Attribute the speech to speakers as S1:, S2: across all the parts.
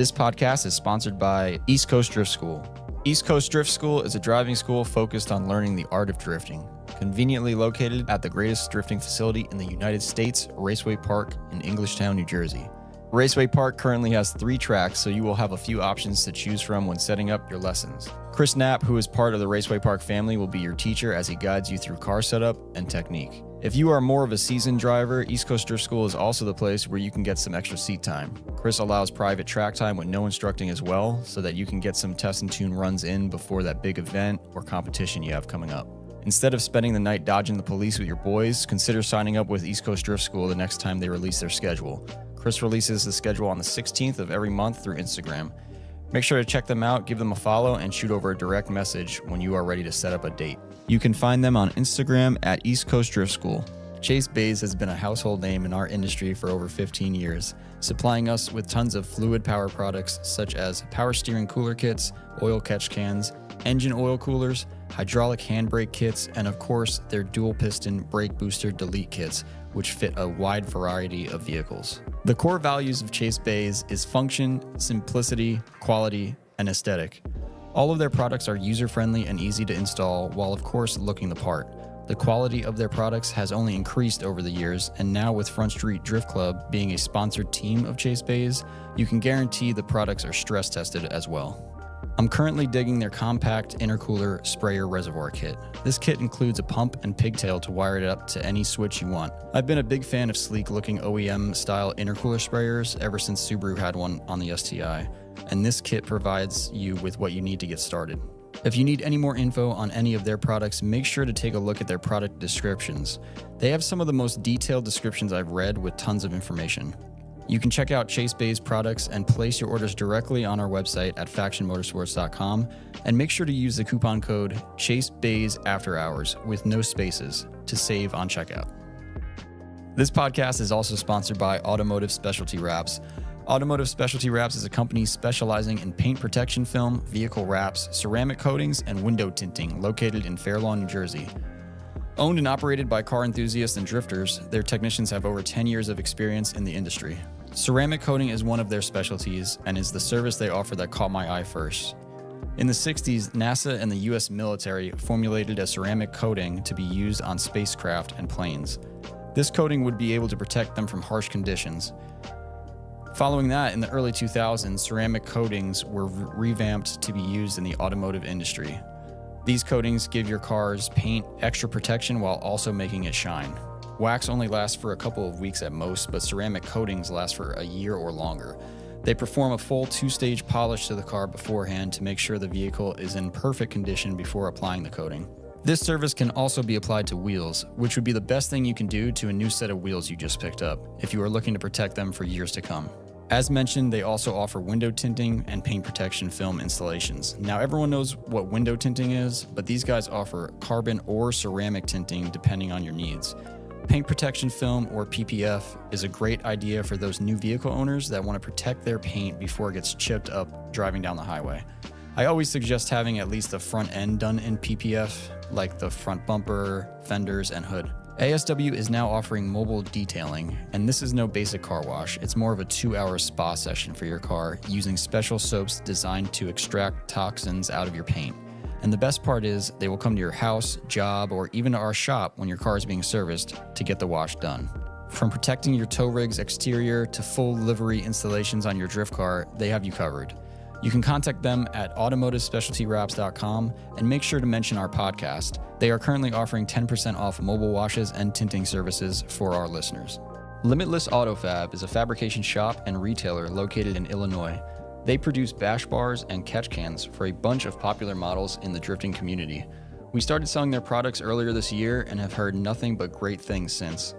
S1: This podcast is sponsored by East Coast Drift School. East Coast Drift School is a driving school focused on learning the art of drifting. Conveniently located at the greatest drifting facility in the United States, Raceway Park in Englishtown, New Jersey. Raceway Park currently has 3 tracks, so you will have a few options to choose from when setting up your lessons. Chris Knapp, who is part of the Raceway Park family, will be your teacher as he guides you through car setup and technique. If you are more of a seasoned driver, East Coast Drift School is also the place where you can get some extra seat time. Chris allows private track time with no instructing as well, so that you can get some test and tune runs in before that big event or competition you have coming up. Instead of spending the night dodging the police with your boys, consider signing up with East Coast Drift School the next time they release their schedule. Chris releases the schedule on the 16th of every month through Instagram. Make sure to check them out, give them a follow, and shoot over a direct message when you are ready to set up a date. You can find them on Instagram at East Coast Drift School. Chase Bays has been a household name in our industry for over 15 years, supplying us with tons of fluid power products such as power steering cooler kits, oil catch cans, engine oil coolers, hydraulic handbrake kits, and of course, their dual piston brake booster delete kits, which fit a wide variety of vehicles. The core values of Chase Bays is function, simplicity, quality, and aesthetic. All of their products are user-friendly and easy to install, while of course looking the part. The quality of their products has only increased over the years, and now with Front Street Drift Club being a sponsored team of Chase Bays, you can guarantee the products are stress tested as well. I'm currently digging their compact intercooler sprayer reservoir kit. This kit includes a pump and pigtail to wire it up to any switch you want. I've been a big fan of sleek-looking OEM-style intercooler sprayers ever since Subaru had one on the STI, and this kit provides you with what you need to get started. If you need any more info on any of their products, make sure to take a look at their product descriptions. They have some of the most detailed descriptions I've read with tons of information. You can check out Chase Bays products and place your orders directly on our website at FactionMotorsports.com, and make sure to use the coupon code ChaseBaysAfterHours with no spaces to save on checkout. This podcast is also sponsored by Automotive Specialty Wraps. Automotive Specialty Wraps is a company specializing in paint protection film, vehicle wraps, ceramic coatings, and window tinting located in Fair Lawn, New Jersey. Owned and operated by car enthusiasts and drifters, their technicians have over 10 years of experience in the industry. Ceramic coating is one of their specialties and is the service they offer that caught my eye first. In the 60s, NASA and the US military formulated a ceramic coating to be used on spacecraft and planes. This coating would be able to protect them from harsh conditions. Following that, in the early 2000s, ceramic coatings were revamped to be used in the automotive industry. These coatings give your car's paint extra protection while also making it shine. Wax only lasts for a couple of weeks at most, but ceramic coatings last for a year or longer. They perform a full 2-stage polish to the car beforehand to make sure the vehicle is in perfect condition before applying the coating. This service can also be applied to wheels, which would be the best thing you can do to a new set of wheels you just picked up, if you are looking to protect them for years to come. As mentioned, they also offer window tinting and paint protection film installations. Now, everyone knows what window tinting is, but these guys offer carbon or ceramic tinting depending on your needs. Paint protection film, or PPF, is a great idea for those new vehicle owners that want to protect their paint before it gets chipped up driving down the highway. I always suggest having at least the front end done in PPF, like the front bumper, fenders, and hood. ASW is now offering mobile detailing, and this is no basic car wash. It's more of a 2-hour spa session for your car using special soaps designed to extract toxins out of your paint. And the best part is they will come to your house, job, or even to our shop when your car is being serviced to get the wash done. From protecting your tow rig's exterior to full livery installations on your drift car, they have you covered. You can contact them at automotivespecialtywraps.com and make sure to mention our podcast. They are currently offering 10% off mobile washes and tinting services for our listeners. Limitless Autofab is a fabrication shop and retailer located in Illinois. They produce bash bars and catch cans for a bunch of popular models in the drifting community. We started selling their products earlier this year and have heard nothing but great things since.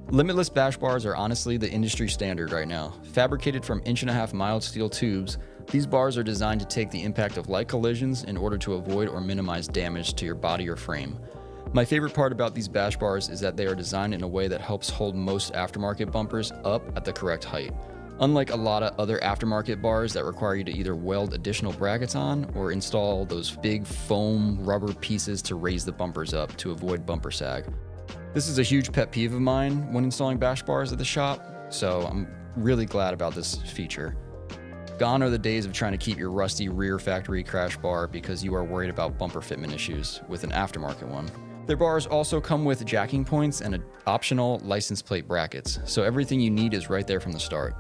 S1: Limitless bash bars are honestly the industry standard right now. Fabricated from 1.5-inch mild steel tubes, these bars are designed to take the impact of light collisions in order to avoid or minimize damage to your body or frame. My favorite part about these bash bars is that they are designed in a way that helps hold most aftermarket bumpers up at the correct height. Unlike a lot of other aftermarket bars that require you to either weld additional brackets on or install those big foam rubber pieces to raise the bumpers up to avoid bumper sag. This is a huge pet peeve of mine when installing bash bars at the shop, so I'm really glad about this feature. Gone are the days of trying to keep your rusty rear factory crash bar because you are worried about bumper fitment issues with an aftermarket one. Their bars also come with jacking points and optional license plate brackets, so everything you need is right there from the start.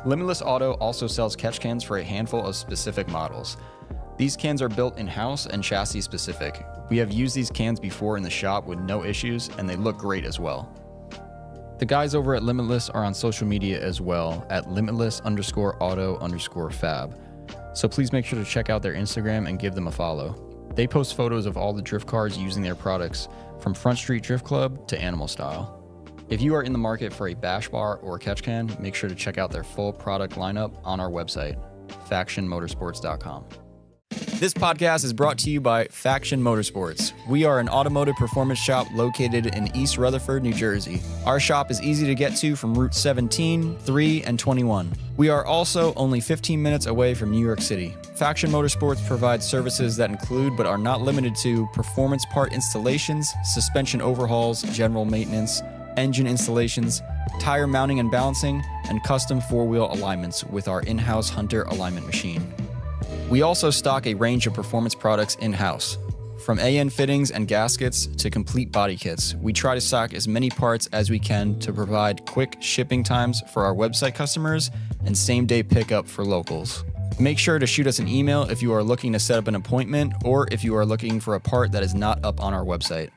S1: Limitless Auto also sells catch cans for a handful of specific models. These cans are built in-house and chassis specific. We have used these cans before in the shop with no issues, and they look great as well. The guys over at Limitless are on social media as well at limitless_auto_fab. So please make sure to check out their Instagram and give them a follow. They post photos of all the drift cars using their products, from Front Street Drift Club to Animal Style. If you are in the market for a bash bar or catch can, make sure to check out their full product lineup on our website, FactionMotorsports.com. This podcast is brought to you by Faction Motorsports. We are an automotive performance shop located in East Rutherford, New Jersey. Our shop is easy to get to from Route 17, 3, and 21. We are also only 15 minutes away from New York City. Faction Motorsports provides services that include, but are not limited to, performance part installations, suspension overhauls, general maintenance, engine installations, tire mounting and balancing, and custom four-wheel alignments with our in-house Hunter alignment machine. We also stock a range of performance products in-house. From AN fittings and gaskets to complete body kits, we try to stock as many parts as we can to provide quick shipping times for our website customers and same-day pickup for locals. Make sure to shoot us an email if you are looking to set up an appointment or if you are looking for a part that is not up on our website.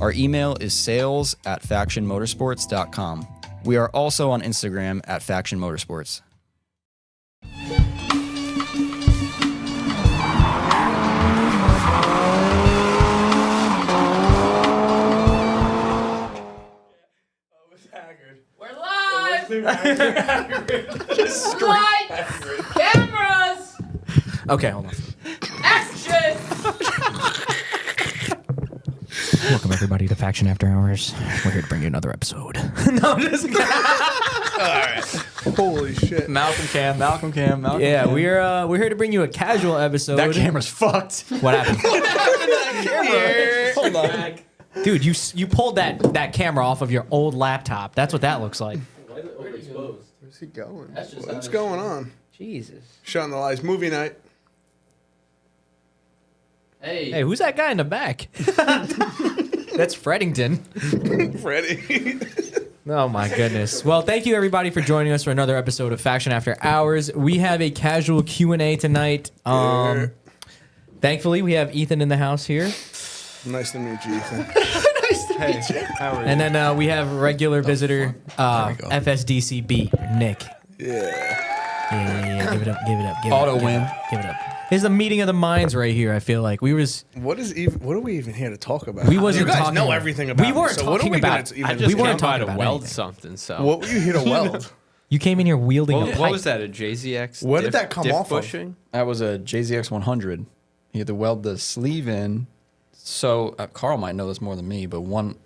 S1: Our email is sales@factionmotorsports.com. We are also on Instagram at Faction Motorsports.
S2: We're live!
S3: Just
S2: Lights! Cameras!
S3: Okay, hold on.
S2: Action!
S3: Welcome everybody to Faction After Hours. We're here to bring you another episode. No, I'm just kidding.
S4: Holy shit.
S1: Malcolm Cam.
S3: Yeah, we're here to bring you a casual episode.
S1: That camera's fucked.
S3: What happened?
S1: Hold on.
S3: Dude, you pulled that camera off of your old laptop. That's what that looks like.
S4: Where's he going? What's going on?
S3: Jesus.
S4: Shutting the lights. Movie night.
S3: Hey, who's that guy in the back? That's Freddington.
S4: Freddie.
S3: Oh my goodness. Well, thank you everybody for joining us for another episode of Faction After Hours. We have a casual Q&A tonight. Thankfully, we have Ethan in the house here.
S4: Nice to meet you, Ethan.
S3: Nice to meet you. How are you? And then we have regular visitor, FSDC beat, Nick. Yeah. Give it up.
S1: Auto win.
S3: Give it up. It's the meeting of the minds right here. I feel like
S4: What are we even here to talk about?
S3: We wasn't
S4: you guys
S3: talking
S4: know
S3: about,
S4: everything about
S3: we weren't
S4: me, so
S3: talking about.
S4: I
S3: we weren't talking about
S5: weld
S3: anything.
S5: something. So
S4: what were you here to weld?
S3: You came in here wielding a pipe.
S5: what was that? A JZX?
S4: Where did that come
S5: diff
S4: off of?
S5: bushing?
S1: That was a JZX 100. You had to weld the sleeve in. So Carl might know this more than me, but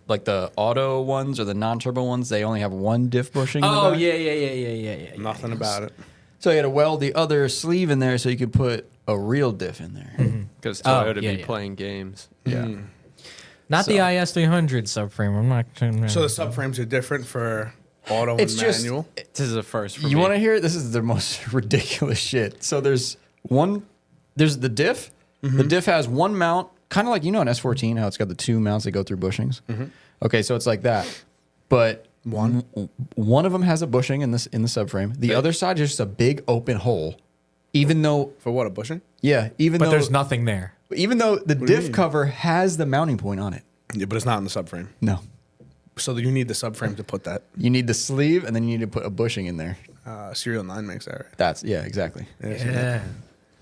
S1: like the auto ones or the non-turbo ones, they only have one diff bushing.
S3: Oh yeah.
S4: Nothing about it.
S1: So you had to weld the other sleeve in there so you could put a real diff in there.
S5: Because Toyota
S3: yeah,
S5: be
S3: yeah.
S5: playing games.
S1: Yeah.
S3: Not the IS300 subframe. I'm not.
S4: So the subframes are different for auto and manual?
S5: This is a first for
S1: You
S5: me.
S1: want to hear it? This is the most ridiculous shit. So there's the diff. The diff has one mount, kind of like, an S14, how it's got the two mounts that go through bushings. Okay, so it's like that. But one of them has a bushing in the subframe. The other side is just a big open hole. Even though...
S4: For what, a bushing?
S1: Yeah,
S3: But there's nothing there.
S1: Even though the diff cover has the mounting point on it.
S4: Yeah, but it's not in the subframe.
S1: No.
S4: So you need the subframe to put that.
S1: You need the sleeve, and then you need to put a bushing in there.
S4: Serial 9 makes that, right?
S1: Exactly.
S3: Yeah.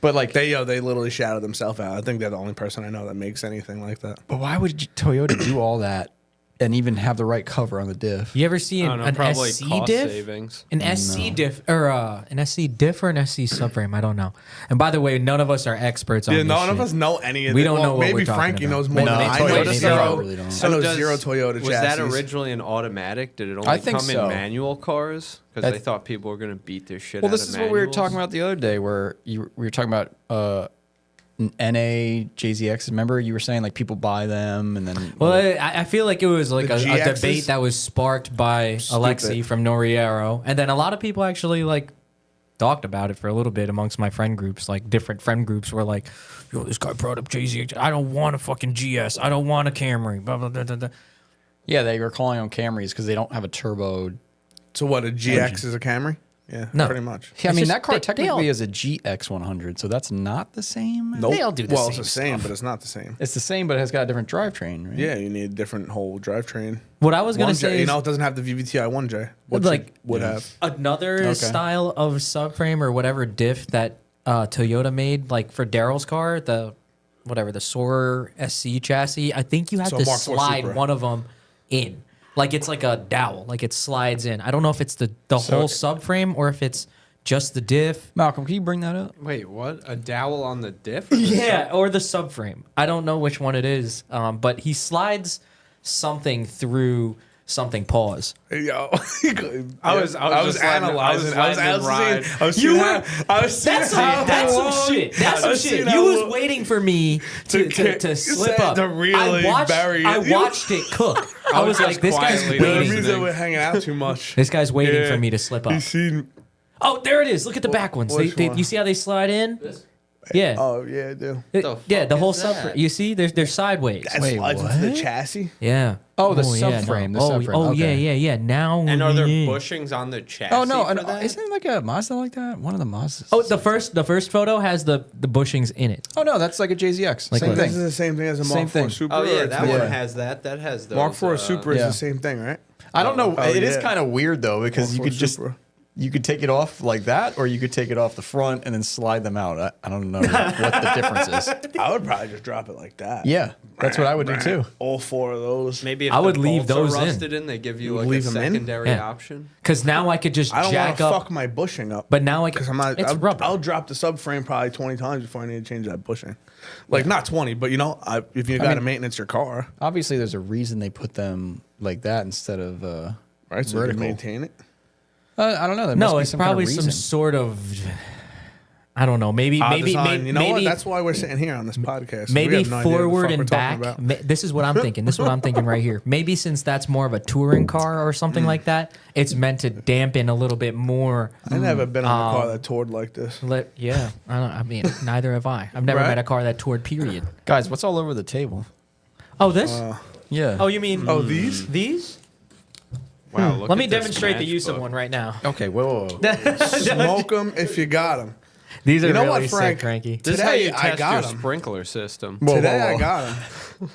S1: But like
S4: They literally shouted themselves out. I think they're the only person I know that makes anything like that.
S1: But why would Toyota do all that and even have the right cover on the diff?
S3: You ever see an
S5: probably
S3: SC
S5: cost
S3: diff?
S5: savings.
S3: An SC diff or an SC diff or an SC subframe? I don't know. And by the way, none of us are experts on
S4: Yeah,
S3: this
S4: none of
S3: shit.
S4: us know any of
S3: We
S4: this.
S3: don't know what
S4: maybe
S3: we're talking
S4: Frankie
S3: about.
S4: knows more
S1: No,
S4: than I
S1: Toyota
S4: know.
S1: doesn't.
S4: Zero.
S1: I really don't.
S4: I know
S5: does-
S4: zero Toyota
S5: Was that
S4: chassis.
S5: originally an automatic? Did it only
S1: I think
S5: come
S1: so.
S5: in manual cars? Because
S1: That's-
S5: they thought people were going to beat their shit
S1: Well,
S5: out
S1: this
S5: of
S1: is what we were
S5: manuals?
S1: talking about the other day, where we were talking about NA JZX. Remember, you were saying like people buy them, and then
S3: Well, I feel like it was like
S4: The
S3: a
S4: GXs?
S3: debate that was sparked by Alexi from Noriero, and then a lot of people actually like talked about it for a little bit amongst my friend groups, like different friend groups were like, yo, this guy brought up JZX. I don't want a fucking GS. I don't want a Camry. Blah, blah, blah, blah, blah.
S1: Yeah, they were calling them Camrys because they don't have a turbo.
S4: So what? A GX is a Camry? Yeah,
S3: No.
S4: pretty much.
S1: Yeah, I mean,
S3: just-
S1: that car
S3: they
S1: technically
S3: all-
S1: is a GX100, so that's not the same.
S4: Nope.
S3: all do the
S4: well,
S3: same
S4: it's the same,
S3: stuff.
S4: but it's not the same.
S1: It's the same, but it has got a different drivetrain, right?
S4: Yeah, you need a different whole drivetrain.
S3: What I was going to
S4: 1J,
S3: say
S4: you
S3: is
S4: know, it doesn't have the VVTi 1J. Which
S3: Like-
S4: it would have.
S3: another style of subframe or whatever diff that Toyota made, like for Daryl's car, the Soarer SC chassis. I think you have
S4: So
S3: to
S4: Mark IV
S3: slide
S4: Supra.
S3: one of them in. Like it's like a dowel, like it slides in. I don't know if it's the whole subframe or if it's just the diff.
S1: Malcolm, can you bring that up?
S5: Wait, what? A dowel on the diff? Or the
S3: Yeah, or the subframe. I don't know which one it is, but he slides something through something. Pause.
S4: Yo,
S5: I was just letting-
S4: analyzing.
S5: I was letting him ride.
S4: I was
S3: You
S4: seeing
S3: were-
S4: how- I was seeing
S3: That's
S4: how
S3: some
S4: long-
S3: shit. That's
S4: I
S3: some
S4: was
S3: shit.
S4: seeing
S3: You
S4: how
S3: was
S4: long-
S3: waiting for me to slip up.
S4: to really bury it.
S3: I watched it cook. I was
S5: just
S3: like, this guy's
S5: quietly
S4: The
S3: waiting.
S4: reason that we're hanging out too much.
S3: This guy's waiting
S4: Yeah.
S3: for me to slip up.
S4: You seen?
S3: Oh, there it is. Look at the back ones.
S4: which one?
S3: You see how they slide in? Yeah.
S4: Oh yeah, I do.
S3: Yeah, the whole subframe. You see, they're sideways.
S4: That slides into the chassis.
S3: Yeah.
S1: Oh, the
S3: yeah,
S1: subframe, the
S3: Oh,
S1: subframe,
S3: oh yeah,
S1: okay.
S3: yeah. Now.
S5: And are there
S3: yeah.
S5: bushings on the chassis?
S1: Oh no,
S5: for
S1: and
S5: that?
S1: isn't it like a Mazda like that? One of the Mazdas.
S3: Oh, the first photo has the bushings in it.
S1: Oh no, that's like a JZX.
S3: Like
S1: Same
S3: what?
S4: This is
S1: thing.
S4: the same thing as a
S1: Same
S4: Mark
S1: thing.
S4: IV Supra.
S5: Oh
S4: or
S5: yeah,
S4: it's
S5: that
S4: not?
S5: one has that. That has those.
S4: Mark IV Supra is
S1: yeah.
S4: the same thing, right?
S1: I don't know.
S4: Oh,
S1: It is
S4: yeah.
S1: kind of weird though because you
S4: Mark
S1: could
S4: IV
S1: just
S4: Supra.
S1: you could take it off like that, or you could take it off the front and then slide them out. I don't know what the difference is.
S4: I would probably just drop it like that.
S1: Yeah, that's what I would do too.
S4: All four of those.
S5: Maybe if
S3: I would
S5: the
S3: leave
S5: bolts
S3: those
S5: are
S3: in.
S5: rusted in, they give you like
S4: leave
S5: a
S4: 'em in?
S5: secondary
S3: Yeah.
S5: option.
S3: Because now I could just
S4: I don't want
S3: jack
S4: to
S3: up.
S4: fuck my bushing up.
S3: But now
S4: Because I'm not.
S3: It's rubber.
S4: I'll drop the subframe probably 20 times before I need to change that bushing. Like not 20, but you know, if you got to
S1: mean-
S4: maintenance your car,
S1: Obviously, there's a reason they put them like that instead of
S4: right? So you
S1: vertical.
S4: can maintain it.
S1: I don't know. There
S3: No,
S1: must be
S3: it's
S1: some
S3: probably
S1: kind of
S3: some
S1: reason.
S3: sort of. I don't know. Maybe
S4: Design. You know
S3: maybe
S4: what? That's why we're sitting here on this podcast. We
S3: maybe
S4: have no idea what the
S3: forward
S4: fuck
S3: and
S4: we're talking
S3: back.
S4: about.
S3: This is what I'm thinking. This is what I'm thinking right here. Maybe since that's more of a touring car or
S4: Mm.
S3: something like that, it's meant to dampen a little bit more.
S4: I never been on a car that toured like this.
S3: Yeah, I mean, neither have I. I've never
S4: Right.
S3: met a car that toured. Period.
S1: Guys, what's all over the table?
S3: Oh, this?
S1: Yeah.
S3: Oh, you mean
S4: these?
S3: these?
S5: Wow. Look
S3: Let me
S5: at this
S3: demonstrate the use of
S5: matchbook.
S3: one right now.
S1: Okay. Whoa.
S4: Smoke them if you got them.
S3: These are
S4: You know
S3: really
S4: what, Frank?
S3: sick, Frankie.
S5: This is how
S4: Today,
S5: you
S4: I
S5: test
S4: got
S5: your
S4: 'em.
S5: sprinkler system.
S4: Today I got them.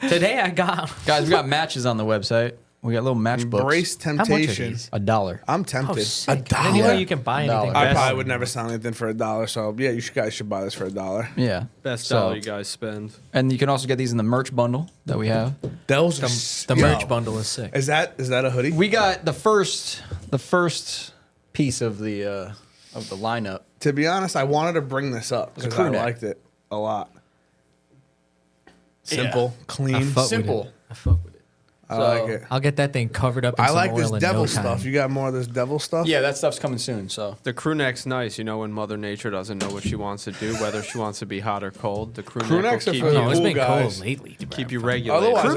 S3: Today I got.
S1: Guys, we got matches on the website. We got little matchbooks.
S4: Embrace
S3: much are
S4: temptation.
S3: these?
S1: $1.
S4: I'm tempted.
S3: Oh,
S4: a
S3: sick. I didn't even know
S4: dollar.
S3: you can buy
S1: $1.
S3: anything.
S4: I
S5: Best-
S4: probably would never sell anything for $1. So yeah, guys should buy this for $1.
S1: Yeah.
S5: Best
S1: So-
S5: dollar you guys spend.
S1: And you can also get these in the merch bundle that we have.
S4: Those
S3: The merch bundle is sick.
S4: Is that a hoodie?
S1: We got the first piece of the lineup.
S4: To be honest, I wanted to bring this up because
S1: crew
S4: I
S1: neck.
S4: liked it a lot. Simple,
S3: I
S4: clean.
S3: fuck with
S1: Simple.
S3: it. I fuck with it.
S4: I like it.
S3: I'll get that thing covered up in
S4: I
S3: some
S4: like
S3: oil
S4: this
S3: in
S4: devil
S3: no time.
S4: stuff. You got more of this devil stuff?
S1: Yeah, that stuff's coming soon. So
S5: The crew neck's nice, you know, when Mother Nature doesn't know what she wants to do, whether she wants to be hot or cold. The crew
S4: Crew
S5: neck
S4: necks
S5: will
S4: are
S5: keep
S4: for
S5: you,
S3: No, it's
S4: Cool
S3: been
S4: guys.
S3: cold lately.
S5: keep you regulated.
S4: Otherwise-
S1: crew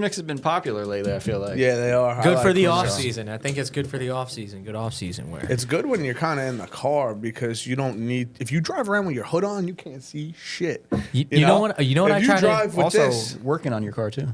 S1: necks have
S4: hoodie.
S1: been popular lately. I feel like.
S4: Yeah, they are. I
S3: Good
S4: like
S3: for the
S4: crew
S3: off
S4: necks.
S3: season. I think it's good for the off season. Good off season wear.
S4: It's good when you're kind of in the car because you don't need. If you drive around with your hood on, you can't see shit.
S3: You know what? You know what
S4: If
S3: I
S4: you
S3: try
S4: drive
S3: to.
S4: with
S1: Also,
S4: this
S1: working on your car too.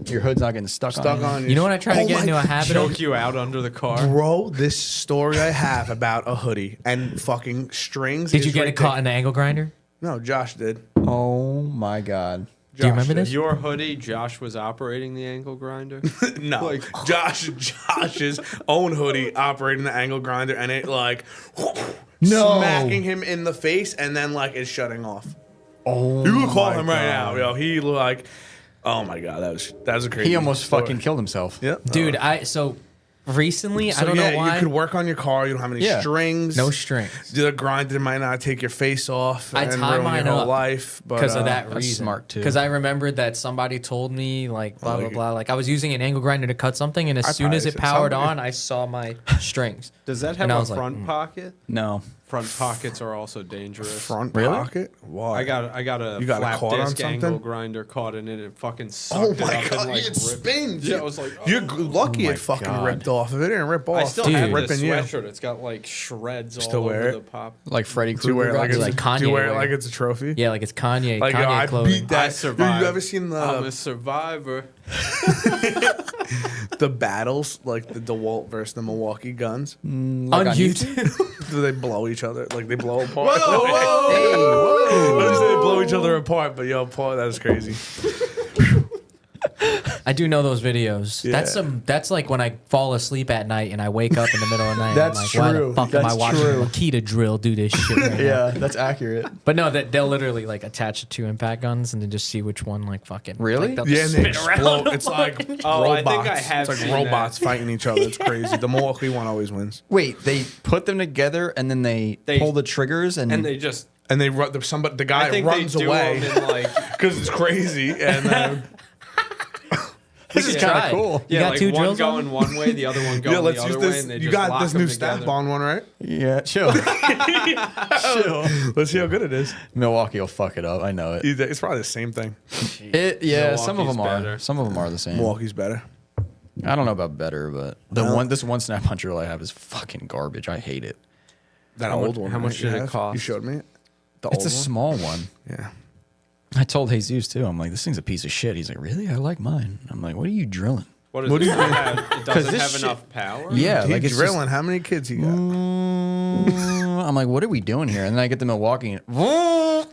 S1: Your hood's not getting stuck on.
S3: You know what I try to get into a habit of?
S5: Choke you out under the car.
S4: Bro, this story I have about a hoodie and fucking strings.
S3: Did
S4: is
S3: you get it caught in
S4: ridiculous.
S3: the angle grinder?
S4: No, Josh did.
S1: Oh my god.
S3: Do you
S4: Josh
S3: remember
S4: did.
S3: this?
S5: Your hoodie, Josh was operating the angle grinder.
S4: No, Josh's own hoodie operating the angle grinder and it like smacking him in the face and then like it's shutting off.
S1: Oh.
S4: You can call him right now, yo. He like, oh my god, that was a crazy.
S1: He almost
S4: story.
S1: fucking killed himself.
S4: Yep,
S3: Dude, recently,
S4: So
S3: I don't
S4: yeah,
S3: know why.
S4: you could work on your car. You don't have any
S1: Yeah.
S4: strings.
S3: No strings.
S4: The grinder might not take your face off.
S3: I
S4: and
S3: tie
S4: ruin
S3: mine
S4: your whole
S3: up
S4: life
S3: because of that
S1: that's
S3: reason.
S1: smart, too.
S3: Because I remembered that somebody told me like blah blah
S4: like it.
S3: blah. Like I was using an angle grinder to cut something, and as
S4: I
S3: soon as
S4: probably
S3: it
S4: said
S3: powered
S4: something.
S3: on, I saw my strings.
S5: Does that have
S3: And I
S5: a
S3: was like,
S5: front pocket?
S1: No.
S5: Front pockets are also dangerous.
S4: Front
S1: Really?
S4: pocket? Why?
S5: I got a
S4: You got it
S5: flap
S4: caught on
S5: disc angle
S4: something?
S5: grinder caught in it and fucking
S4: Oh
S5: sucked
S4: my
S5: it up
S4: god,
S5: and like
S4: it spins.
S5: Yeah, I was like,
S4: You're
S5: oh.
S4: lucky
S1: my
S4: it fucking
S1: God.
S4: ripped off. If it didn't rip off,
S5: I still
S3: Dude.
S5: have the
S4: ripping you.
S5: sweatshirt. It's got like shreds
S4: Still
S5: all
S4: wear
S5: over
S4: it?
S5: the pop.
S1: Like Freddy
S4: Do you wear
S1: Krueger.
S4: it like
S1: vibes?
S4: it's
S3: like
S4: do
S3: Kanye
S4: you wear it
S3: wear.
S4: like it's a trophy?
S3: Yeah, like it's Kanye.
S4: Like
S3: Kanye
S4: I
S3: clothing.
S4: beat that.
S5: I survived.
S4: Dude, you ever seen
S5: I'm
S4: the
S5: a survivor.
S4: the battles like the DeWalt versus the Milwaukee guns?
S3: on
S1: on
S3: YouTube.
S4: Do they blow each other? Like they blow apart?
S1: Whoa,
S4: Hey,
S1: whoa.
S4: I was saying they blow each other apart, but yo, Paul, that is crazy.
S3: I do know those videos.
S4: Yeah.
S3: That's like when I fall asleep at night and I wake up in the middle of the night.
S1: That's
S3: and I'm like,
S1: true.
S3: Why the fuck am I
S1: That's
S3: watching
S1: true.
S3: Makita drill do this shit right now?
S1: Yeah, that's accurate.
S3: But no, that they'll literally like attach the 2 impact guns and then just see which one like fucking
S1: Really?
S3: Like, they'll
S4: Yeah, and
S3: just
S4: they
S3: spin around
S4: explode.
S3: them.
S4: It's like
S5: Oh, I
S4: robots.
S5: think I have
S4: It's like
S5: seen
S4: robots fighting each other. It's crazy. The Milwaukee one always wins.
S1: Wait, they put them together and then they pull the triggers and
S5: And they just.
S4: And they run. The
S5: I
S4: guy
S5: think
S4: runs
S5: they do
S4: away
S5: them in like.
S4: because it's crazy. And then
S1: this is
S3: Yeah.
S1: kind
S3: Try.
S1: of cool.
S3: You
S5: Yeah,
S3: got
S5: like
S3: 2
S5: one
S3: drills on?
S5: going one way, the other one going
S4: yeah, let's
S5: the
S4: use
S5: other way,
S4: this.
S5: and they
S4: You
S5: just
S4: got
S5: lock
S4: this
S5: them
S4: new staff
S5: together.
S4: bond one, right?
S1: Yeah, chill. chill.
S4: Let's see how good it is.
S1: Milwaukee will fuck it up. I know it.
S4: It's probably the same thing.
S1: Some of
S5: Milwaukee's
S1: them are.
S5: better.
S1: Some of them are the same.
S4: Milwaukee's better.
S1: I don't know about better, but this one snap-on drill I have is fucking garbage. I hate it.
S4: That
S5: How
S4: old
S5: much-
S4: one.
S5: how
S4: right,
S5: much
S4: you
S5: did it
S4: have?
S5: cost?
S4: You showed me it. The
S1: It's
S4: old
S1: a
S4: one?
S1: small one.
S4: Yeah.
S1: I told Jesus too. I'm like, this thing's a piece of shit. He's like, really? I like mine. I'm like, what are you drilling?
S5: What
S4: What
S5: does
S4: do
S5: it
S4: you
S5: have? It doesn't
S1: this
S5: have
S1: shit-
S5: enough power.
S1: Yeah,
S4: He's
S1: like it's
S4: drilling. How many kids he got?
S1: I'm like, what are we doing here? And then I get to Milwaukee and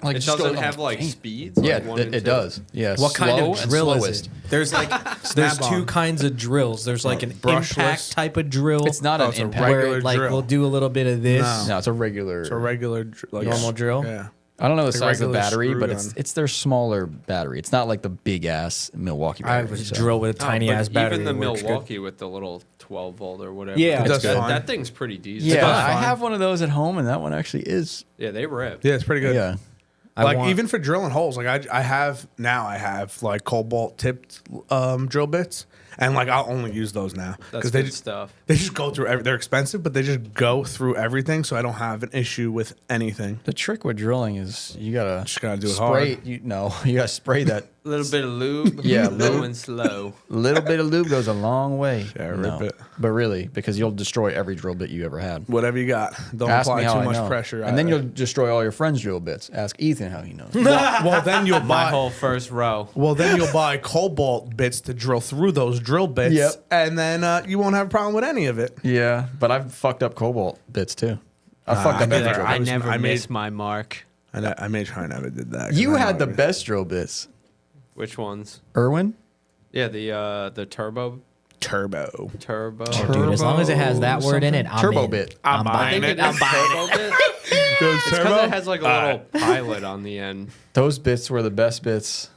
S1: like
S5: It
S1: just
S5: doesn't
S1: goes,
S5: have
S1: I'm
S5: like
S1: "Damn."
S5: speeds.
S1: Yeah,
S5: like one
S1: it
S5: and two?
S1: does. Yeah.
S3: What kind
S1: slow
S3: of
S1: and
S3: drill is
S1: slowest.
S3: it? There's like there's
S4: Snap-on.
S3: 2 kinds of drills. There's like an
S4: brushless.
S3: impact type of drill.
S1: It's not
S4: Oh,
S1: an
S4: it's a
S1: impact.
S3: where
S4: regular
S3: it, like
S4: drill.
S3: we'll do a little bit of this.
S1: No, it's a regular.
S4: It's a regular
S3: Normal drill?
S4: Yeah.
S1: I don't know the
S4: Like
S1: size of the
S4: regular
S1: battery,
S4: screw
S1: but
S4: gun.
S1: it's their smaller battery. It's not like the big ass Milwaukee
S3: I
S1: battery.
S3: was
S1: so.
S3: drill with a
S5: Oh,
S3: tiny
S5: but
S3: ass battery.
S5: Even the
S3: works good.
S5: Milwaukee with the little 12 volt or whatever.
S3: Yeah. It
S4: does
S5: that,
S4: fine.
S5: that thing's pretty decent.
S1: Yeah,
S4: does
S1: I
S4: fine.
S1: have one of those at home, and that one actually is.
S5: Yeah, they rip.
S4: Yeah, it's pretty good.
S1: Yeah.
S4: Like
S3: want-
S4: even for drilling holes, like I have like cobalt tipped drill bits, and like I'll only use those now
S5: That's
S4: they
S5: good stuff.
S4: They just go through. They're expensive, but they just go through everything, so I don't have an issue with anything.
S1: The trick with drilling is you gotta
S4: Just gotta do it
S1: spray.
S4: hard.
S1: You gotta spray that.
S5: A little bit of lube.
S1: Yeah,
S5: low
S1: lube.
S5: and slow.
S1: Little bit of lube goes a long way.
S4: Yeah, rip it.
S1: But really, because you'll destroy every drill bit you ever had.
S4: Whatever you got, don't
S1: Ask
S4: apply
S1: me how
S4: too
S1: I
S4: much
S1: know.
S4: pressure.
S1: And then you'll destroy all your friends' drill bits. Ask Ethan how he knows.
S4: well, then you'll
S5: My
S4: buy.
S5: whole first row.
S4: Well, then you'll buy cobalt bits to drill through those drill bits,
S1: Yep.
S4: and then you won't have a problem with any of it.
S1: Yeah, but I've fucked up cobalt bits too. I fucked up
S4: never-
S1: every drill
S4: I
S1: bit.
S4: never
S5: missed my mark.
S4: I made sure I never did that. 'cause
S1: You
S4: I
S1: had
S4: know
S1: the
S4: it.
S1: best drill bits.
S5: Which ones?
S1: Irwin?
S5: Yeah, the turbo.
S4: turbo.
S5: Turbo.
S3: Dude, as long as it has that word in it, I'm
S1: Turbo
S3: in.
S1: bit.
S3: I'm
S5: I
S3: buying
S5: think
S3: it.
S5: it is turbo bit.
S4: Goes
S5: It's because it has like a little pilot on the end.
S1: Those bits were the best bits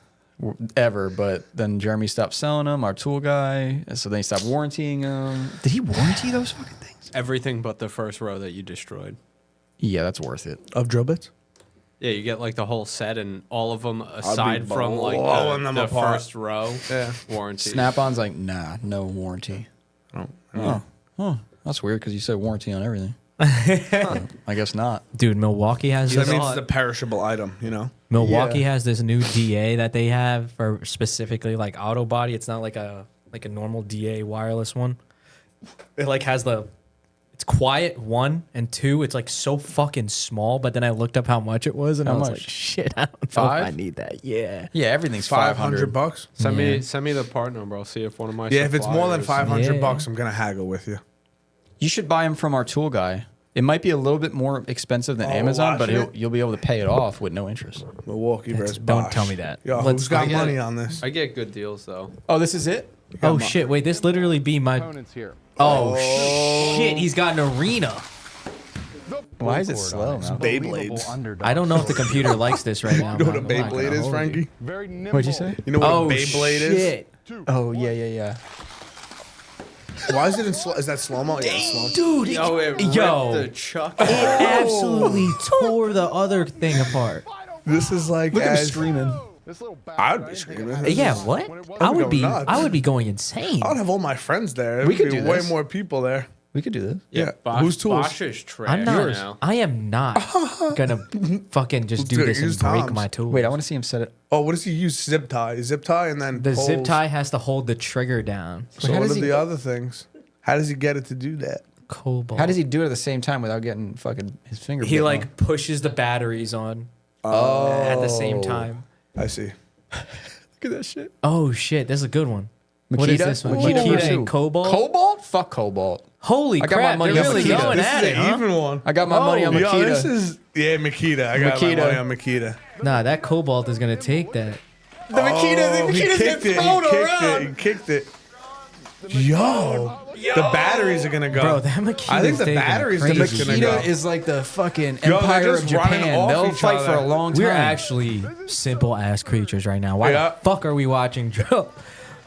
S1: ever, but then Jeremy stopped selling them, our tool guy, and so then he stopped warrantying them. Did he warranty those fucking things?
S5: Everything but the first row that you destroyed.
S1: Yeah, that's worth it.
S4: of drill bits.
S5: Yeah, you get like the whole set and all of them aside from like
S4: blowing them
S5: the
S4: apart.
S5: first row.
S4: Yeah.
S5: Warranty.
S1: Snap-on's like, nah, no warranty. Oh, that's weird because you said warranty on everything. I guess not.
S3: Dude, Milwaukee has
S4: That
S3: this.
S4: means it's a perishable item, you know.
S3: Milwaukee
S1: Yeah.
S3: has this new DA that they have for specifically like auto body. It's not like a normal DA wireless one. It like has it's quiet 1 and 2. It's like so fucking small. But then I looked up how much it was, and
S1: How
S3: I was
S1: much?
S3: like, shit, I don't know if I
S1: $5?
S3: need that. Yeah.
S1: Yeah, everything's
S4: 500 bucks.
S5: Send
S3: Yeah.
S5: me the part number. I'll see if one of my
S4: Yeah, if it's more than
S5: suppliers-
S4: 500
S3: Yeah.
S4: bucks, I'm gonna haggle with you.
S1: You should buy them from our tool guy. It might be a little bit more expensive than Amazon, but
S4: watching it?
S1: you'll be able to pay it off with no interest.
S4: Milwaukee versus
S3: don't
S4: Bosch.
S3: tell me that.
S4: Yo,
S3: Let's
S4: who's got
S5: get
S4: money
S5: it.
S4: on this?
S5: I get good deals though.
S1: Oh, this is it?
S3: Oh shit! Wait, this literally be my. Oh shit! He's got an arena.
S1: Why is it slow now?
S4: Beyblades.
S3: I don't know if the computer likes this right now.
S4: You know what a
S3: but I'm not
S4: Beyblade
S3: gonna
S4: is,
S3: hold
S4: Frankie?
S3: you.
S1: What'd you say?
S4: You know what
S3: Oh
S4: a Beyblade is?
S3: shit!
S1: Oh, yeah.
S4: Why is it in slow? Is that slow mo? Yeah, slow.
S3: Dude,
S5: Yo, it
S3: yo,
S5: ripped the chuck.
S3: it absolutely tore the other thing apart.
S4: This is like
S1: Look at him
S4: as
S1: screaming.
S4: I would be screaming.
S3: Yeah, what?
S4: I would go nuts.
S3: I would be going insane.
S4: I would have all my friends there.
S1: We
S4: There'd
S1: could
S4: be
S1: do
S4: way
S1: this.
S4: more people there.
S1: We could do this.
S4: Yeah.
S5: Bosch,
S4: Whose tools?
S5: Bosch is trash
S3: I'm not.
S5: now.
S3: I am not gonna fucking just do
S4: Dude,
S3: this and
S4: use
S3: break
S4: Tom's.
S3: my tools.
S1: Wait, I want to see him set it.
S4: Oh, what does he use? Zip tie and then
S3: The zip
S4: pulls.
S3: tie has to hold the trigger down.
S4: So
S1: How
S4: what
S1: does
S4: are
S1: he-
S4: the other things? How does he get it to do that?
S3: Cobalt.
S1: How does he do it at the same time without getting fucking his finger?
S3: He
S1: bitten
S3: like
S1: off?
S3: pushes the batteries on
S4: Oh,
S3: at the same time.
S4: I see.
S1: Look at that shit.
S3: Oh shit, this is a good one. What is
S1: Makita?
S3: this one?
S1: Makita
S3: Makita
S1: versus
S3: and
S1: who?
S3: Cobalt.
S1: Cobalt? Fuck Cobalt.
S3: Holy
S1: I got my
S3: crap!
S1: money
S3: They're
S1: on
S3: really
S1: Makita.
S3: going
S4: This
S3: at
S4: is
S3: it,
S4: an
S3: huh?
S4: even one.
S1: I got my money on
S4: Yo,
S1: Makita.
S4: this is Makita. I got
S1: Makita.
S4: my money on Makita.
S3: Nah, that Cobalt is gonna take that.
S1: the Makita.
S4: He kicked it. He kicked it. Yo, the batteries are gonna go.
S3: Bro, that Makita's
S4: I think the
S3: taking
S4: batteries
S3: crazy.
S4: are just gonna go.
S1: Makita is like the fucking
S4: Yo, they're
S1: empire of
S4: just running
S1: Japan.
S4: off
S1: They'll
S4: each
S1: fight for
S4: other.
S1: a long time.
S3: We're actually simple ass creatures right now. Why
S4: Yeah.
S3: the fuck are we watching Joe?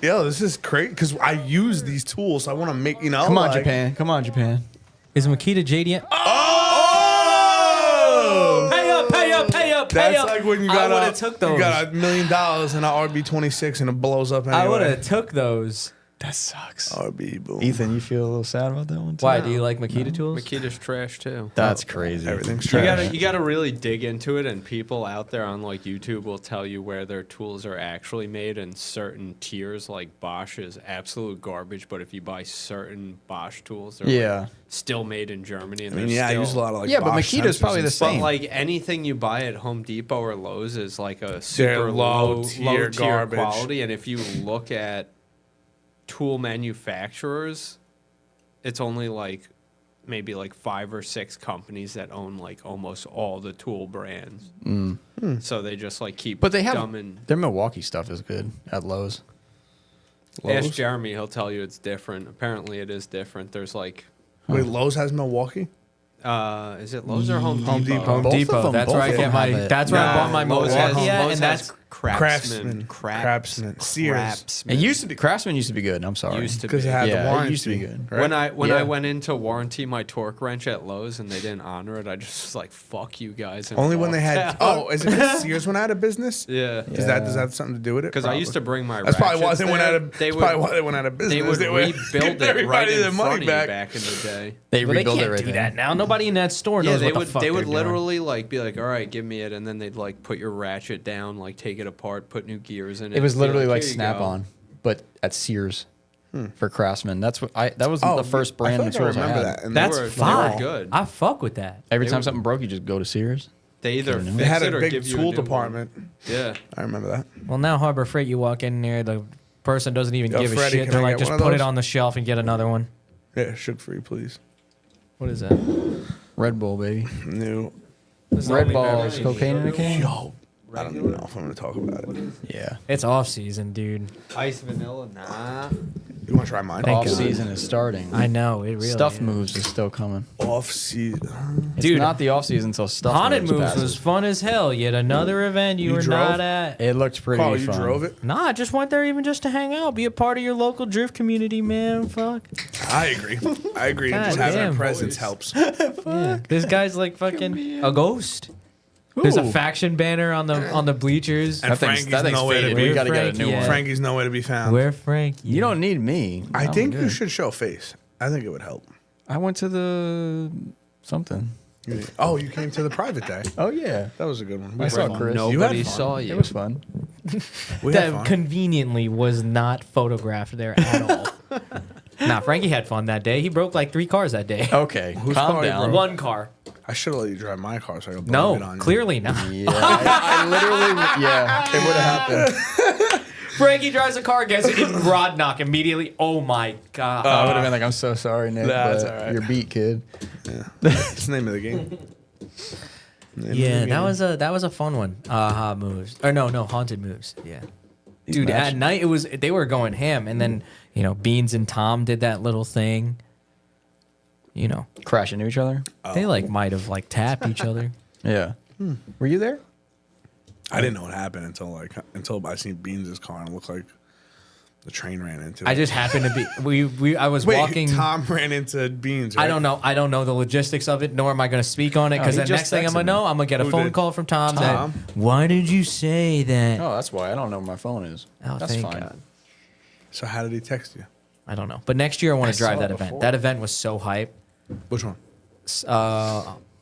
S4: Yo, this is crazy because I use these tools. So I want to make
S1: Come on,
S4: like-
S1: Japan. Come on, Japan.
S3: Is Makita JDM?
S4: Oh!
S3: Pay up, pay up, pay up, pay
S4: That's
S3: up.
S4: like when you
S3: I
S4: got
S3: would've took those.
S4: You got $1 million in an RB26 and it blows up anyway.
S3: I would have took those.
S1: That sucks.
S4: RB boom.
S1: Ethan, you feel a little sad about that one too?
S3: Why? Do you like Makita tools?
S5: Makita's trash too.
S1: That's crazy.
S4: Everything's
S5: You
S4: trash.
S5: gotta really dig into it, and people out there on like YouTube will tell you where their tools are actually made, and certain tiers like Bosch is absolute garbage. But if you buy certain Bosch tools, they're
S1: Yeah.
S5: like, still made in Germany. And
S4: I mean,
S5: they're
S4: yeah, I
S5: still,
S4: use a lot of like
S1: Yeah, but
S4: Bosch
S1: Makita's
S4: sensors
S1: probably
S4: and
S1: the
S4: stuff.
S1: same.
S5: But like anything you buy at Home Depot or Lowe's is like a super
S4: low
S5: low
S4: tier
S5: tier
S4: garbage.
S5: quality, and if you look at tool manufacturers, it's only like maybe like 5 or 6 companies that own like almost all the tool brands. So they just like keep
S1: But they have
S5: dumbing.
S1: their Milwaukee stuff is good at Lowe's.
S5: Ask
S4: Lowe's?
S5: Jeremy, he'll tell you it's different. Apparently it is different. There's like
S4: Wait, Lowe's has Milwaukee?
S5: is it Lowe's or Home Depot?
S4: Home Depot.
S3: Home
S1: Both of
S3: Depot.
S1: them-
S3: That's
S1: both
S3: where I
S1: of
S3: get
S1: them
S3: my.
S1: have it.
S3: That's where I bought my
S5: Lowe's
S3: Milwaukee
S5: has,
S3: at,
S5: Lowe's
S3: and
S5: has
S3: that's
S5: Craftsman.
S4: Craftsman. Sears.
S1: It used to be Craftsman used to be good. I'm sorry.
S5: Used to
S4: Because
S5: be.
S4: it had
S1: Yeah,
S4: the
S1: it
S4: warranty.
S1: used to be good.
S4: right?
S5: When
S1: Yeah.
S5: I went in to warranty my torque wrench at Lowe's and they didn't honor it, I just was like, "Fuck you guys!" and
S4: Only when they had.
S5: walked out.
S4: Oh, is it 'cause Sears went out of business?
S5: yeah.
S4: Does that have something to do with it?
S5: Because I used to bring my.
S4: That's probably why
S5: ratchets
S4: they went
S5: there.
S4: out of.
S5: They
S4: That's
S5: would.
S4: probably why they went out of business.
S5: They would rebuild it right in
S4: their
S5: front
S4: money
S5: of you back in the day.
S1: They
S3: Well, they
S1: rebuild
S3: can't
S1: it right
S3: do
S1: there.
S3: that now. Nobody in that store
S5: Yeah,
S3: knows
S5: they
S3: what
S5: would.
S3: the fuck
S5: They would
S3: they're doing.
S5: literally like be like, "All right, give me it," and then they'd like put your ratchet down, like take it apart, put new gears in it.
S1: It was
S5: be
S1: literally like
S5: "Here you
S1: Snap
S5: go."
S1: On, but at Sears for Craftsman. That was
S4: Oh,
S1: the first
S4: I
S1: brand
S4: feel
S1: of
S4: like I
S1: tools I
S4: remember
S1: had.
S4: that. And
S3: That's
S5: They were
S3: fine.
S5: good.
S3: I fuck with that.
S1: Every
S5: They
S1: time
S5: were-
S1: something broke, you just go to Sears.
S5: They either fix
S4: they had
S5: it
S4: a
S5: or
S4: big
S5: give you a
S4: tool
S5: new one.
S4: department.
S5: Yeah.
S4: I remember that.
S3: Well, now Harbor Freight, you walk in there, the person doesn't even
S4: Yo,
S3: give a
S4: Freddie,
S3: shit.
S4: can
S3: They're
S4: I
S3: like,
S4: get
S3: just
S4: one of
S3: put it
S4: those?
S3: on the shelf and get another one.
S4: Yeah, sugar free, please.
S3: What is that?
S1: Red Bull, baby.
S4: New.
S1: Red balls, cocaine in a can.
S4: Yo, I don't even know if I'm going to talk about it.
S1: Yeah.
S3: It's off season, dude.
S5: Ice vanilla, nah.
S4: You want to try mine?
S3: Thank
S1: Off
S3: God.
S1: season is starting.
S3: I know it really.
S1: Stuff
S3: is.
S1: moves is still coming.
S4: Off season.
S1: It's
S3: Dude,
S1: not the off season until stuff
S3: Haunted Moves
S1: passes.
S3: was fun as hell. Yet another event you
S4: You
S3: were
S4: drove?
S3: not at.
S1: It looked pretty
S4: Carl, you
S1: fun.
S4: drove it?
S3: Nah, I just went there even just to hang out, be a part of your local drift community, man. Fuck.
S4: I agree. I agree.
S3: God
S4: Just having
S3: damn.
S4: a presence helps.
S3: Yeah. This guy's like fucking a ghost. There's a
S1: Ooh.
S3: faction banner on the bleachers.
S4: And
S1: That thing's
S4: Frankie's nowhere to
S1: faded.
S4: be.
S1: We gotta get a
S3: Frankie
S1: new one.
S3: at?
S4: Frankie's nowhere to be found.
S3: Where Frank?
S1: You don't need me.
S4: I
S1: I'm
S4: think you
S1: good.
S4: should show face. I think it would help.
S1: I went to the something.
S4: Oh, you came to the private day.
S1: Oh yeah,
S4: That was a good one.
S1: I
S4: We
S1: saw
S4: had fun.
S1: Chris.
S5: Nobody
S4: You had fun.
S5: saw you.
S1: it was fun.
S4: We had
S3: That
S4: fun.
S3: conveniently was not photographed there at all. Nah, Frankie had fun that day. He broke like 3 cars that day.
S1: Okay,
S4: Whose
S1: calm
S4: car you
S1: down.
S4: broke?
S3: One car.
S4: I should have let you drive my car so I could blame it
S3: No,
S4: on you.
S3: clearly not.
S1: Yeah, I literally. Yeah, it would have happened.
S3: Frankie drives a car, gets it in rod knock immediately. Oh my god.
S1: I would have been like, "I'm so sorry, Nick,
S4: That's
S1: but
S4: all right.
S1: you're beat, kid."
S4: It's the name of the game.
S3: Yeah, that was a fun one. Aha moves. Or no, haunted moves. Yeah. Dude,
S1: match-
S3: at night they were going ham, and then Beans and Tom did that little thing.
S1: Crash into each other.
S3: They like might have like tapped each other.
S1: Yeah. Were you there?
S4: I didn't know what happened until I seen Beans' car and it looked like the train ran into it.
S3: I just happened to be I was
S4: Wait,
S3: walking.
S4: Tom ran into Beans, right?
S3: I don't know the logistics of it, nor am I going to speak on it, because
S1: he
S3: the
S1: just
S3: next thing I'm
S1: texted
S3: going to
S1: me.
S3: know, I'm going to get a
S4: Who
S3: phone
S4: did?
S3: call from Tom.
S4: Tom?
S3: That, why did you say that?
S1: Oh, that's why I don't know where my phone is.
S3: Oh,
S1: That's
S3: thank
S1: fine.
S3: God.
S4: So how did he text you?
S3: I don't know. But next year I want to drive
S1: saw
S3: that
S1: it
S3: event.
S1: before.
S3: That event was so hype.
S4: Which one?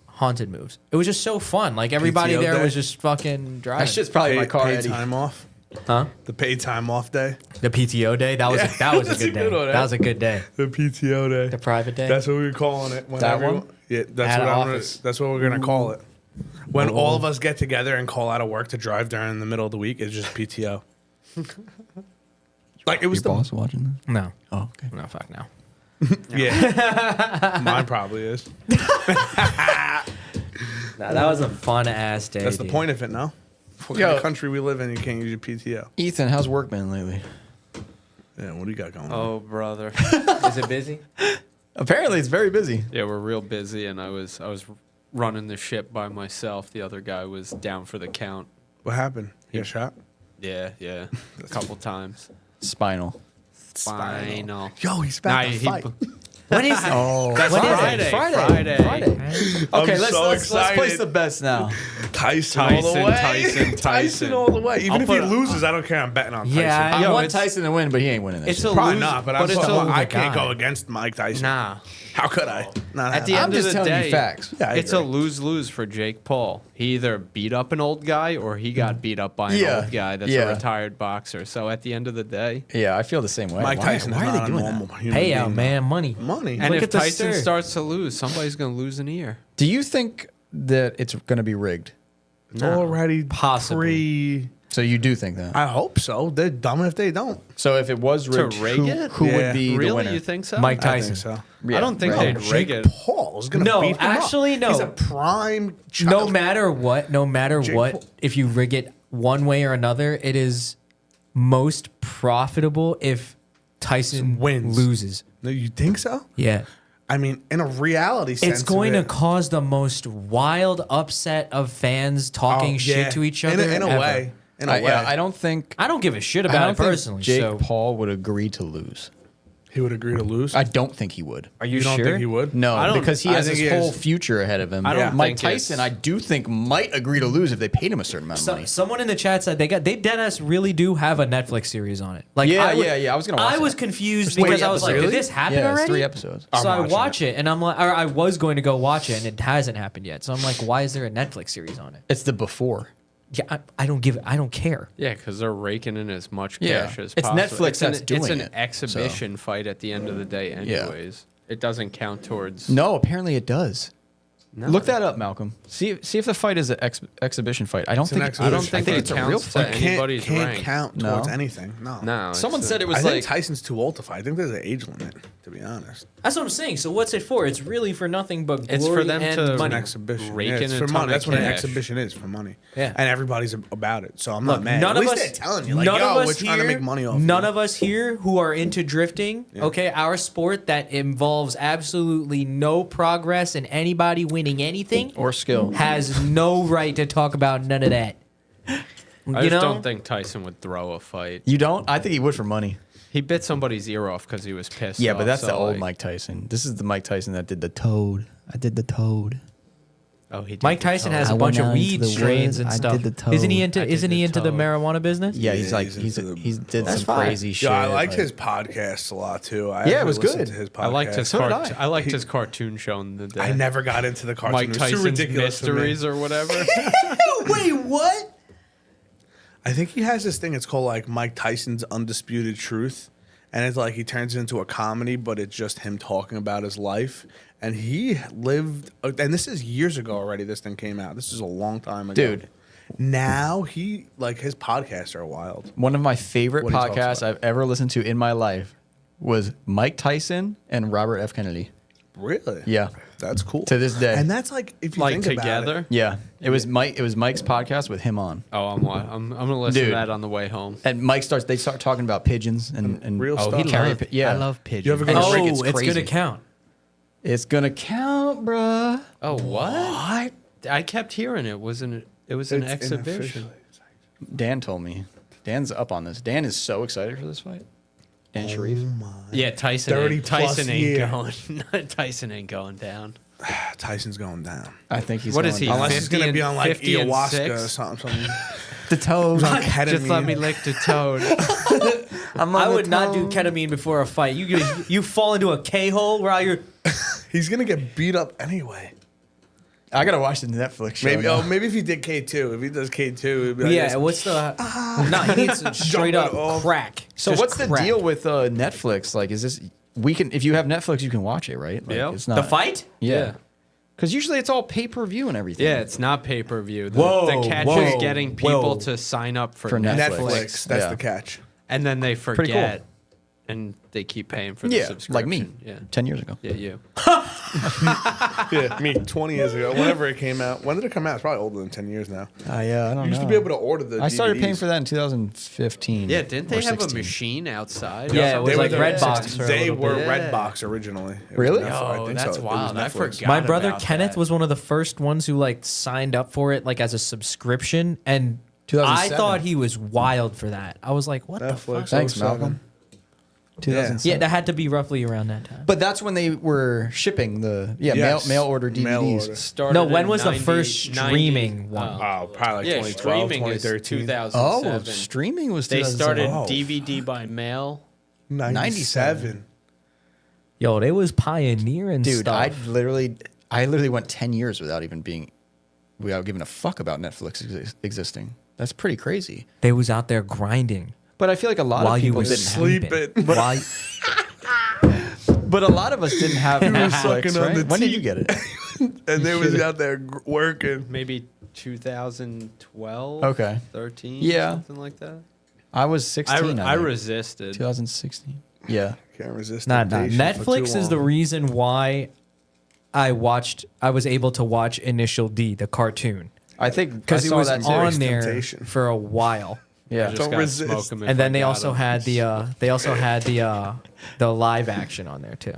S3: Haunted moves. It was just so fun. Like everybody
S4: PTO
S3: there
S4: day?
S3: was just fucking driving.
S1: That shit's probably my car,
S4: paid
S1: Eddie.
S4: time off.
S3: Huh?
S4: The paid time off day.
S3: The PTO day. That was
S4: Yeah,
S3: that was a
S4: that's
S3: good
S4: a
S3: day.
S4: good one, eh?
S3: That was a good day.
S4: The PTO day.
S3: The private day.
S4: That's what we were calling it. When
S1: That
S4: everyone-
S1: one?
S4: Yeah, that's
S3: At
S4: what
S3: office.
S4: that's what we're gonna call it. When all of us get together and call out of work to drive during the middle of the week, it's just PTO. Like it was
S1: Your boss watching this?
S3: no.
S1: Oh, okay.
S3: No, fuck no.
S4: Yeah, mine probably is.
S3: Nah, that was a fun ass day.
S4: That's the
S3: dude.
S4: point of it, no? What
S1: Yo.
S4: kind of country we live in, you can't use your PTO.
S1: Ethan, how's work been lately?
S4: Yeah, what do you got going on?
S5: Oh, brother.
S3: Is it busy?
S1: Apparently, it's very busy.
S5: Yeah, we're real busy, and I was running the ship by myself. The other guy was down for the count.
S4: What happened? You got shot?
S5: Yeah, a couple times.
S1: Spinal.
S5: Spinal.
S4: Yo, he's
S5: Nah,
S4: back to fight.
S3: When is it?
S1: Oh,
S5: That's
S3: When is it?
S5: Friday.
S1: Friday.
S4: I'm
S1: Okay, let's
S4: so
S1: place
S4: excited.
S1: the bets now.
S4: Tyson all the way.
S5: Tyson.
S4: all the way. Even
S5: I'll
S4: if he
S5: put-
S4: loses, I don't care. I'm betting on Tyson.
S3: Yeah,
S1: I
S3: Yo,
S1: want
S5: it's-
S1: Tyson to win, but he ain't winning this.
S5: It's
S1: shit.
S5: a
S4: Probably
S5: lose,
S4: not, but,
S5: but it's a
S4: I can't
S3: guy.
S4: go against Mike Tyson.
S5: Nah.
S4: How could I? Not
S5: At the
S4: happen.
S5: end
S1: just
S5: of the
S1: telling you
S5: day,
S1: facts.
S4: Yeah, I
S5: it's a
S4: agree.
S5: lose-lose for Jake Paul. He either beat up an old guy or he got beat up by an
S1: Yeah,
S5: old guy that's
S1: yeah.
S5: a retired boxer. So at the end of the day,
S1: Yeah, I feel the same way.
S4: Mike
S1: Why-
S4: Tyson
S1: why
S4: is
S1: are they
S4: not a
S1: doing
S4: normal
S1: that?
S4: human
S3: Payout,
S4: being.
S3: man, money.
S4: Money.
S5: and
S3: Look
S5: if
S3: at the
S5: Tyson
S3: stir.
S5: starts to lose, somebody's going to lose an ear.
S1: Do you think that it's going to be rigged?
S4: It's already
S3: Possibly.
S1: So you do think that?
S4: I hope so. They're dumb if they don't.
S1: So if it was
S5: To
S1: rigged,
S5: rig
S1: who,
S5: it?
S1: who
S4: Yeah.
S1: would be the
S5: Really,
S1: winner?
S5: you think so?
S3: Mike
S4: I
S3: Tyson.
S4: think so.
S1: Yeah,
S5: I don't think
S1: right.
S5: they'd rig
S4: Jake
S5: it.
S4: Paul is gonna
S3: No,
S4: beat him
S3: actually,
S4: up.
S3: no.
S4: He's a prime.
S3: No
S4: child.
S3: matter what,
S4: Jake
S3: what,
S4: Paul.
S3: if you rig it one way or another, it is most profitable if Tyson
S4: Wins.
S3: loses.
S4: No, you think so?
S3: Yeah.
S4: I mean, in a reality sense,
S3: It's going
S4: of
S3: to
S4: it-
S3: cause the most wild upset of fans talking
S4: Oh,
S3: shit
S4: yeah.
S3: to each other.
S4: In a
S3: ever.
S4: way. In a way.
S1: Yeah, I don't think.
S3: I don't give a shit
S1: I
S3: about
S1: don't
S3: it
S1: think
S3: personally.
S1: Jake
S3: so,
S1: Paul would agree to lose.
S4: He would agree to lose.
S1: I don't think he would.
S3: are you,
S4: don't
S3: sure?
S4: think he would?
S1: No,
S5: I don't-
S1: because he
S4: I
S1: has
S4: think
S1: his
S4: he
S1: whole
S4: is.
S1: future ahead of him.
S5: I don't
S1: Mike
S5: think
S1: Tyson,
S5: it's-
S1: I do think might agree to lose if they paid him a certain amount of money.
S3: Someone in the chat said they deadass really do have a Netflix series on it. Like
S1: Yeah,
S3: I would-
S1: yeah. I was gonna watch
S3: I was
S1: it.
S3: confused
S1: There's
S3: because
S1: three
S3: I was like,
S1: episodes.
S3: did this happen
S1: Yeah, it's
S3: already?
S1: 3 episodes.
S3: So I
S4: watching
S3: watch it and I'm like, or I was going to go watch it and it hasn't happened yet. So I'm like, why is there a Netflix series on it?
S1: It's the before.
S3: Yeah, I don't care.
S5: Yeah, because they're raking in as much
S1: Yeah.
S5: cash as
S1: It's
S5: possible.
S1: Netflix that's doing
S5: It's an
S1: it,
S5: exhibition fight at the end of the day, anyways. It doesn't count towards.
S1: No, apparently it does.
S5: No.
S1: Look that up, Malcolm. See if the fight is an exhibition fight. I don't
S4: an
S1: think.
S4: exhibition.
S5: I don't think,
S1: think
S5: it
S1: it's a real
S5: counts to
S1: fight.
S5: anybody's
S4: can't
S5: rank.
S4: count
S1: No.
S4: towards anything. No.
S5: No,
S1: Someone
S5: it's
S1: said it
S4: I
S1: was
S4: think
S1: like.
S4: Tyson's too old to fight. I think there's an age limit, to be honest.
S3: That's what I'm saying. So what's it for? It's really for nothing but glory
S5: It's for them
S3: and
S5: to-
S4: It's
S3: money.
S4: an exhibition.
S5: Rake
S4: Yeah,
S5: in
S4: it's
S5: a
S4: for
S5: ton
S4: money.
S5: of
S4: That's what an
S5: cash.
S4: exhibition is, for money.
S3: Yeah.
S4: And everybody's about it. So I'm
S3: Look,
S4: not mad.
S3: none
S4: At
S3: of
S4: least
S3: us,
S4: they're telling you, like,
S3: none
S4: yo,
S3: of us
S4: we're
S3: here,
S4: trying to make money off
S3: none
S4: you.
S3: of us here who are into drifting, okay, our sport that involves absolutely no progress and anybody winning anything
S1: Or skill.
S3: has no right to talk about none of that.
S5: I
S3: You
S5: just
S3: know?
S5: don't think Tyson would throw a fight.
S1: You don't? I think he would for money.
S5: He bit somebody's ear off because he was pissed.
S1: Yeah,
S5: off,
S1: but that's
S5: so,
S1: the old
S5: like-
S1: Mike Tyson. This is the Mike Tyson that did the toad. I did the toad.
S5: Oh, he did
S3: Mike
S5: the
S3: Tyson
S5: toe.
S3: has
S1: I
S3: a bunch
S1: went
S3: of
S1: out into
S3: weed
S1: the
S3: strains
S1: woods,
S3: and
S1: I
S3: stuff.
S1: did the toad.
S3: Isn't he
S5: I
S3: into
S5: did
S3: isn't he
S5: the
S3: into the
S5: toad.
S3: marijuana business?
S1: Yeah, he's
S4: Yeah,
S1: like
S4: he's into
S1: he did
S3: That's
S1: some
S3: fine.
S1: crazy shit.
S4: Yeah, I liked
S1: like-
S4: his podcast a lot too. I
S1: Yeah, it
S4: actually
S1: was
S4: listened
S1: good.
S4: To his podcast.
S5: I liked his
S1: So did
S5: I liked his cartoon show in the day.
S4: I never got into the cartoon.
S5: Mike
S4: It was
S5: Tyson's
S4: too ridiculous for me.
S5: Mysteries or whatever.
S3: Wait, what?
S4: I think he has this thing. It's called like Mike Tyson's Undisputed Truth, and it's like he turns it into a comedy, but it's just him talking about his life. And he lived, and this is years ago already. This thing came out. This is a long time ago,
S1: Dude.
S4: Now he like his podcasts are wild.
S1: One of my favorite
S4: What he talks
S1: podcasts
S4: about.
S1: I've ever listened to in my life was Mike Tyson and Robert F. Kennedy.
S4: Really?
S1: Yeah.
S4: That's cool.
S1: To this day.
S4: and that's like if you
S5: Like
S4: think about
S5: together.
S4: it,
S1: Yeah. It was Mike's podcast with him on.
S5: Oh, I'm gonna listen to
S1: Dude.
S5: that on the way home.
S1: And they start talking about pigeons and
S4: Real
S1: oh,
S4: stuff.
S1: he carried yeah.
S3: I love pigeons.
S4: You ever go
S1: And
S4: to
S1: Rick,
S3: Oh,
S1: it's
S3: it's
S1: crazy.
S3: gonna count.
S1: It's gonna count, bruh.
S5: Oh, what? I kept hearing it was an exhibition.
S1: Dan told me. Dan's up on this. Dan is so excited for this fight. Dan Sharif.
S5: Yeah, Tyson.
S4: 30
S5: Ain't,
S4: plus
S5: Tyson ain't
S4: year.
S5: going. Tyson ain't going down.
S4: Tyson's going down.
S1: I think he's
S5: What
S1: going
S5: is he?
S1: down.
S4: Unless he's
S5: 50
S4: gonna be
S5: and-
S4: on like
S5: 50 and
S4: ayahuasca
S5: 6?
S4: or something.
S1: the toad.
S5: Just let me lick the toad.
S3: I would not do ketamine before a fight. You fall into a K-hole while you're...
S4: He's gonna get beat up anyway.
S1: I gotta watch the Netflix show.
S4: Maybe.
S1: now.
S4: Oh, maybe if he did K2. If he does K2, it'd be like
S3: Yeah,
S4: this.
S3: what's the... No, he needs some straight up
S4: Jumping off.
S3: crack.
S1: So
S3: Just
S1: what's the
S3: crack.
S1: deal with Netflix? Like, is this we can if you have Netflix, you can watch it, right? Like,
S5: Yep.
S1: It's not
S3: The fight?
S1: Yeah. Because usually it's all pay per view and everything.
S5: Yeah, it's not pay per view.
S3: Whoa,
S5: The catch
S3: whoa,
S5: is getting people
S3: whoa.
S5: to sign up for
S1: For
S5: Netflix.
S4: Netflix. That's
S1: Yeah.
S4: the catch.
S5: And then they
S1: Pretty cool.
S5: forget, and they keep paying for the
S1: Yeah,
S5: subscription.
S1: like me.
S5: Yeah,
S1: 10 years ago.
S5: yeah, you.
S4: Yeah, me 20 years ago. Whenever it came out. When did it come out? It's probably older than 10 years now.
S1: Yeah, I don't
S4: You used
S1: know.
S4: to be able to order the
S1: I started paying
S4: DVDs.
S1: for that in 2015.
S5: Yeah, didn't
S1: or
S5: they have
S1: 16.
S5: a machine outside?
S3: Yeah, it was
S4: They
S3: like
S4: were
S3: Redbox for a
S4: They
S3: little
S4: were
S5: bit.
S4: Redbox originally. It was
S1: Really?
S4: Netflix, I
S5: Oh,
S4: think
S5: that's
S4: so. It was
S5: wild. I
S4: Netflix.
S5: forgot.
S3: My brother
S5: about
S3: Kenneth
S5: that.
S3: was one of the first ones who like signed up for it like as a subscription, and I
S1: 2007.
S3: thought he was wild for that. I was like, what the
S4: Netflix.
S3: fuck?
S1: Thanks,
S4: 07.
S1: Malcolm. 2007.
S3: Yeah, that had to be roughly around that time.
S1: But that's when they were shipping the
S4: Yes.
S1: mail order DVDs.
S4: Mail order.
S5: Started
S3: No, when
S5: in
S3: was the
S5: 90
S3: first
S5: 90
S3: streaming one?
S4: Oh, probably like
S5: Yeah,
S4: 2012,
S5: streaming is
S4: 2013.
S5: 2007.
S1: Oh, streaming was
S5: They started
S1: 2007.
S4: Oh.
S5: DVD by mail.
S4: 97.
S3: Yo, they was pioneering
S1: Dude,
S3: stuff.
S1: I literally went 10 years without giving a fuck about Netflix existing. That's pretty crazy.
S3: They was out there grinding
S1: But I feel like a lot
S3: while
S1: of
S3: you
S1: people
S3: were
S1: didn't
S4: sleeping.
S3: While,
S1: But a lot of us didn't have Netflix,
S4: sucking on
S1: right?
S4: the
S1: When did
S4: teeth.
S1: you get it?
S4: And they was out there working.
S5: Maybe 2012.
S1: Okay.
S5: 13.
S1: Yeah.
S5: Something like that.
S1: I was 16.
S5: I
S1: think.
S5: resisted.
S1: 2016. Yeah.
S4: Can't resist
S3: nah,
S4: temptation for too
S3: Netflix is the
S4: long.
S3: reason why I was able to watch Initial D, the cartoon,
S1: I think
S3: because
S1: I
S3: it
S1: saw
S3: was
S1: that too.
S3: on there
S4: Temptation.
S3: for a while.
S1: Yeah.
S5: Just
S4: Don't
S5: gotta
S4: resist.
S5: smoke 'em if
S3: And then
S5: I
S3: they
S5: got
S3: also
S5: 'em.
S3: had the live action on there too.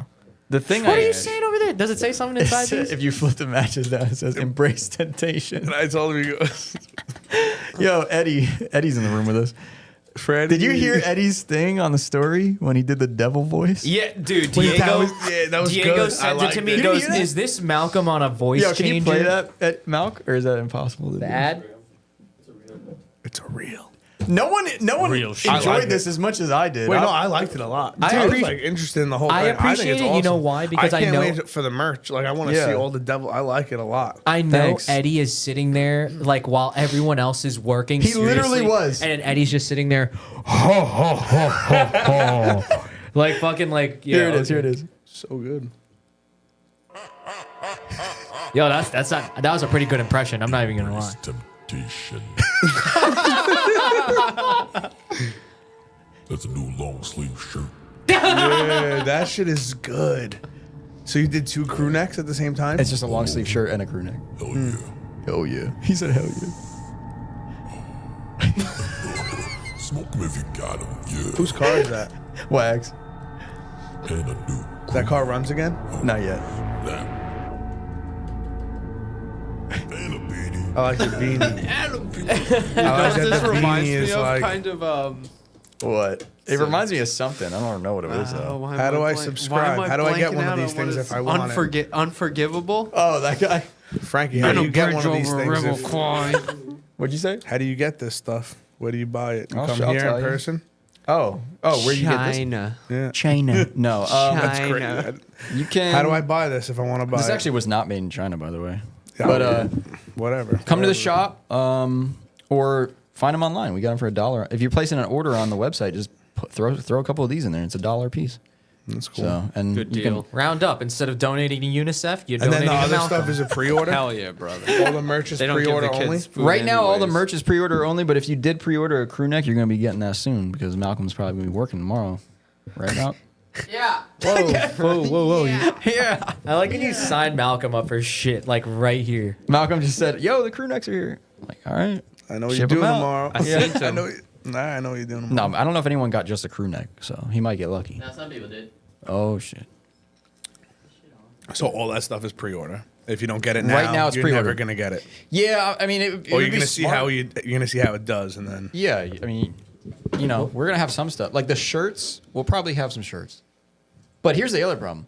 S1: The thing
S3: What
S1: I
S3: are you saying over there? Does it say something inside these?
S1: if you flip the matches down, it says embrace temptation.
S4: And I told him, he goes,
S1: Yo, Eddie's in the room with us.
S4: Freddie.
S1: Did you hear Eddie's thing on the story when he did the devil voice?
S3: Yeah, dude.
S4: Wait,
S3: Diego,
S4: that was
S3: Diego
S4: good. I
S3: sent it to
S4: liked
S3: me.
S4: it.
S3: He
S1: Did you
S3: goes,
S1: hear that?
S3: "Is this Malcolm on a voice
S1: Yo, can
S3: changer?"
S1: you play that at Malk, or is that impossible to do?
S3: Ad?
S4: It's a real.
S1: No one
S5: Real shit.
S4: I
S1: enjoyed
S4: like
S1: this as much as I did.
S4: Wait, no, I liked it a lot. I was like interested in the whole
S3: I
S4: thing.
S3: appreciate
S4: think it's
S3: it.
S4: awesome.
S3: You know why? Because I
S4: can't
S3: know-
S4: wait for the merch. Like I want to
S1: Yeah.
S4: see all the devil. I like it a lot.
S3: I know
S1: Thanks.
S3: Eddie is sitting there like while everyone else is working.
S1: He literally
S3: seriously,
S1: was.
S3: and then Eddie's just sitting there, like fucking like. Yeah,
S1: Here it is. Here it is.
S4: So good.
S3: Yo, that's not. That was a pretty good impression. I'm not even gonna lie.
S6: Temptation. That's a new long sleeve shirt.
S4: Yeah, that shit is good. So you did 2 crew necks at the same time?
S1: It's just a long sleeve shirt and a crew neck.
S6: Hell yeah.
S1: Hell yeah. He said hell yeah.
S6: Smoke 'em if you got 'em. Yeah.
S4: Whose car is that?
S1: Wags.
S6: And a new
S4: That car runs again?
S1: Not yet.
S6: that. And a beanie.
S4: I like the beanie.
S5: Adam,
S4: I like
S5: this
S4: that the
S5: reminds
S4: beanie
S5: me
S4: is
S5: of
S4: like.
S5: kind of
S1: What? It reminds me of something. I don't know what it is though.
S4: How do I subscribe? How do I get one of these things if I want it?
S5: Unforgivable.
S1: Oh, that guy.
S4: Frankie, how do you get one of these things?
S1: What'd you say?
S4: How do you get this stuff? Where do you buy it? You
S1: I'll
S4: come
S1: tell
S4: here
S1: you.
S4: in person?
S1: Oh, where you get this?
S5: China.
S4: Yeah.
S1: China. No,
S4: That's great.
S5: China.
S1: you can.
S4: How do I buy this if I want to buy
S1: This
S4: it?
S1: actually was not made in China, by the way.
S4: Yeah,
S1: But
S4: whatever.
S1: come to the shop, or find them online. We got them for $1. If you're placing an order on the website, just throw a couple of these in there. It's $1 a piece.
S4: That's cool.
S1: So and
S5: Good
S1: you
S5: deal.
S1: can-
S3: Round up. Instead of donating to UNICEF, you're
S4: And then
S3: donating
S4: the
S3: to
S4: other
S3: Malcolm.
S4: stuff is a pre-order?
S5: Hell yeah, brother.
S4: All the merch is
S5: They don't give
S4: pre-order
S5: the
S4: only?
S5: kids food
S1: right now, all the
S5: anyways.
S1: merch is pre-order only. But if you did pre-order a crew neck, you're going to be getting that soon because Malcolm's probably going to be working tomorrow. Right, Malcolm?
S2: Yeah.
S3: Whoa.
S1: Yeah.
S3: I like when you sign Malcolm up for shit, like right here.
S1: Malcolm just said, "Yo, the crew necks are here." I'm like, all right.
S4: I know what
S1: Ship
S4: you're
S1: 'em
S4: doing
S1: out.
S4: tomorrow.
S5: I seen
S4: I
S5: some.
S4: know. I know what you're doing
S1: No,
S4: tomorrow.
S1: I don't know if anyone got just a crew neck, so he might get lucky.
S2: No, some people did.
S1: Oh shit.
S4: So all that stuff is pre-order. If you don't get it now,
S1: Right now it's
S4: you're
S1: pre-order.
S4: never gonna get it.
S1: Yeah, I mean, it
S4: Or
S1: would
S4: you're
S1: be
S4: gonna see
S1: smart.
S4: how you're gonna see how it does, and then
S1: Yeah, I mean, you know, we're gonna have some stuff like the shirts. We'll probably have some shirts. But here's the other problem: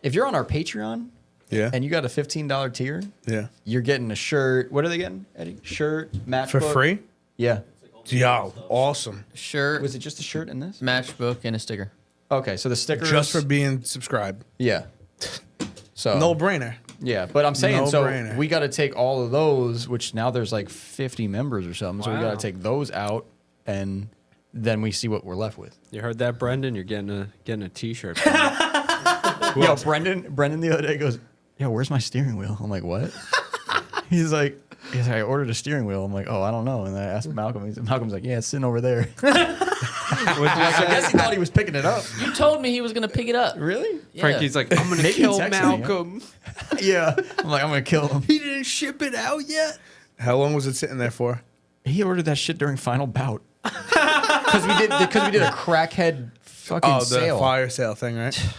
S1: if you're on our Patreon
S4: yeah,
S1: and you got a $15 tier,
S4: yeah,
S1: you're getting a shirt. What are they getting, Eddie? Shirt, matchbook
S4: for free.
S1: Yeah.
S4: Yo, awesome.
S7: Shirt,
S1: Was it just a shirt in this?
S7: matchbook, and a sticker.
S1: Okay, so the stickers.
S4: Just for being subscribed.
S1: Yeah. So
S4: No brainer.
S1: yeah, but I'm saying so
S4: No-brainer.
S1: we got to take all of those, which now there's like 50 members or something. So we got
S5: Wow.
S1: to take those out, and then we see what we're left with.
S5: You heard that, Brendan? You're getting a T-shirt.
S1: Yo, Brendan the other day goes, "Yo, where's my steering wheel?" I'm like, "What?" he's like, "I ordered a steering wheel." I'm like, "Oh, I don't know." And then I asked Malcolm. Malcolm's like, "Yeah, it's sitting over there." I guess he thought he was picking it up.
S7: You told me he was gonna pick it up.
S1: Really?
S7: Yeah.
S5: Frankie's like, I'm gonna
S1: Maybe he
S5: kill
S1: texted me, huh?
S5: Malcolm.
S1: Yeah. I'm like, I'm gonna kill him.
S5: He didn't ship it out yet.
S4: How long was it sitting there for?
S1: He ordered that shit during final bout. Because we did a crackhead fucking
S4: Oh, the
S1: sale.
S4: fire sale thing, right?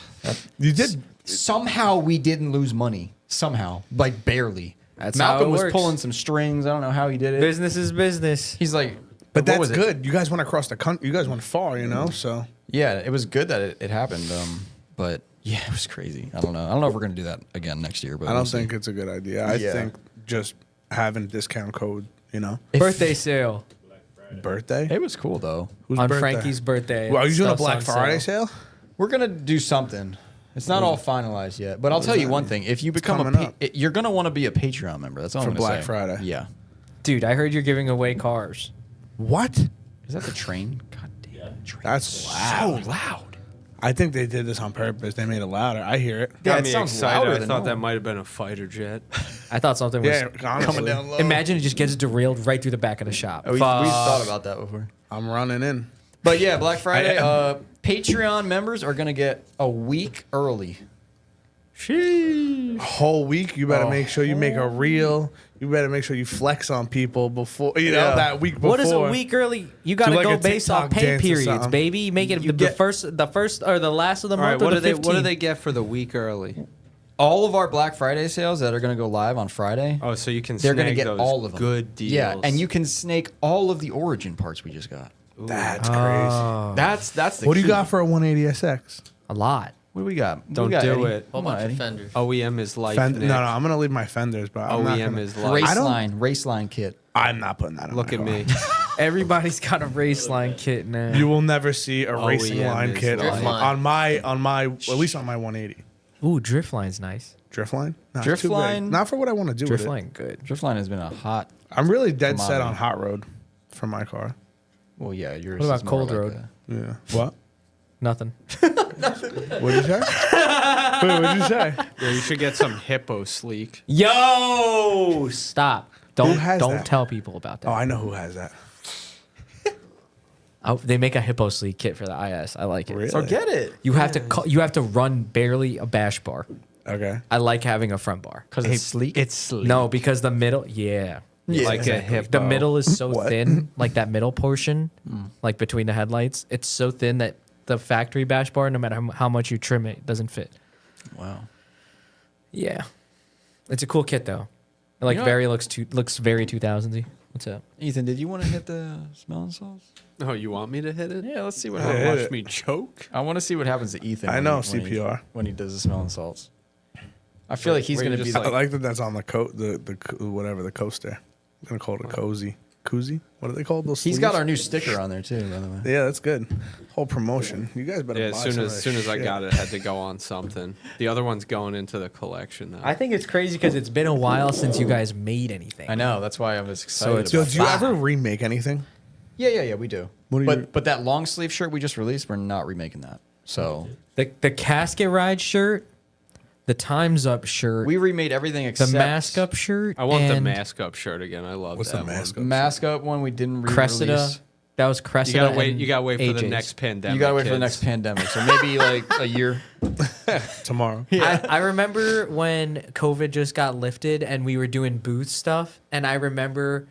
S4: You did.
S1: Somehow we didn't lose money. Somehow, like barely.
S3: That's how
S1: Malcolm
S3: it
S1: was
S3: works.
S1: pulling some strings. I don't know how he did it.
S3: Business is business.
S1: He's like,
S4: But
S1: what
S4: that's
S1: was it?
S4: good. You guys went across the country. You guys went far, you know. So
S1: Yeah, it was good that it happened. But yeah, it was crazy. I don't know. I don't know if we're gonna do that again next year. But
S4: I
S1: we'll
S4: don't
S1: see.
S4: think it's a good idea. I
S1: Yeah.
S4: think just having discount code, you know,
S3: Birthday sale
S4: birthday.
S1: it was cool though.
S4: Whose
S3: on
S4: birthday?
S3: Frankie's birthday.
S4: Well, are you doing a
S3: Stuff's
S4: Black
S3: on
S4: Friday sale?
S1: We're gonna do something. It's not all finalized yet, but I'll tell you one thing: if you become
S4: coming up.
S1: you're gonna want to be a Patreon member. That's all
S4: For
S1: I'm gonna
S4: Black
S1: say.
S4: Friday.
S1: Yeah.
S3: Dude, I heard you're giving away cars.
S4: What?
S1: Is that the train? God damn. Train.
S4: That's
S1: So loud.
S4: I think they did this on purpose. They made it louder. I hear it.
S1: Yeah,
S5: Got
S1: it
S5: me
S1: sounds
S5: excited.
S1: louder
S5: I
S1: than
S5: thought that
S1: normal.
S5: might have been a fighter jet.
S3: I thought something was.
S4: Yeah, honestly,
S1: Coming down low.
S3: Imagine it just gets derailed right through the back of the shop.
S1: We've thought about that before.
S4: I'm running in.
S1: But yeah, Black Friday. Patreon members are gonna get a week early.
S4: Whole week. You better make sure you make a reel. You better make sure you flex on people before you know
S1: Yeah.
S4: that week before.
S3: What is a week early? You got to
S4: like
S3: go
S4: a
S3: based off
S4: TikTok
S3: pay
S4: dance or
S3: periods,
S4: something.
S3: baby. Make it
S1: You
S3: the
S1: get-
S3: first or the last of the
S5: All right,
S3: month.
S5: what
S3: or
S5: do
S3: the
S5: they
S3: 15th.
S5: get for the week early?
S1: All of our Black Friday sales that are gonna go live on Friday.
S5: Oh, so you can
S1: They're gonna
S5: snag
S1: get
S5: those
S1: all of them.
S5: good deals.
S1: Yeah, and you can snake all of the Origin parts we just got.
S4: That's crazy.
S1: That's the.
S4: What do you
S1: key.
S4: got for a 180SX?
S3: A lot.
S1: What do we got? What
S5: Don't
S1: we got,
S5: do
S1: Eddie?
S5: it.
S7: Whole
S1: Come on,
S7: bunch of
S1: Eddie.
S7: fenders.
S5: OEM is life.
S4: No,
S5: Nick.
S4: I'm gonna leave my fenders, but I'm not
S5: OEM
S4: gonna,
S5: is life.
S1: Race
S4: I don't-
S1: line kit.
S4: I'm not putting that on.
S5: Look
S4: my
S5: at
S4: car.
S5: me.
S3: Everybody's got a race line kit now.
S4: You will never see a racing
S5: OEM
S4: line
S5: is
S4: kit
S5: life.
S4: on my at least on my 180
S3: Ooh, drift line's nice.
S4: drift line. No, it's
S1: Drift
S4: too big.
S1: line?
S4: Not for what I want to do
S3: Drift
S4: with it.
S3: line, good.
S1: Driftline has been a hot.
S4: I'm really dead set
S1: Commodity.
S4: on hot road for my car.
S1: Well, yeah. Yours.
S3: What about
S1: is more
S3: cold
S1: like
S3: road?
S4: Yeah. What?
S3: Nothing.
S4: What did you say? Wait, what did you say?
S5: Yeah, you should get some hippo sleek.
S3: Yo, stop! Don't
S4: has that?
S3: tell people about that.
S4: Oh, I know who has that.
S3: Oh, they make a hippo sleek kit for the IS. I like it.
S4: Really?
S1: So get it.
S3: You have to you have to run barely a bash bar.
S4: Okay.
S3: I like having a front bar.
S1: Because it's sleek.
S5: It's sleek.
S3: No, because the middle, yeah.
S1: Yeah,
S5: like a hippo.
S3: The middle is so
S4: What?
S3: thin, like that middle portion, like between the headlights, it's so thin that the factory bash bar, no matter how much you trim it, doesn't fit.
S1: Wow.
S3: Yeah, it's a cool kit though. It like
S1: You know
S3: very looks very 2000s-y. What's up?
S1: Ethan, did you want to hit the smelling salts?
S5: Oh, you want me to hit it?
S1: Yeah, let's see what
S5: Wanna
S1: happens.
S5: watch me choke?
S1: I want to see what happens to Ethan.
S4: I
S1: when
S4: know,
S1: when
S4: CPR.
S1: when he does the smelling salts. I feel like he's
S5: Where
S1: gonna
S5: you
S1: be
S5: just
S4: I
S1: like.
S4: like that that's on the whatever the coaster. I'm gonna call it a cozy. Koozie? What are they called? Those
S1: He's
S4: sleeves?
S1: got our new sticker on there too, by the way.
S4: Yeah, that's good. Whole promotion. You guys better.
S5: Yeah,
S4: buy
S5: as
S4: some
S5: soon
S4: of
S5: as
S4: that
S5: soon as I
S4: shit.
S5: got it, had to go on something. The other one's going into the collection now.
S3: I think it's crazy because it's been a while since you guys made anything.
S1: I know. That's why I was excited.
S3: So it's
S4: Yo,
S1: about
S4: do you
S1: it.
S4: ever remake anything?
S1: Yeah, we do.
S4: What do you-
S1: but that long sleeve shirt we just released, we're not remaking that. So
S3: The casket ride shirt, the Time's Up shirt,
S1: we remade everything
S3: the
S1: except
S3: mask up shirt.
S5: I want the
S3: and
S5: mask up shirt again. I love
S4: What's
S5: that
S4: the mask
S5: one.
S4: up?
S1: mask up one we didn't
S3: Cressida.
S1: re-release.
S3: That was Cressida.
S5: You gotta wait.
S3: and
S5: You gotta wait for the
S3: AJ's.
S5: next pandemic.
S1: You gotta wait for the
S5: kids.
S1: next pandemic. So maybe like a year.
S4: Tomorrow.
S3: I remember when COVID just got lifted and we were doing booth stuff, and I remember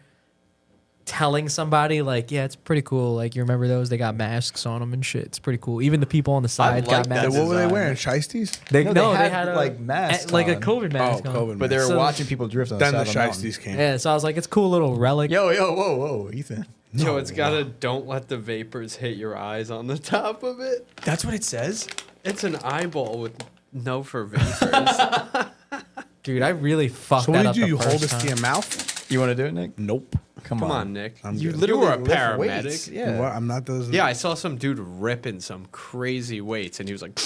S3: telling somebody like, "Yeah, it's pretty cool. Like, you remember those? They got masks on them and shit. It's pretty cool. Even the people on the side
S1: like
S3: got
S1: that
S3: masks.
S4: What were they
S1: design.
S4: wearing? Shiesties?
S3: They,
S1: No, they
S3: they
S1: had,
S3: had
S1: like, masks
S3: like a
S1: on.
S3: COVID mask.
S4: Oh,
S3: on.
S4: COVID
S1: But they were
S3: So-
S1: watching people drift on the
S4: Then the
S1: side of the mountain.
S4: Shiesties came.
S3: Yeah, so I was like, it's a cool little relic.
S1: Yo, whoa, Ethan.
S5: Yo, it's got a "Don't let the vapors hit your eyes" on the top of it.
S1: That's what it says.
S5: It's an eyeball with no for vapors.
S3: Dude, I really fucked
S4: So
S3: that
S4: what
S3: up
S4: did you do?
S3: the
S4: You hold
S3: first
S4: this to
S3: time.
S4: your mouth?
S1: You want to do it, Nick?
S4: Nope.
S1: Come
S5: on, Nick.
S1: You
S4: good.
S1: literally
S5: were a
S1: lift
S5: paramedic.
S1: weights.
S4: You know
S1: Yeah.
S4: what? I'm not those.
S5: Yeah, I saw some dude ripping some crazy weights, and he was like,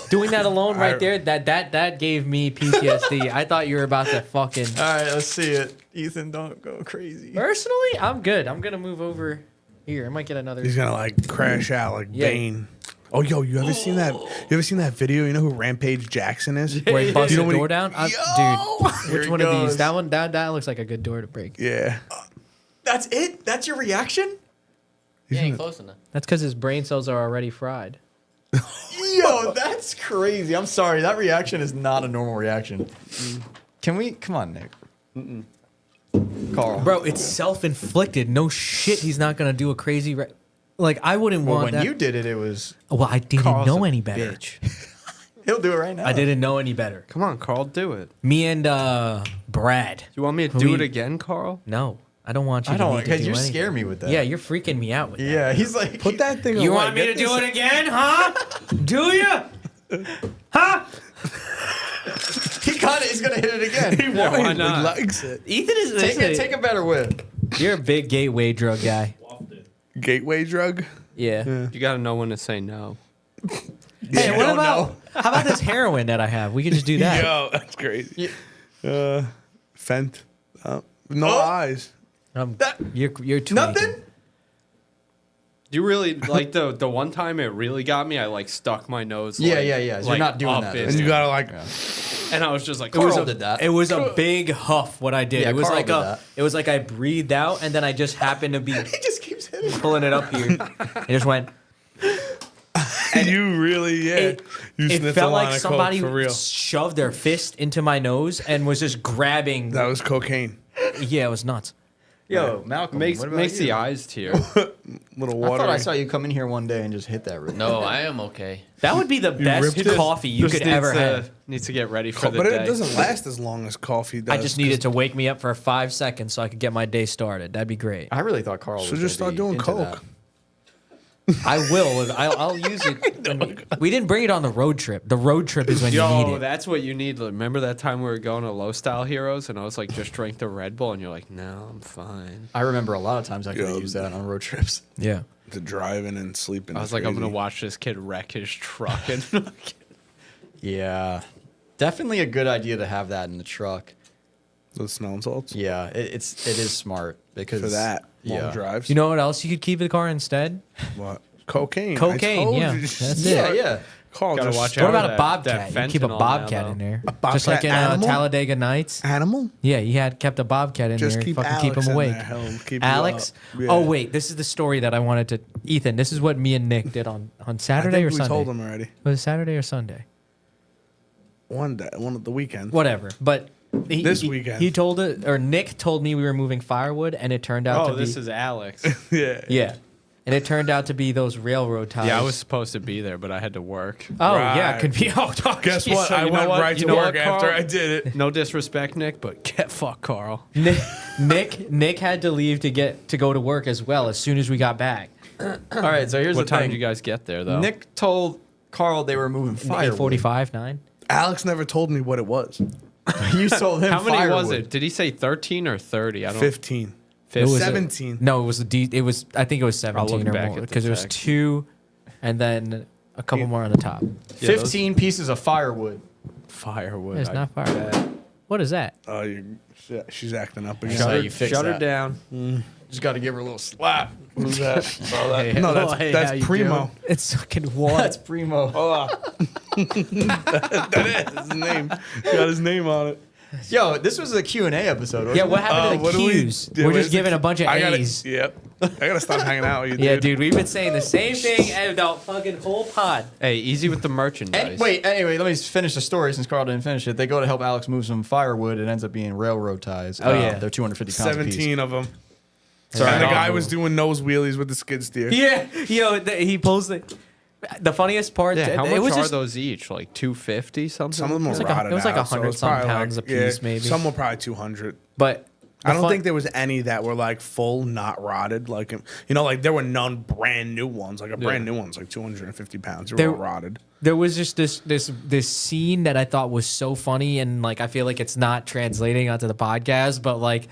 S3: Doing that alone right there, that gave me PTSD. I thought you were about to fucking.
S1: All right, let's see it. Ethan, don't go crazy.
S3: Personally, I'm good. I'm gonna move over here. I might get another.
S4: He's gonna like crash out like
S3: Yeah.
S4: Bane. Oh, yo, you ever seen that? You ever seen that video? You know who Rampage Jackson is?
S3: Where he busts
S4: You know
S3: the
S4: when he-
S3: door down? Dude,
S1: Here
S3: which
S1: he
S3: one of
S1: goes.
S3: these? That one, that looks like a good door to break.
S4: Yeah.
S1: That's it? That's your reaction?
S7: He ain't close enough.
S3: That's because his brain cells are already fried.
S1: Yo, that's crazy. I'm sorry. That reaction is not a normal reaction. Can we? Come on, Nick. Carl.
S3: Bro, it's self-inflicted. No shit, he's not gonna do a crazy. Like I wouldn't
S1: Well,
S3: want
S1: when
S3: that.
S1: you did it, it was.
S3: Well, I didn't
S5: Carl's
S3: know
S5: a
S3: any better.
S1: He'll do it right now.
S3: I didn't know any better.
S5: "Come on, Carl, do it."
S3: Me and Brad.
S5: You want me to
S3: Who
S5: do
S3: we-
S5: it again, Carl?
S3: No, I don't want you.
S1: I don't
S3: to
S1: because you
S3: anything.
S1: scare me with that.
S3: Yeah, you're freaking me out with that.
S1: Yeah, he's like.
S4: Put that thing.
S3: You
S4: away.
S3: want me to
S4: Get
S3: do
S4: this-
S3: it again, huh? Do you? Huh?
S1: He's gonna hit it again.
S5: Yeah, why
S4: He
S5: not?
S4: likes it.
S3: Ethan is
S1: Take a better whip.
S3: You're a big gateway drug guy.
S4: Gateway drug.
S3: Yeah.
S5: You got to know when to say no.
S3: Hey, what
S1: don't
S3: about how about this heroin that I have? We could just do that.
S4: Yo, that's crazy. Fent. No eyes.
S3: You're tweaking.
S1: Nothing.
S5: You really like the one time it really got me. I like stuck my nose.
S1: Yeah,
S5: like,
S1: yeah, yeah. You're
S5: like,
S1: not doing
S5: up
S1: that.
S5: in
S4: And you
S5: it.
S4: gotta like.
S5: And I was just like,
S3: It was
S1: Carl
S3: a,
S1: did that.
S3: It was a big huff. What I did.
S1: Yeah,
S3: it was
S1: Carl
S3: like
S1: did
S3: a.
S1: that.
S3: It was like I breathed out, and then I just happened to be
S1: He just keeps hitting.
S3: pulling it up here. It just went.
S4: You really, yeah.
S3: It,
S4: You
S3: it
S4: sniffed
S3: felt
S4: a line
S3: like
S4: of coke
S3: somebody
S4: for real.
S3: shoved their fist into my nose and was just grabbing.
S4: That was cocaine.
S3: Yeah, it was nuts.
S1: Yo, Malcolm.
S5: makes
S1: what about
S5: makes
S1: you?
S5: the eyes tear.
S4: Little
S1: I
S4: water.
S1: thought I saw you come in here one day and just hit that. Rip.
S7: No, I am okay.
S3: That would be the best
S4: ripped it?
S3: coffee you
S5: Just
S3: could ever
S5: needs to-
S3: have.
S5: Needs to get ready for the
S4: But
S5: day.
S4: it doesn't last as long as coffee does.
S3: I just needed to wake me up for 5 seconds so I could get my day started. That'd be great.
S1: I really thought Carl.
S4: So
S1: was
S4: just
S1: gonna
S4: start
S1: be
S4: doing
S1: into
S4: coke.
S1: that.
S3: I will. I'll use it. We didn't bring it on the road trip. The road trip is when you
S5: Yo,
S3: need it.
S5: that's what you need. Remember that time we were going to Low Style Heroes and I was like, just drink the Red Bull, and you're like, no, I'm fine.
S1: I remember a lot of times I could
S4: Yo.
S1: use that on road trips.
S3: Yeah.
S4: to driving and sleeping.
S5: I was like, I'm gonna watch this kid wreck his truck, and
S1: Yeah, definitely a good idea to have that in the truck.
S4: the smelling salts.
S1: Yeah, it is smart because
S4: For that long
S1: yeah.
S4: drives.
S3: You know what else you could keep in the car instead?
S4: what? Cocaine. I
S3: Cocaine,
S4: told
S3: yeah.
S4: you.
S3: That's
S1: Yeah,
S3: it.
S1: yeah.
S4: Carl,
S5: Gotta
S4: just
S5: watch
S4: start-
S3: What
S5: out.
S3: about a
S5: that-
S3: bobcat?
S5: that
S3: You keep a
S5: fentanyl
S3: bobcat
S5: now,
S3: in there.
S4: bobcat
S3: Just like in
S4: animal?
S3: Talladega Nights.
S4: Animal?
S3: Yeah, he had kept a bobcat in
S4: Just
S3: there.
S4: keep
S3: Fucking
S4: Alex
S3: keep him
S4: in
S3: awake.
S4: there. He'll keep you
S3: Alex?
S4: up. Yeah.
S3: Oh, wait. This is the story that I wanted to. Ethan, this is what me and Nick did on
S4: I
S3: Saturday
S4: think
S3: or
S4: we
S3: Sunday.
S4: told him already.
S3: Was it Saturday or Sunday?
S4: One day, one of the weekends.
S3: Whatever. But
S4: This weekend.
S3: he told it, or Nick told me we were moving firewood, and it turned out
S5: oh,
S3: to be.
S5: this is Alex.
S4: Yeah.
S3: Yeah. And it turned out to be those railroad ties.
S5: Yeah, I was supposed to be there, but I had to work.
S3: Oh, yeah.
S4: Right.
S3: Could be. Oh,
S4: Guess
S3: geez.
S4: what?
S5: So
S4: I
S5: you know
S4: went
S5: what?
S4: right
S5: You
S4: to
S5: know
S4: work
S5: what,
S4: after
S5: Carl?
S4: I did it.
S5: No disrespect, Nick, but get fucked, Carl.
S3: Nick had to leave to go to work as well as soon as we got back.
S1: All right, so here's
S5: What
S1: the
S5: time
S1: thing.
S5: did you guys get there, though?
S1: Nick told Carl they were moving firewood.
S3: 8:45, 9.
S4: Alex never told me what it was.
S1: You told him
S5: How many was
S1: firewood.
S5: it? Did he say 13 or 30? I don't.
S4: 15.
S3: It was
S4: 17.
S3: No, it was it was. I think it was
S5: I'll
S3: 17
S5: look
S3: or
S5: back
S3: more
S5: at the
S3: because it was
S5: text.
S3: 2, and then a couple more on the top.
S5: Yeah, those-
S1: 15 pieces of firewood.
S5: Firewood.
S3: It's
S5: I
S3: not fire. What is that?
S4: Oh, she's acting up again.
S1: Shut
S5: Shut,
S1: her-
S5: her,
S1: you fix
S5: shut her
S1: that.
S5: down.
S1: Just got to give her a little slap.
S4: Who's that?
S5: Hey,
S4: No,
S5: hello, hey, how
S4: that's
S5: you
S4: Primo.
S5: doing?
S3: It's fucking what?
S1: That's primo.
S4: That is his name. Got his name on it.
S1: Yo, this was a Q&A episode.
S3: Yeah,
S1: wasn't
S3: what
S1: it?
S3: happened to
S4: what
S3: the
S4: do we
S3: Q's?
S4: do?
S3: We're
S4: Where's
S3: just
S4: the
S3: giving a bunch of
S4: I gotta,
S3: A's.
S4: Yep. I gotta stop hanging out with you,
S3: Yeah, dude, we've been saying the same thing about fucking whole pod.
S5: Hey, easy with the merchandise.
S1: Wait, anyway, let me finish the story since Carl didn't finish it. They go to help Alex move some firewood. It ends up being railroad ties.
S3: Oh, yeah.
S1: They're 250 pounds apiece.
S4: 17 of them.
S1: Sorry,
S4: And the
S1: I'll
S4: guy
S1: move.
S4: was doing nose wheelies with the skid steer.
S3: Yeah, he pulls the funniest part.
S5: Yeah, how
S3: it
S5: much
S3: was
S5: are
S3: just,
S5: those each? Like 250 something?
S4: Some of them were
S3: was like a-
S4: rotted
S3: it was like
S4: out, so
S3: 100
S4: it's
S3: some
S4: probably
S3: pounds
S4: like,
S3: apiece, maybe.
S4: Some were probably 200.
S3: But
S4: I don't think there was any that were like full, not rotted. Like, you know, like there were none brand new ones. Like a brand new one's like 250 pounds. They were all rotted.
S3: there was just this scene that I thought was so funny, and like I feel like it's not translating onto the podcast, but like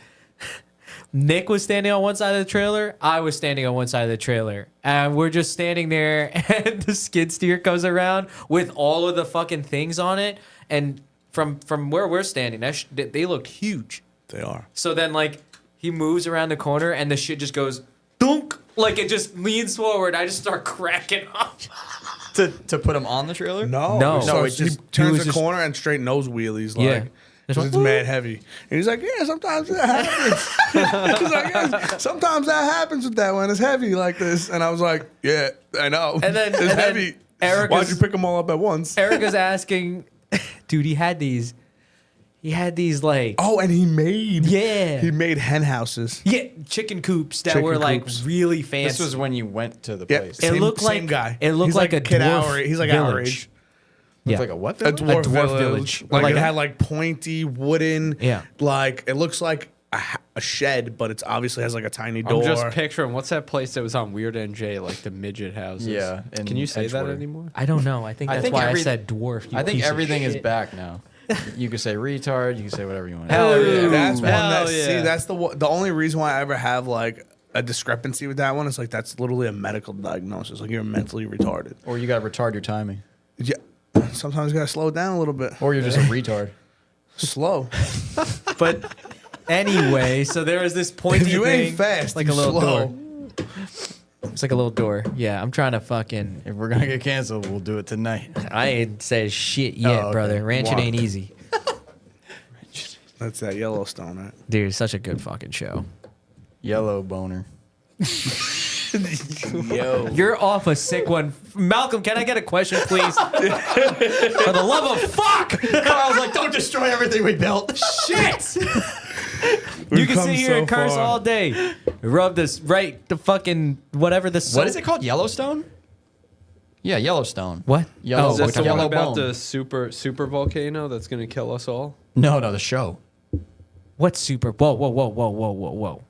S3: Nick was standing on one side of the trailer. I was standing on one side of the trailer. And we're just standing there, and the skid steer comes around with all of the fucking things on it. And from where we're standing, they look huge.
S4: They are.
S3: So then, like, he moves around the corner, and the shit just goes dunk. Like, it just leans forward. I just start cracking up.
S1: To put him on the trailer?
S3: No.
S4: So
S3: It's
S4: he
S3: just-
S4: turns
S3: he was
S4: the
S3: just-
S4: corner and straight nose wheelies.
S3: Yeah.
S4: Like, because it's mad heavy. And he's like, yeah, sometimes that happens. He's like, yeah, sometimes that happens with that when it's heavy like this. And I was like, yeah, I know.
S3: And then-
S4: it's
S3: and then
S4: heavy. Why'd you pick them all up at once?
S3: Erica's asking, dude, he had these, like,
S4: Oh, and he made
S3: Yeah.
S4: hen houses.
S3: yeah, chicken coops that
S4: Chicken
S3: were like
S4: coops.
S3: really fancy.
S1: This was when you went to the
S4: Yeah,
S1: place.
S3: It looked
S4: same
S3: like-
S4: guy.
S3: it looked
S4: He's
S3: like a
S4: kid
S3: dwarf
S4: our age. He's like our
S3: village.
S4: age.
S3: Yeah.
S1: Like a what?
S4: A
S1: village?
S4: dwarf,
S3: dwarf
S4: village.
S3: village.
S4: Like
S3: Like
S4: it
S3: a-
S4: had like pointy wooden.
S3: Yeah.
S4: Like it looks like a shed, but it's obviously has like a tiny door.
S5: I'm just picturing what's that place that was on Weird NJ, like the midget houses.
S1: Yeah, in
S5: Can you say that
S1: Edgewater.
S5: anymore?
S3: I don't know. I think
S1: I
S3: that's
S1: think
S3: why I
S1: every-
S3: said dwarf. You
S1: I think
S3: piece of
S1: everything is
S3: shit.
S1: back now. You could say retard. You can say whatever you want.
S5: Hell yeah.
S4: That's one
S5: Hell
S4: that
S5: yeah.
S4: see. That's the only reason why I ever have like a discrepancy with that one is like that's literally a medical diagnosis. Like you're mentally retarded.
S1: Or you got to retard your timing.
S4: Yeah. Sometimes you gotta slow it down a little bit.
S1: Or you're just a retard.
S4: Slow.
S3: But anyway, so there was this pointy
S4: If you
S3: thing,
S4: ain't fast,
S3: like
S4: you
S3: a little
S4: slow.
S3: door. It's like a little door. Yeah, I'm trying to fucking.
S1: If we're gonna get canceled, we'll do it tonight.
S3: I ain't said shit yet,
S1: okay.
S3: brother. Ranching
S4: Wow.
S3: ain't easy,
S4: That's that Yellowstone, right?
S3: dude. It's such a good fucking show.
S1: Yellow boner.
S4: Yo.
S3: You're off a sick one, Malcolm. Can I get a question, please? For the love of fuck!
S1: Carl's like, don't destroy everything we built.
S3: Shit! You
S4: We've
S3: can
S4: come
S3: sit here
S4: so
S3: and curse
S4: far.
S3: all day. Rub this right the fucking whatever the.
S1: What is it called? Yellowstone? Yeah, Yellowstone.
S3: What?
S1: Yellow-
S3: Oh,
S5: Is that
S1: What's
S5: the
S1: a
S5: one
S1: yellow
S5: about
S1: bone?
S5: the super volcano that's gonna kill us all?
S1: No, the show.
S3: what super? Whoa!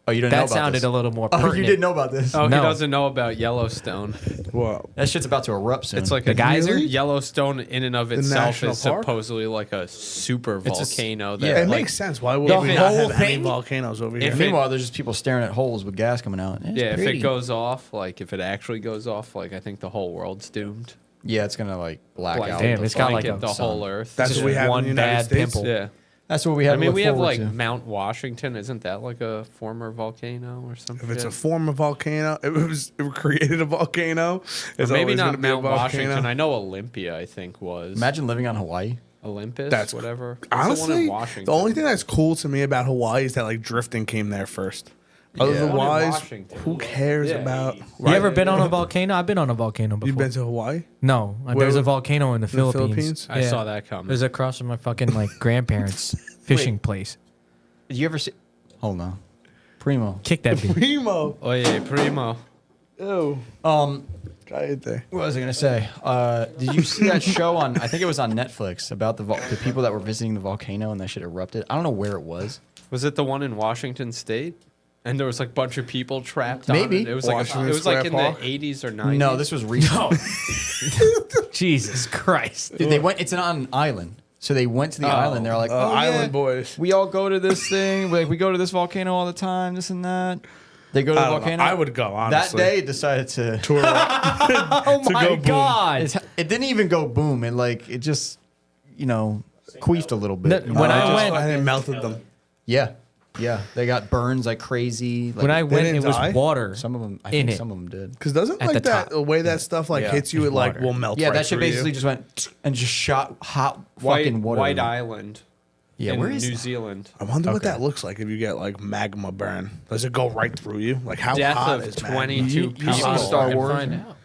S1: Oh, you didn't know
S3: That
S1: about
S3: sounded
S1: this.
S3: a little more.
S1: Oh,
S3: Pertinent.
S1: you didn't know about this.
S5: Oh,
S3: No.
S5: he doesn't know about Yellowstone.
S4: Whoa.
S1: That shit's about to erupt soon.
S5: It's like
S3: The
S5: a
S3: geyser?
S5: Yellowstone in and of itself
S4: national
S5: is
S4: park?
S5: supposedly like a super
S1: It's a s-
S5: volcano.
S1: yeah,
S5: that
S4: It
S5: like,
S4: makes sense. Why would
S3: The
S4: we not
S3: whole
S4: have any
S3: thing?
S4: volcanoes over here?
S5: If it-
S1: Meanwhile, there's just people staring at holes with gas coming out. It's
S5: yeah, if
S1: pretty.
S5: it goes off, like if it actually goes off, like I think the whole world's doomed.
S1: Yeah, it's gonna like black
S5: Like,
S1: out.
S3: Damn,
S1: the
S3: it's got like
S5: blanket
S3: a
S5: the
S1: sun.
S5: whole earth.
S4: That's
S3: Just
S4: what we have in
S3: one
S4: the United
S3: bad
S4: States.
S3: pimple.
S5: yeah.
S1: That's what we have.
S5: I
S1: to
S5: mean,
S1: look
S5: we have
S1: forward
S5: like
S1: to.
S5: Mount Washington. Isn't that like a former volcano or something?
S4: If it's a former volcano, it created a volcano. It's
S5: maybe
S4: always
S5: not
S4: gonna be a
S5: Mount
S4: volcano.
S5: Washington. I know Olympia. I think was
S1: Imagine living on Hawaii.
S5: Olympus.
S4: That's
S5: whatever. What's the one
S4: Honestly,
S5: in Washington?
S4: the only thing that's cool to me about Hawaii is that like drifting came there first.
S1: Yeah.
S4: Otherwise,
S5: The one in Washington.
S4: who cares
S5: Yeah.
S4: about?
S3: You ever been on a volcano? I've been on a volcano before.
S4: You've been to Hawaii?
S3: No,
S4: Where-
S3: there's a volcano in the
S4: the
S3: Philippines.
S4: Philippines?
S5: I saw that coming.
S3: There's across from my fucking like grandparents' fishing place.
S1: Did you ever see? Hold on, Primo.
S3: Kick that bitch.
S4: Primo.
S5: Oye, primo.
S4: Ew. Cállate.
S1: What was I gonna say? Did you see that show on? I think it was on Netflix about the people that were visiting the volcano and that shit erupted. I don't know where it was.
S5: Was it the one in Washington State? And there was like a bunch of people trapped.
S1: Maybe.
S5: on it. It was
S4: Washington
S5: like it was like
S4: Square
S5: in
S4: Park?
S5: the 80s or 90s.
S1: No, this was recent.
S3: Jesus Christ.
S1: Dude, they went. It's on an island. So they went to the island. They're like, oh,
S4: Island
S1: yeah,
S4: Boys.
S1: we all go to this thing. We go to this volcano all the time. This and that. They go to the
S4: I don't know.
S1: volcano.
S4: I would go, honestly.
S1: That day, decided to.
S3: Oh my
S4: go boom.
S3: God.
S1: It didn't even go boom. It just, queefed a little bit.
S3: No, when I went-
S4: I melted them.
S1: Yeah, they got burns like crazy. Like,
S3: When I went,
S4: didn't
S3: it was
S4: die?
S3: water.
S1: some of them, I
S3: in
S1: think
S3: it.
S1: some of them did.
S4: Because doesn't
S3: At
S4: like
S3: the
S4: that
S3: top.
S4: the way that stuff like
S1: Yeah.
S4: hits you, it like
S3: Water.
S4: will melt.
S1: Yeah,
S4: right
S1: that shit
S4: through
S1: basically
S4: you.
S1: just went and just shot hot fucking water.
S5: White Island.
S1: Yeah,
S5: in
S1: where is
S5: New
S1: that?
S5: Zealand?
S4: I wonder what
S1: Okay.
S4: that looks like if you get like magma burn. Does it go right through you? Like how
S5: Death
S4: hot
S5: of
S4: is magma?
S5: 22
S1: You
S5: people.
S1: saw Star
S3: I
S1: Wars?
S3: Find out.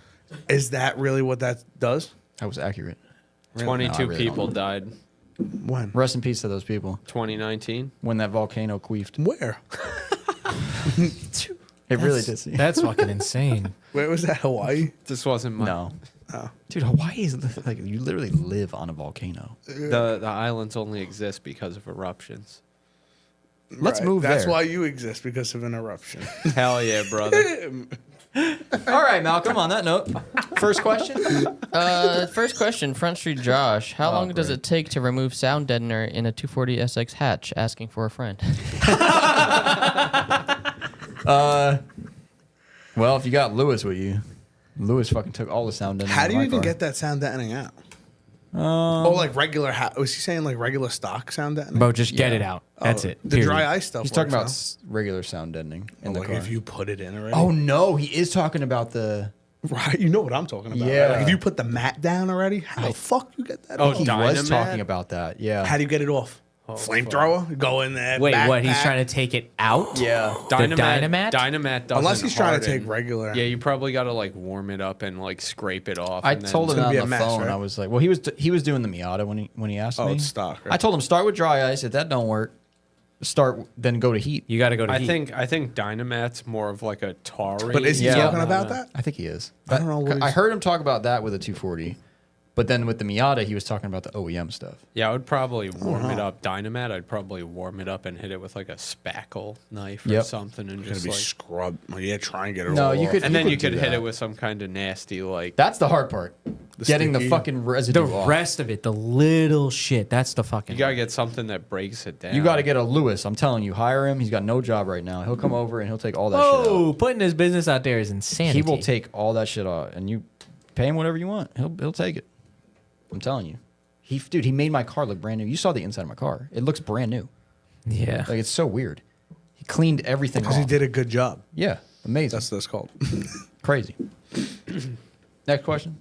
S4: Is that really what that does?
S1: That was accurate.
S5: 22
S1: No, I really
S5: people
S1: don't.
S5: died.
S4: When?
S1: Rest in peace to those people
S5: 2019.
S1: when that volcano queefed.
S4: Where?
S1: It really did. See.
S3: That's fucking insane.
S4: Where was that? Hawaii?
S5: This wasn't my.
S1: No.
S4: Oh.
S1: Dude, Hawaii is like you literally live on a volcano.
S5: The islands only exist because of eruptions.
S1: Let's move
S4: That's
S1: there.
S4: why you exist, because of an eruption.
S5: Hell yeah, brother.
S1: All right, Malcolm. On that note, first question.
S7: First question, Front Street Josh. How long does it take to remove sound deadener in a 240 SX hatch? Asking for a friend.
S1: Well, if you got Lewis with you, Lewis fucking took all the sound in.
S4: How do you even get that sound deadening out? Oh, like regular. Was he saying like regular stock sound deadening?
S3: Bro, just get it out. That's it.
S4: The
S3: period.
S4: dry ice stuff.
S1: He's talking about
S4: works,
S1: regular sound deadening in
S4: though.
S1: the
S4: Like
S1: car.
S4: if you put it in already.
S1: Oh no, he is talking about the.
S4: Right, you know what I'm talking about.
S1: Yeah.
S4: Right? Like if you put the mat down already, how the fuck you get that?
S5: Oh,
S4: off?
S1: He
S5: Dynamat?
S1: was talking about that. Yeah.
S4: How do you get it off? Flamethrower? Go in there.
S3: Wait, what? He's
S4: backpack?
S3: trying to take it out?
S1: Yeah.
S5: Dynamat
S3: Dynamite?
S5: doesn't
S4: Unless he's trying to
S5: harden.
S4: take regular.
S5: Yeah, you probably got to like warm it up and like scrape it off.
S1: I
S5: and then-
S1: told him
S4: gonna
S1: that
S4: be
S1: on
S4: a
S1: the
S4: mess,
S1: phone.
S4: right?
S1: I was like, well, he was doing the Miata when he asked me.
S4: Oh, it's stock, right?
S1: I told him start with dry ice. If that don't work, then go to heat.
S3: You got to go to
S5: I
S3: heat.
S5: think Dynamat's more of like a tarry.
S4: But is he
S1: Yeah.
S4: talking about that?
S1: I think he is.
S4: I don't know what
S1: I
S4: he's-
S1: heard him talk about that with a 240, but then with the Miata, he was talking about the OEM stuff.
S5: Yeah, I would probably warm it up. Dynamat, I'd probably warm it up and hit it with like a spackle knife or
S1: Yep.
S5: something and
S4: It's gonna
S5: just
S4: be
S5: like.
S4: scrubbed. Well, yeah, try and get it
S1: No,
S4: all
S1: you
S4: off.
S1: could-
S5: And then you
S1: do
S5: could hit
S1: that.
S5: it with some kind of nasty like.
S1: That's the hard part. Getting the
S4: sticky-
S1: fucking residue
S3: the
S1: off.
S3: rest of it, the little shit, that's the fucking.
S5: You gotta get something that breaks it down.
S1: You got to get a Lewis. I'm telling you, hire him. He's got no job right now. He'll come over and he'll take all that shit
S3: Oh, putting his business out there is
S1: out.
S3: insanity.
S1: He will take all that shit off, and you pay him whatever you want. He'll take it. I'm telling you. He made my car look brand new. You saw the inside of my car. It looks brand new.
S3: Yeah.
S1: Like it's so weird. He cleaned everything off.
S4: Because he did a good job.
S1: Yeah, amazing.
S4: That's what it's called.
S1: Crazy. Next question.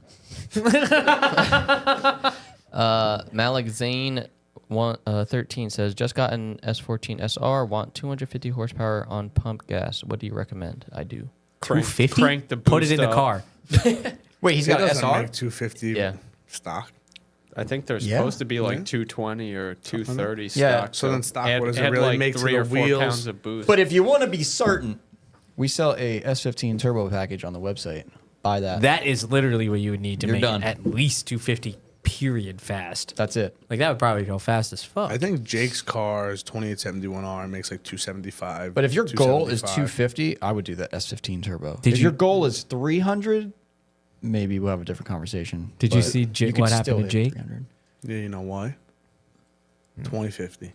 S7: Malik Zane 13 says, just got an S14 SR, want 250 horsepower on pump gas. What do you recommend I do?
S3: 250?
S5: crank the
S3: Put it in
S5: boost
S3: the
S5: up.
S3: car.
S1: Wait, he's got
S4: It
S1: an
S4: doesn't
S1: SR.
S4: make 250
S7: Yeah.
S4: stock.
S5: I think they're
S1: Yeah.
S5: supposed to be like
S4: Yeah.
S5: 220 or 230
S1: Yeah.
S5: stock.
S4: So then stock,
S5: add,
S4: what does it
S5: add
S4: really
S5: like
S4: make to
S5: 3
S4: the
S5: or 4
S4: wheels?
S5: pounds of boost.
S1: But if you want to be certain, we sell a S15 turbo package on the website. Buy that.
S3: That is literally what you would need to
S1: You're
S3: make
S1: done.
S3: it at least 250 period fast.
S1: That's it.
S3: Like that would probably go fast as fuck.
S4: I think Jake's car's 2871R makes like 275.
S1: But if your goal is
S4: 275.
S1: 250, I would do the S15 turbo.
S3: Did
S1: if
S3: you-
S1: your goal is 300, maybe we'll have a different conversation.
S3: Did you
S1: But
S3: see
S1: you could
S3: what
S1: still
S3: happened to
S1: hit
S3: Jake?
S1: 300.
S4: Yeah, you know why? 2050.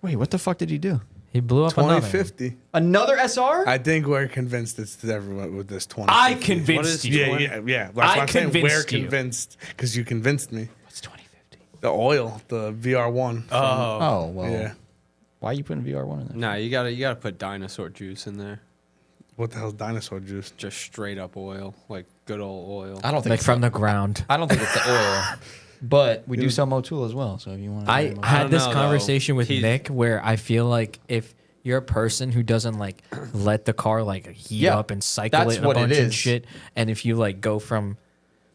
S1: Wait, what the fuck did he do?
S3: He blew up another.
S4: 2050.
S1: Another SR?
S4: I think we're convinced it's everyone with this 20.
S3: I convinced you.
S4: Yeah. That's
S3: I
S4: what I'm saying. We're
S3: convinced you.
S4: convinced because you convinced me.
S1: What's 2050?
S4: The oil, the VR1.
S1: Oh, well.
S4: Yeah.
S1: Why are you putting VR1 in there?
S5: Nah, you gotta put dinosaur juice in there.
S4: What the hell's dinosaur juice?
S5: Just straight up oil, like good old oil.
S1: I don't think
S3: Like
S1: it's
S3: from the ground.
S1: I don't think it's the oil. But we do sell Motul as well, so if you want to
S3: I
S5: I
S3: had
S5: don't
S3: this
S5: know,
S3: conversation
S5: though.
S3: with
S5: He's-
S3: Nick where I feel like if you're a person who doesn't like let the car like heat
S1: Yeah,
S3: up and cycle
S1: that's
S3: it and a
S1: what it
S3: bunch of
S1: is.
S3: shit, and if you like go from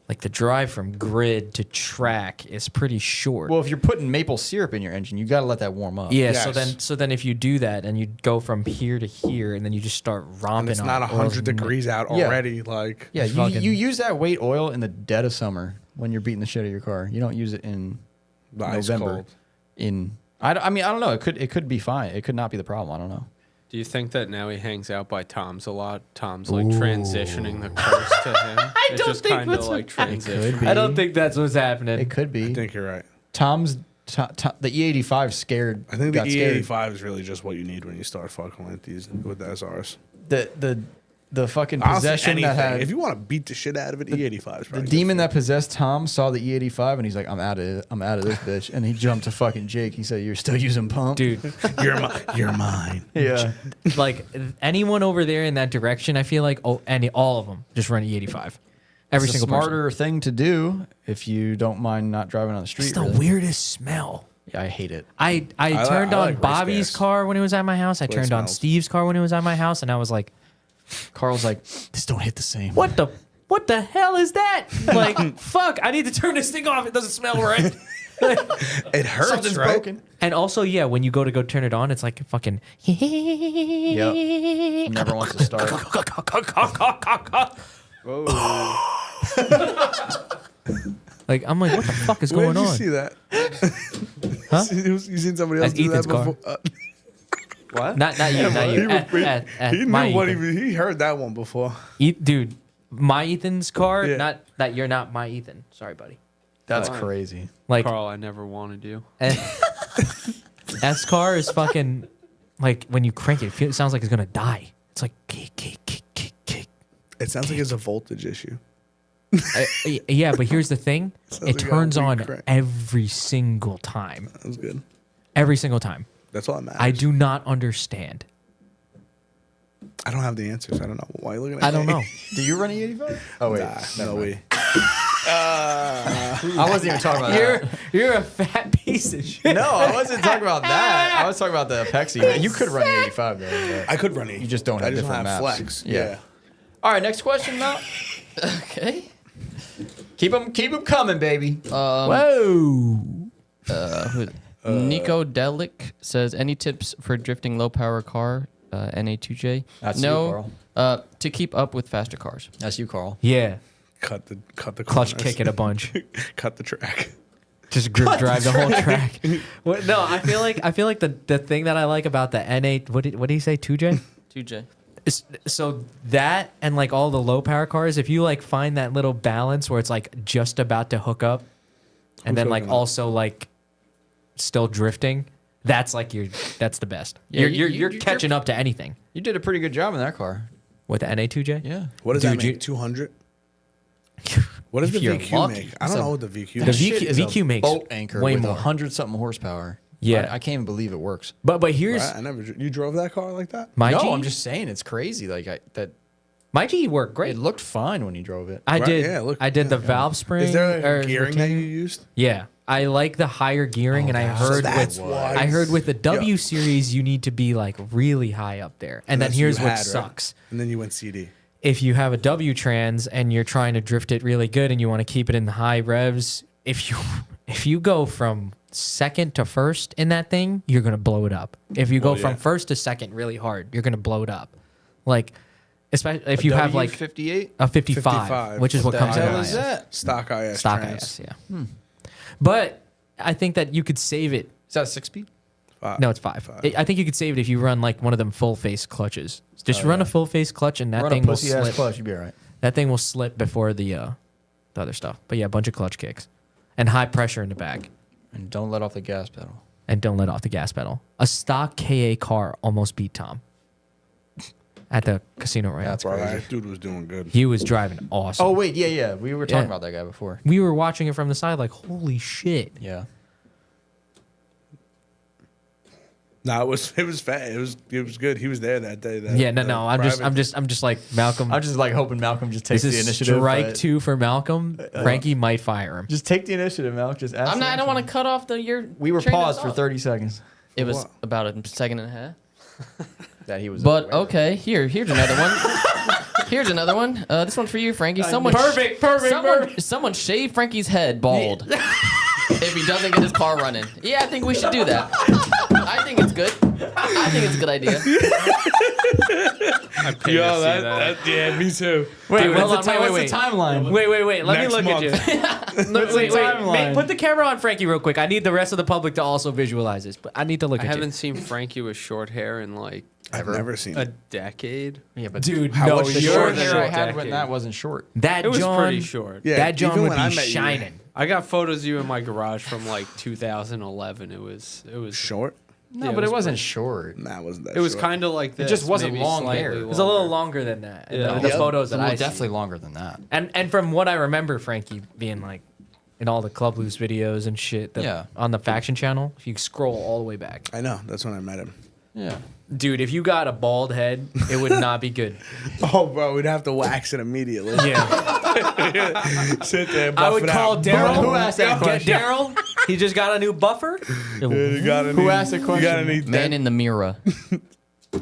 S3: like the drive from grid to track is pretty short.
S1: Well, if you're putting maple syrup in your engine, you got to let that warm up.
S3: yeah,
S4: Yes.
S3: so then if you do that and you go from here to here and then you just start romping
S4: And it's
S3: on
S4: not
S3: oils
S4: 100
S3: and-
S4: degrees out
S1: Yeah.
S4: already. Like,
S1: Yeah,
S3: Fucking-
S1: you use that weight oil in the dead of summer when you're beating the shit out of your car. You don't use it in
S4: the ice
S1: November.
S4: cold.
S1: I mean, I don't know. It could be fine. It could not be the problem. I don't know.
S5: Do you think that now he hangs out by Tom's a lot? Tom's like transitioning the curse to him. I
S3: don't think
S5: kind of
S3: that's
S5: like
S3: what-
S5: transition.
S1: be.
S3: I don't think that's what's happening.
S1: It could
S4: I
S1: be.
S4: think you're right.
S1: Tom's the E85 scared.
S4: I think the
S1: got scared.
S4: E85 is really just what you need when you start fucking with these with the SRs.
S1: The fucking
S4: Honestly,
S1: possession
S4: anything.
S1: that had
S4: If you want to beat the shit out of it, E85 is
S1: the
S4: probably
S1: demon that possessed Tom saw the E85 and he's like, I'm out of it. I'm out of this bitch. And he jumped to fucking Jake. He said, "You're still using pump,
S3: Dude,
S4: You're mine.
S1: Yeah.
S3: like anyone over there in that direction, I feel like all of them just run E85. Every
S1: It's a
S3: single
S1: smarter thing to do if you don't mind not driving on the street.
S3: It's the
S1: really.
S3: weirdest smell.
S1: Yeah, I hate it.
S3: I
S4: I
S3: turned
S4: like
S3: on
S4: race
S3: Bobby's
S4: gas.
S3: car when it was at my house. I
S4: What it
S3: turned on
S4: smells.
S3: Steve's car when it was at my house, and I was like,
S1: Carl's like, this don't hit the same.
S3: what the hell is that? Like, fuck, I need to turn this thing off. It doesn't smell right.
S4: It hurts,
S1: Something's
S4: right?
S1: broken.
S3: And also, yeah, when you go turn it on, it's like fucking.
S1: Yep. Never wants to start.
S3: Like, I'm like, what the fuck is
S4: Where
S3: going
S4: did you
S3: on?
S4: see that?
S3: Huh?
S4: You seen somebody else
S3: At
S4: do
S3: Ethan's
S4: that
S3: car.
S4: before?
S5: What?
S3: Not you, not you.
S4: He
S3: My
S4: knew what
S3: Ethan.
S4: he heard that one before.
S3: Dude, my Ethan's car.
S4: Yeah.
S3: Not that you're not my Ethan. Sorry, buddy.
S1: That's
S5: Fine.
S1: crazy.
S3: Like
S5: Carl, I never wanted you.
S3: S car is fucking like when you crank it, it sounds like it's gonna die. It's like kick.
S4: It sounds like it's a voltage issue.
S3: Yeah, but here's the thing:
S4: Sounds
S3: it
S4: like a
S3: turns
S4: weak
S3: on
S4: crank.
S3: every single time.
S4: That was good.
S3: Every single time.
S4: That's all that matters.
S3: I do not understand.
S4: I don't have the answers. I don't know. Why are you looking at
S3: I don't
S4: me?
S3: know.
S1: Do you run E85? Oh wait,
S4: Nah,
S1: never
S4: no
S1: mind.
S4: way.
S1: I wasn't even talking about that.
S3: You're a fat piece of shit.
S1: No, I wasn't talking about that. I was talking about the Pepsi. Man. You could run E85 though.
S4: I could run it.
S1: You just don't have
S4: I just
S1: different
S4: don't have
S1: maps.
S4: flex.
S1: Yeah.
S4: Yeah.
S1: All right, next question, Mel.
S7: Okay.
S1: Keep them coming, baby.
S3: Whoa.
S7: Nico Delic says, any tips for drifting low power car, NA2J?
S1: That's you,
S7: no.
S1: Carl.
S7: To keep up with faster cars.
S1: That's you, Carl.
S3: Yeah.
S4: Cut the
S3: Clutch
S4: corners.
S3: kick it a bunch.
S4: Cut the track.
S3: Just grip drive the whole track. No, I feel like the thing that I like about the N8, what did he say, 2J?
S7: 2J.
S3: So that and like all the low power cars, if you like find that little balance where it's like just about to hook up and then like
S4: hooking up?
S3: also like still drifting, that's the best.
S1: Yeah,
S3: You're catching up to anything
S1: You did a pretty good job in that car.
S3: with the NA2J.
S1: Yeah.
S4: What does
S3: Dude,
S4: that
S3: you-
S4: make? 200? What does
S3: If
S4: the
S3: you're
S4: VQ
S3: lucky.
S4: make? I don't know what the VQ
S3: The
S4: makes.
S3: VQ makes
S1: boat anchor
S3: way
S1: with
S3: more.
S1: 100-something horsepower.
S3: Yeah.
S1: I can't even believe it works.
S3: But here's
S4: Right? I never. You drove that car like that?
S3: my
S1: no,
S3: G.
S1: I'm just saying it's crazy. Like
S3: My G worked great.
S1: it looked fine when you drove it.
S3: I
S4: Right,
S3: did.
S4: yeah, look,
S3: I did the
S4: yeah.
S3: valve spring.
S4: Is there
S3: or
S4: a gearing that you
S3: retainer.
S4: used?
S3: Yeah, I like the higher gearing, and I heard
S4: that's
S3: with
S4: why.
S3: I heard with the W
S4: Yeah.
S3: series you need to be like really high up there. And then
S4: That's
S3: here's
S4: you
S3: what
S4: had, right?
S3: sucks:
S4: And then you went CD.
S3: if you have a W trans and you're trying to drift it really good and you want to keep it in the high revs, if you go from second to first in that thing, you're gonna blow it up. If you go
S4: Well,
S3: from
S4: yeah.
S3: first to second really hard, you're gonna blow it up. Like, especially if you have like
S1: 58.
S3: a 55,
S4: 55.
S3: which is what
S1: the
S3: comes
S1: hell
S3: in
S1: is
S3: IS.
S1: that?
S4: Stock IS.
S3: Stock
S4: trans.
S3: IS, yeah. But I think that you could save it.
S1: Is that a 6-speed?
S3: No, it's 5. I think you could save it if you run like one of them full face clutches. Just run a full face clutch, and that
S1: Run a
S3: thing will
S1: pussy ass
S3: slip.
S1: clutch, you'd be all right.
S3: That thing will slip before the other stuff. But yeah, a bunch of clutch kicks and high pressure in the back,
S1: And don't let off the gas pedal.
S3: and don't let off the gas pedal. A stock KA car almost beat Tom at the casino royale.
S1: That's
S4: Bro,
S1: crazy.
S4: that dude was doing good.
S3: He was driving awesome.
S1: Oh wait, yeah. We were talking
S3: Yeah.
S1: about that guy before.
S3: We were watching it from the side, like holy shit.
S1: Yeah.
S4: No, it was fat. It was good. He was there that day.
S3: Yeah, no. I'm just like Malcolm.
S1: I'm just like hoping Malcolm just takes
S3: This
S1: the
S3: is
S1: initiative.
S3: strike
S1: but-
S3: 2 for Malcolm. Frankie might fire him.
S1: Just take the initiative, Malcolm. Just ask.
S7: I don't want to cut off your.
S1: We were
S7: train of
S1: paused for
S7: thought.
S1: 30 seconds.
S7: It was
S4: What?
S7: about a second and a half.
S1: That he was.
S7: But
S1: aware.
S7: okay, here's another one. Here's another one. This one's for you, Frankie. Someone Someone shave Frankie's head bald if he doesn't get his car running. Yeah, I think we should do that. I think it's good. I think it's a good idea.
S5: I pay to see that.
S4: yeah, me too.
S3: Wait,
S1: What's
S3: hold
S1: the
S3: on,
S1: ti-
S3: wait.
S1: what's the timeline?
S3: Wait. Let me
S4: Next
S3: look
S4: month.
S3: at you. Look,
S1: the
S3: wait.
S1: timeline?
S3: Put the camera on Frankie real quick. I need the rest of the public to also visualize this, but I need to look
S5: I
S3: at
S5: haven't seen Frankie with short hair in like
S4: I've never seen
S5: a
S4: it.
S5: decade.
S1: Yeah, but
S3: you. Dude,
S4: How
S3: no,
S4: much
S1: the
S3: your
S1: short
S3: hair.
S1: hair I
S5: short
S1: had when
S5: decade.
S1: that wasn't short.
S3: That
S5: It was
S3: John,
S5: pretty short.
S4: Yeah,
S3: that John
S4: even
S3: would
S4: when I
S3: be
S4: met you,
S3: shining.
S5: I got photos of you in my garage from like 2011. It was
S4: Short?
S1: No,
S5: Yeah,
S1: but
S5: it
S1: it
S5: was
S1: wasn't short.
S4: Nah, it wasn't that
S5: it was
S4: short.
S5: kind of like this.
S1: just wasn't
S5: maybe
S1: long
S5: slightly
S1: hair.
S3: It was a little longer than that. in
S5: Yeah.
S3: the
S4: Yep.
S3: photos that
S1: Well,
S3: I
S1: definitely
S3: see.
S1: longer than that.
S3: And from what I remember, Frankie being like in all the Club Loose videos and shit.
S1: Yeah.
S3: On the Faction channel, if you scroll all the way back,
S4: I know. That's when I met him.
S1: Yeah.
S3: dude, if you got a bald head, it would not be good.
S4: Oh, bro, we'd have to wax it immediately.
S3: Yeah.
S4: Sit there, buff
S3: I would
S4: it
S3: call
S4: out.
S3: Daryl.
S1: Who asked that
S3: Get
S1: question?
S3: Daryl. He just got a new buffer.
S4: You gotta
S1: Who
S4: need-
S1: asked the
S4: You
S1: question?
S4: gotta need
S7: Man
S4: that.
S7: in the mirror.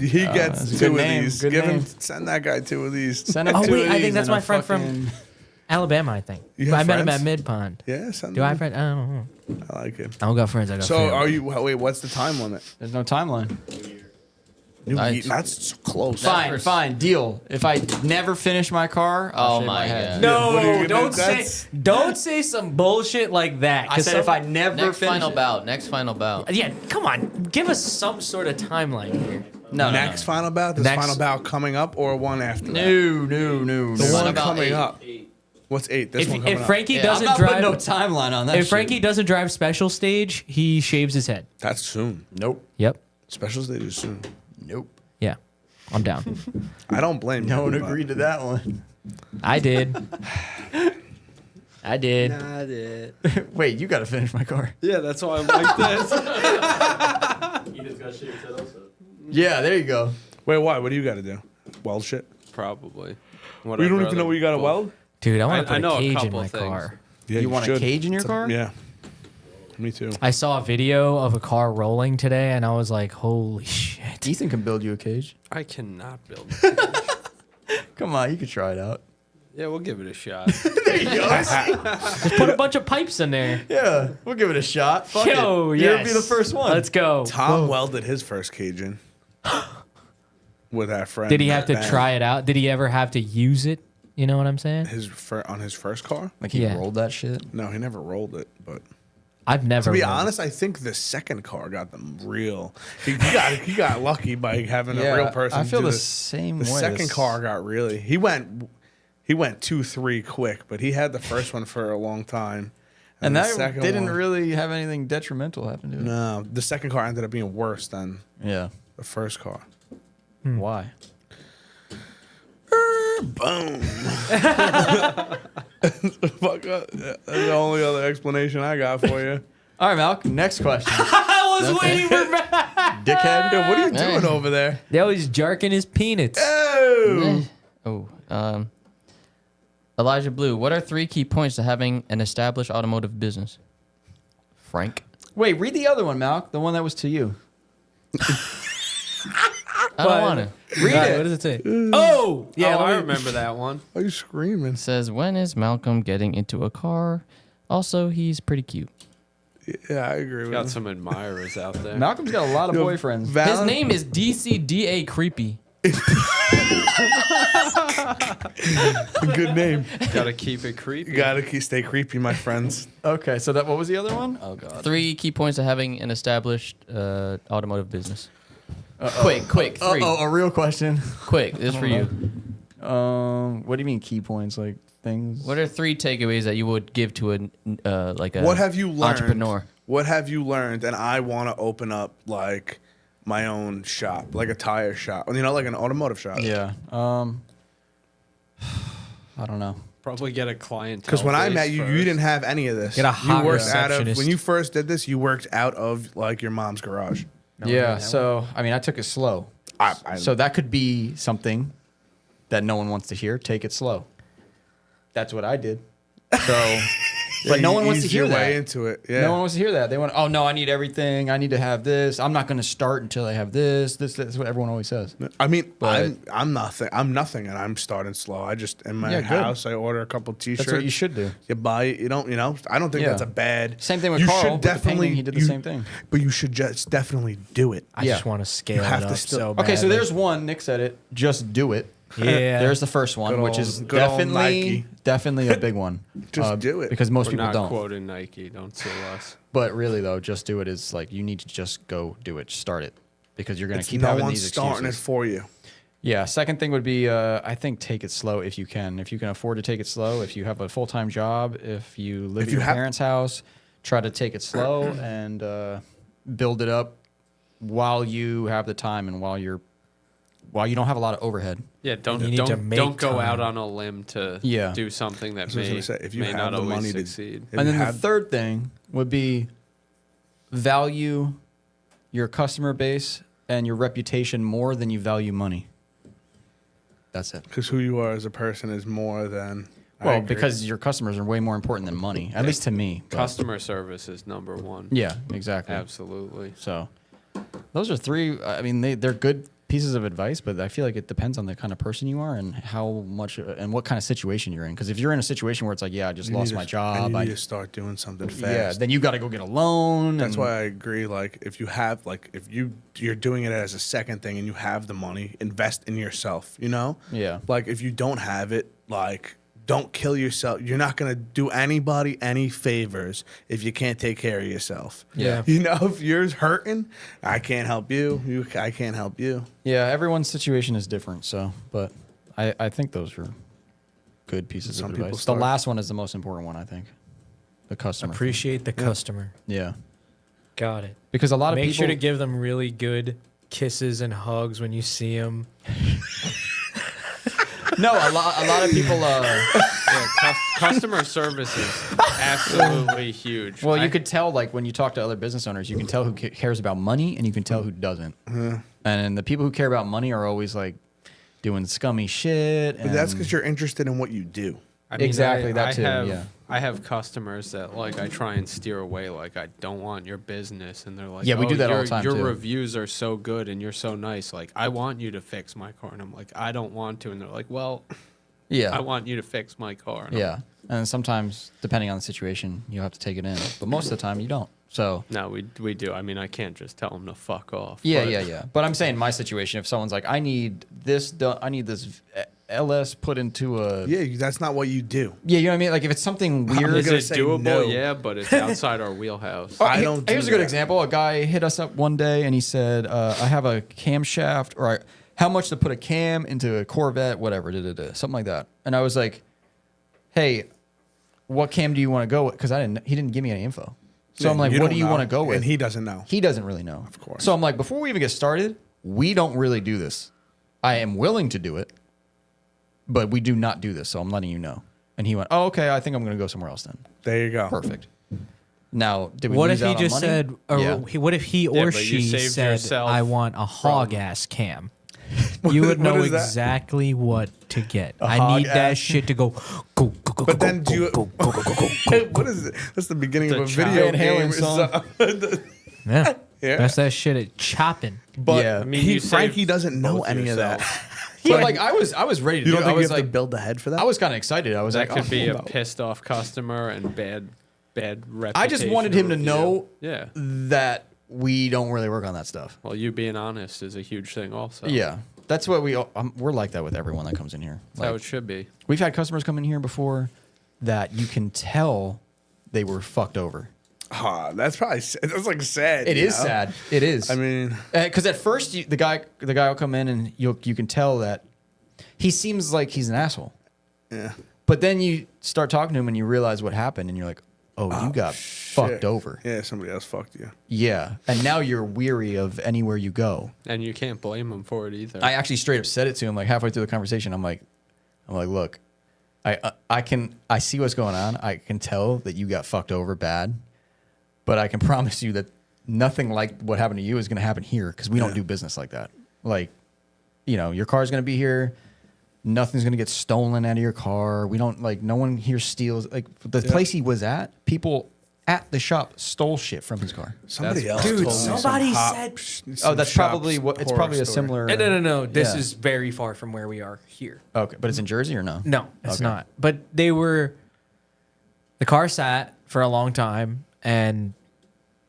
S4: He gets
S1: that's a
S4: two
S1: good
S4: of
S1: name,
S4: these.
S1: good
S4: Give him.
S1: name.
S4: Send that guy two of these.
S1: Send him
S3: Oh,
S1: two
S3: wait,
S1: of
S3: I think
S1: these
S3: that's
S1: and
S3: my
S1: a
S3: friend from-
S1: fucking-
S3: Alabama, I think.
S4: You have
S3: I met him
S4: friends?
S3: at Mid Pond.
S4: Yeah, send
S3: Do I
S4: them.
S3: have friends? I don't know.
S4: I like it.
S3: I don't got friends. I got
S4: So
S3: family.
S4: are you? Wait, what's the time limit?
S1: There's no timeline.
S7: Nice.
S4: That's so close.
S1: Fine, deal. If I never finish my car, I'll
S7: Oh
S1: shave
S7: my
S1: head.
S7: God.
S4: What are you
S3: No,
S4: gonna-
S3: don't
S4: that's-
S3: say some bullshit like that.
S1: I
S3: 'cause
S1: said if I never
S7: Next
S1: finish
S7: final
S1: it.
S7: bout. Next final bout.
S3: Yeah, come on. Give us some sort of timeline here.
S1: No,
S4: Next final bout? This
S3: Next-
S4: final bout coming up or one after that?
S1: No.
S4: The
S7: Final
S4: one
S7: bout
S4: coming
S7: 8.
S4: up. What's 8? This one coming
S3: If
S4: up.
S3: Frankie
S7: Yeah,
S1: I'm
S3: doesn't
S1: not
S3: drive,
S1: putting no timeline on that.
S3: if
S1: shit.
S3: Frankie doesn't drive special stage, he shaves his head.
S4: That's soon.
S1: Nope.
S3: Yep.
S4: Special stage is soon.
S1: Nope.
S3: Yeah, I'm down.
S4: I don't blame you.
S1: No one
S4: but-
S1: agreed to that one.
S3: I did. I did.
S1: Wait, you got to finish my car.
S5: Yeah, that's why I'm like this.
S1: Yeah, there you go.
S4: Wait, why? What do you got to do? Weld shit?
S5: Probably.
S4: You don't even know what you got to weld?
S3: Dude, I want to
S5: I
S3: put
S5: know
S3: a
S5: a
S3: cage in
S5: couple
S3: my
S5: things.
S3: car.
S4: Yeah,
S1: You want a
S4: should.
S1: cage in your
S4: It's
S1: car?
S4: Yeah. Me too.
S3: I saw a video of a car rolling today, and I was like, "Holy shit!"
S1: Ethan can build you a cage.
S5: I cannot build.
S1: Come on, you can try it out.
S5: Yeah, we'll give it a shot.
S3: Just put a bunch of pipes in there.
S1: Yeah, we'll give it a shot. Fuck
S3: Yo,
S1: it.
S3: yes.
S1: You'll be the first one.
S3: Let's go.
S4: Tom welded his first cage in with that friend.
S3: Did he have to
S4: Ben.
S3: try it out? Did he ever have to use it? You know what I'm saying?
S4: on his first car?
S1: Like he
S3: Yeah.
S1: rolled that shit.
S4: No, he never rolled it. But
S3: I've never.
S4: to be
S3: rolled.
S4: honest, I think the second car got them real. He got lucky by having a real person.
S1: I feel
S4: do
S1: the
S4: this.
S1: same
S4: The
S1: way.
S4: second car got really. He went 2-3 quick, but he had the first one for a long time.
S1: and
S4: the
S1: that
S4: second
S1: didn't
S4: one-
S1: really have anything detrimental happen to it.
S4: No, the second car ended up being worse than
S1: Yeah.
S4: the first car.
S1: Why?
S4: Boom. Fuck up. That's the only other explanation I got for you.
S1: All right, Malcolm. Next question.
S3: I was waiting for
S1: Dickhead.
S4: Yo, what are you
S7: Hey.
S4: doing over there?
S3: Yo, he's jarking his peanuts.
S4: Oh.
S7: Elijah Blue, what are 3 key points to having an established automotive business? Frank.
S1: Wait, read the other one, Malk. The one that was to you.
S7: I don't want to.
S1: Read
S3: Right,
S1: it.
S3: what does it say? Oh, yeah.
S5: Yeah, I
S3: let me-
S5: remember that one.
S4: Why are you screaming?
S7: Says, when is Malcolm getting into a car? Also, he's pretty cute.
S4: Yeah, I agree with
S5: Got
S4: you.
S5: some admirers out there.
S1: Malcolm's got a lot of
S4: Yo,
S1: boyfriends.
S3: His name is DCDA Creepy.
S4: Good name.
S5: Gotta keep it creepy.
S4: You gotta stay creepy, my friends.
S1: Okay, so what was the other one? Oh god.
S7: 3 key points to having an established automotive business. Quick, 3.
S1: A real question.
S7: Quick, this is for you.
S1: What do you mean key points? Like things?
S7: What are 3 takeaways that you would give to a
S4: What have you learned?
S7: entrepreneur?
S4: What have you learned? And I want to open up like my own shop, like a tire shop. You know, like an automotive shop.
S1: Yeah. I don't know.
S5: Probably get a clientele.
S4: Because when I met you,
S5: base
S4: you
S5: first.
S4: didn't have any of this.
S3: Get a
S4: you
S3: hot
S4: worked out of
S3: receptionist.
S4: when you first did this. You worked out of like your mom's garage.
S1: Yeah. So I mean, I took it slow. So that could be something that no one wants to hear. Take it slow. That's what I did. So, but no one wants to
S4: eased
S1: hear
S4: your way
S1: that.
S4: into it. Yeah.
S1: No one wants to hear that. They want, oh no, I need everything. I need to have this. I'm not going to start until I have this. That's what everyone always says.
S4: I mean,
S1: But-
S4: I'm nothing. I'm nothing, and I'm starting slow. I just in my
S1: Yeah, good.
S4: house. I order a couple T-shirts.
S1: That's what you should do.
S4: You buy it. You don't. You know. I don't think
S1: Yeah.
S4: that's a bad.
S1: Same thing with
S4: you
S1: Carl.
S4: should
S1: with the
S4: definitely.
S1: painting, he did the same thing.
S4: But you should just definitely do it.
S3: I
S1: Yeah.
S3: just want to scale
S4: have
S3: it
S4: to
S3: up
S4: still-
S3: so
S1: Okay, so
S3: badly.
S1: there's one. Nick said it. Just do it.
S3: Yeah.
S1: There's the first one,
S4: Good
S1: which
S4: old-
S1: is
S4: good old Nike.
S1: definitely a big one.
S4: Just do it.
S1: Because most
S5: We're
S1: people
S5: not
S1: don't.
S5: quoting Nike. Don't sue us.
S1: But really, though, just do it is like you need to just go do it. Start it because you're going to
S4: It's
S1: keep
S4: no
S1: having
S4: one
S1: these
S4: starting
S1: excuses.
S4: it for you.
S1: Yeah. Second thing would be, I think take it slow if you can. If you can afford to take it slow, if you have a full time job, if you live
S4: If
S1: at
S4: you
S1: your
S4: have-
S1: parents' house, try to take it slow and build it up while you have the time and while you don't have a lot of overhead.
S5: Yeah, don't
S3: You need to
S5: don't
S3: make
S5: don't go
S3: time.
S5: out on a limb to
S1: Yeah.
S5: do something that
S4: That's what I
S5: may,
S4: was gonna say. If you
S5: may
S4: have
S5: not
S4: the
S5: always
S4: money to-
S5: succeed.
S4: If
S1: And
S4: you
S1: then the
S4: have-
S1: third thing would be value your customer base and your reputation more than you value money. That's it.
S4: Because who you are as a person is more than. I
S1: Well,
S4: agree.
S1: because your customers are way more important than money, at least to me. but-
S5: Customer service is number one.
S1: Yeah, exactly.
S5: Absolutely.
S1: So those are 3. I mean, they're good pieces of advice, but I feel like it depends on the kind of person you are and how much and what kind of situation you're in. Because if you're in a situation where it's like, yeah, I just lost my job,
S4: you need to start doing something fast.
S1: yeah, then you got to go get a loan.
S4: That's
S1: and-
S4: why I agree. Like, if you have, like, if you're doing it as a second thing and you have the money, invest in yourself. You know?
S1: Yeah.
S4: Like, if you don't have it, like, don't kill yourself. You're not gonna do anybody any favors if you can't take care of yourself.
S3: Yeah.
S4: You know, if you're hurting, I can't help you. I can't help you.
S1: Yeah, everyone's situation is different. So, but I think those are good pieces
S4: Some
S1: of
S4: people
S1: advice. The
S4: start-
S1: last one is the most important one, I think. The customer.
S3: Appreciate the customer.
S1: Yeah.
S3: Got it.
S1: Because a lot of
S3: Make
S1: people
S3: sure to give them really good kisses and hugs when you see them.
S1: No, a lot of people
S5: Customer service is absolutely huge.
S1: well, you could tell like when you talk to other business owners, you can tell who cares about money and you can tell who doesn't. And the people who care about money are always like doing scummy shit.
S4: But that's because you're interested in what you do.
S5: I mean,
S1: Exactly, that too,
S5: Have,
S1: yeah.
S5: I have customers that like I try and steer away, like I don't want your business, and they're like,
S1: Yeah, we do that all the time,
S5: Your
S1: too.
S5: reviews are so good and you're so nice. Like I want you to fix my car, and I'm like, I don't want to, and they're like, well,
S1: yeah.
S5: I want you to fix my car. And I'm
S1: Yeah. And sometimes, depending on the situation, you have to take it in. But most of the time, you don't. So,
S5: No, we do. I mean, I can't just tell them to fuck off.
S1: yeah,
S5: but-
S1: yeah. But I'm saying my situation, if someone's like, I need this done, I need this LS put into a.
S4: Yeah, that's not what you do.
S1: Yeah, you know what I mean? Like, if it's something weird.
S5: Is
S4: gonna
S5: it
S4: say
S5: doable?
S4: no.
S5: Yeah, but it's outside our wheelhouse.
S4: I don't do
S1: Here's a good
S4: that.
S1: example. A guy hit us up one day and he said, I have a camshaft, or how much to put a cam into a Corvette, whatever, something like that. And I was like, hey, what cam do you want to go with? Because he didn't give me any info. So I'm like,
S4: You
S1: what
S4: don't
S1: do you
S4: know,
S1: want to go with?
S4: And he doesn't know.
S1: He doesn't really know. Of
S4: course.
S1: So I'm like, before we even get started, we don't really do this. I am willing to do it, but we do not do this. So I'm letting you know. And he went, oh, okay, I think I'm going to go somewhere else then.
S4: There you go.
S1: Perfect. Now, did we
S3: What
S1: lose
S3: if he
S1: out on
S3: just
S1: money?
S3: said, or
S1: Yeah.
S3: what if he
S5: Yeah,
S3: or
S5: but you
S3: she
S5: saved
S3: said,
S5: yourself
S3: I want a hog ass cam? You would know
S4: what is that?
S3: exactly what to get. I
S4: hog
S3: need that
S4: ass?
S3: shit to go, go, go, go,
S4: But
S3: go,
S4: then
S3: go,
S4: do you?
S3: go, go, go, go, go, go.
S4: What is it? That's the beginning
S5: The
S4: of a
S5: Chop
S4: video
S1: Van Halen
S4: game. or
S1: song.
S4: something.
S3: Yeah.
S4: Yeah.
S3: That's that shit at chopping.
S4: But
S1: Yeah.
S5: I mean, you
S4: Frankie
S5: saved
S4: doesn't know
S5: both
S4: any of that.
S5: yourself.
S1: But like I was ready to
S4: You
S1: do
S4: don't
S1: it. I
S4: think you
S1: was
S4: have to
S1: like,
S4: build the head for that?
S1: I was kind of excited. I was
S5: That
S1: like,
S5: could be
S1: oh,
S5: a pissed off customer and bad reputation.
S1: I just wanted him to
S5: review.
S1: know
S5: Yeah.
S1: that we don't really work on that stuff.
S5: Well, you being honest is a huge thing, also.
S1: Yeah, that's what we're like that with everyone that comes in here.
S5: That's how
S1: Like,
S5: it should be.
S1: we've had customers come in here before that you can tell they were fucked over.
S4: That's probably that's like sad.
S1: It
S4: you
S1: is
S4: know?
S1: sad. It is.
S4: I mean,
S1: because at first the guy will come in and you can tell that he seems like he's an asshole.
S4: yeah.
S1: But then you start talking to him and you realize what happened and you're like, oh, you got fucked
S4: Shit.
S1: over.
S4: Yeah, somebody else fucked you.
S1: Yeah. And now you're weary of anywhere you go.
S5: And you can't blame him for it either.
S1: I actually straight up said it to him like halfway through the conversation. I'm like, look, I see what's going on. I can tell that you got fucked over bad, but I can promise you that nothing like what happened to you is going to happen here because we don't do business like that. Like, your car's going to be here. Nothing's going to get stolen out of your car. We don't no one here steals. Like the place he was at, people at the shop stole shit from his car.
S4: Somebody else.
S3: Dude,
S4: told me some
S3: somebody
S4: hot-
S3: said-
S4: some
S1: Oh, that's
S4: shop
S1: probably what. It's
S4: horror
S1: probably a
S4: story.
S1: similar.
S3: No. This
S1: Yeah.
S3: is very far from where we are here.
S1: Okay, but it's in Jersey or no?
S3: No, it's
S1: Okay.
S3: not. But the car sat for a long time, and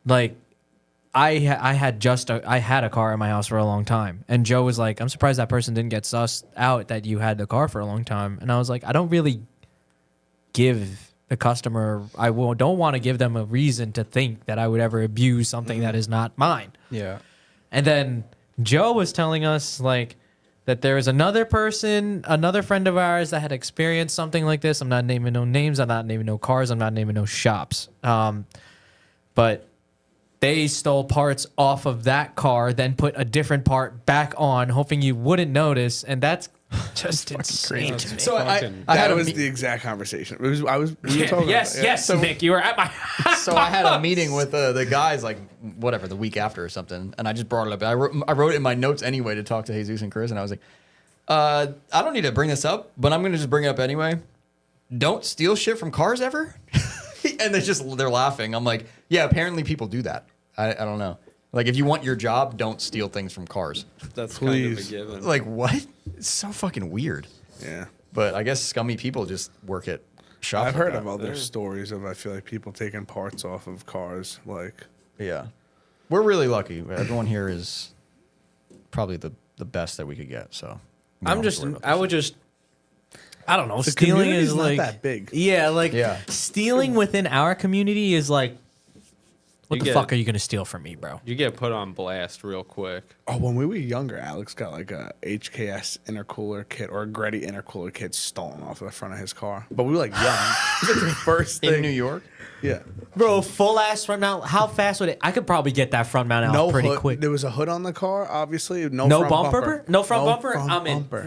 S3: like I had a car in my house for a long time, and Joe was like, "I'm surprised that person didn't get sussed out that you had the car for a long time." And I was like, I don't really give the customer, don't want to give them a reason to think that I would ever abuse something that is not mine.
S1: Yeah.
S3: And then Joe was telling us like that there was another friend of ours that had experienced something like this. I'm not naming no names. I'm not naming no cars. I'm not naming no shops. But they stole parts off of that car, then put a different part back on, hoping you wouldn't notice. And that's just insane to me.
S1: So I
S5: Fucking-
S1: had
S4: That
S1: a
S4: was
S1: me-
S4: the exact conversation. We were talking
S3: Yes,
S4: about, yeah.
S3: yes, Nick, you were at my
S1: So I had a meeting with the guys like whatever the week after or something, and I just brought it up. I wrote it in my notes anyway to talk to Jesus and Chris, and I was like, I don't need to bring this up, but I'm gonna just bring it up anyway. Don't steal shit from cars ever. And they're laughing. I'm like, yeah, apparently people do that. I don't know. Like, if you want your job, don't steal things from cars.
S5: That's
S4: Please.
S5: kind of a given.
S1: Like, what? It's so fucking weird.
S4: Yeah.
S1: But I guess scummy people just work at shops.
S4: I've
S1: like
S4: heard
S1: that.
S4: of other stories of, I feel like, people taking parts off of cars. Like,
S1: Yeah. We're really lucky. Everyone here is probably the best that we could get. So we don't have to worry about
S3: I would just, I don't know.
S4: the
S3: Stealing
S4: community's
S3: is
S4: not
S3: like
S4: that big.
S3: Yeah, like
S1: Yeah.
S3: stealing within our community is like, what
S5: You
S3: the
S5: get-
S3: fuck are you gonna steal from me, bro?
S5: You get put on blast real quick.
S4: Oh, when we were younger, Alex got like a HKS intercooler kit or a Gretty intercooler kit stolen off the front of his car. But we were like young. It was like the first thing.
S1: in New York.
S4: Yeah.
S3: Bro, full ass front mount. How fast would it? I could probably get that front mount out
S4: No
S3: pretty
S4: hood.
S3: quick.
S4: There was a hood on the car, obviously. No,
S3: No
S4: front
S3: bumper?
S4: bumper.
S3: No front bumper?
S4: front
S3: I'm in.
S4: bumper.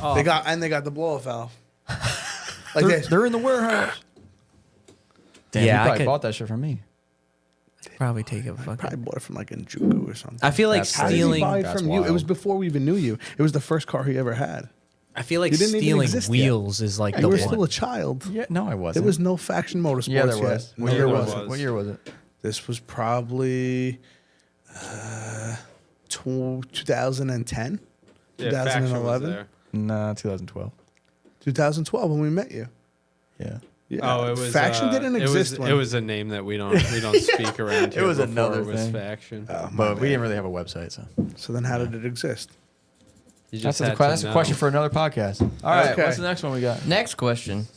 S3: Oh.
S4: They got the blow off valve. Like this.
S1: They're in the warehouse. Damn,
S3: Yeah,
S1: you
S3: I
S1: probably
S3: could-
S1: bought that shit from me.
S3: Probably take a fucking.
S4: Probably bought it from like Njuku or something.
S3: I feel like
S1: That's
S4: How did he
S3: stealing.
S4: buy it
S1: That's
S4: from you? It was
S1: wild.
S4: before we even knew you. It was the first car he ever had.
S3: I feel like
S4: You didn't even
S3: stealing
S4: exist yet.
S3: wheels is like
S4: You
S3: the
S4: were
S3: one.
S4: still a child.
S1: Yeah, no, I
S4: There
S1: wasn't.
S4: was no Faction Motorsports
S1: Yeah, there
S4: yet.
S1: was. What
S4: No,
S1: year
S4: there
S1: was
S4: wasn't.
S1: it? What year was it?
S4: This was probably 2010,
S5: Yeah, Faction was
S4: 2011,
S5: there.
S1: Nah, 2012.
S4: 2012 when we met you.
S1: Yeah.
S4: Yeah.
S5: Oh, it was
S4: Faction didn't exist.
S5: It was a name that we don't speak around here.
S1: was
S5: before
S1: another
S5: it was
S1: thing.
S5: Faction.
S1: But we didn't really have a website, so
S4: So then, how did it exist?
S5: You
S1: that's,
S5: just
S1: a,
S5: had
S1: that's
S5: to
S1: a
S5: know.
S1: question for another podcast. All right,
S4: Okay.
S1: what's the next one we got?
S7: Next question.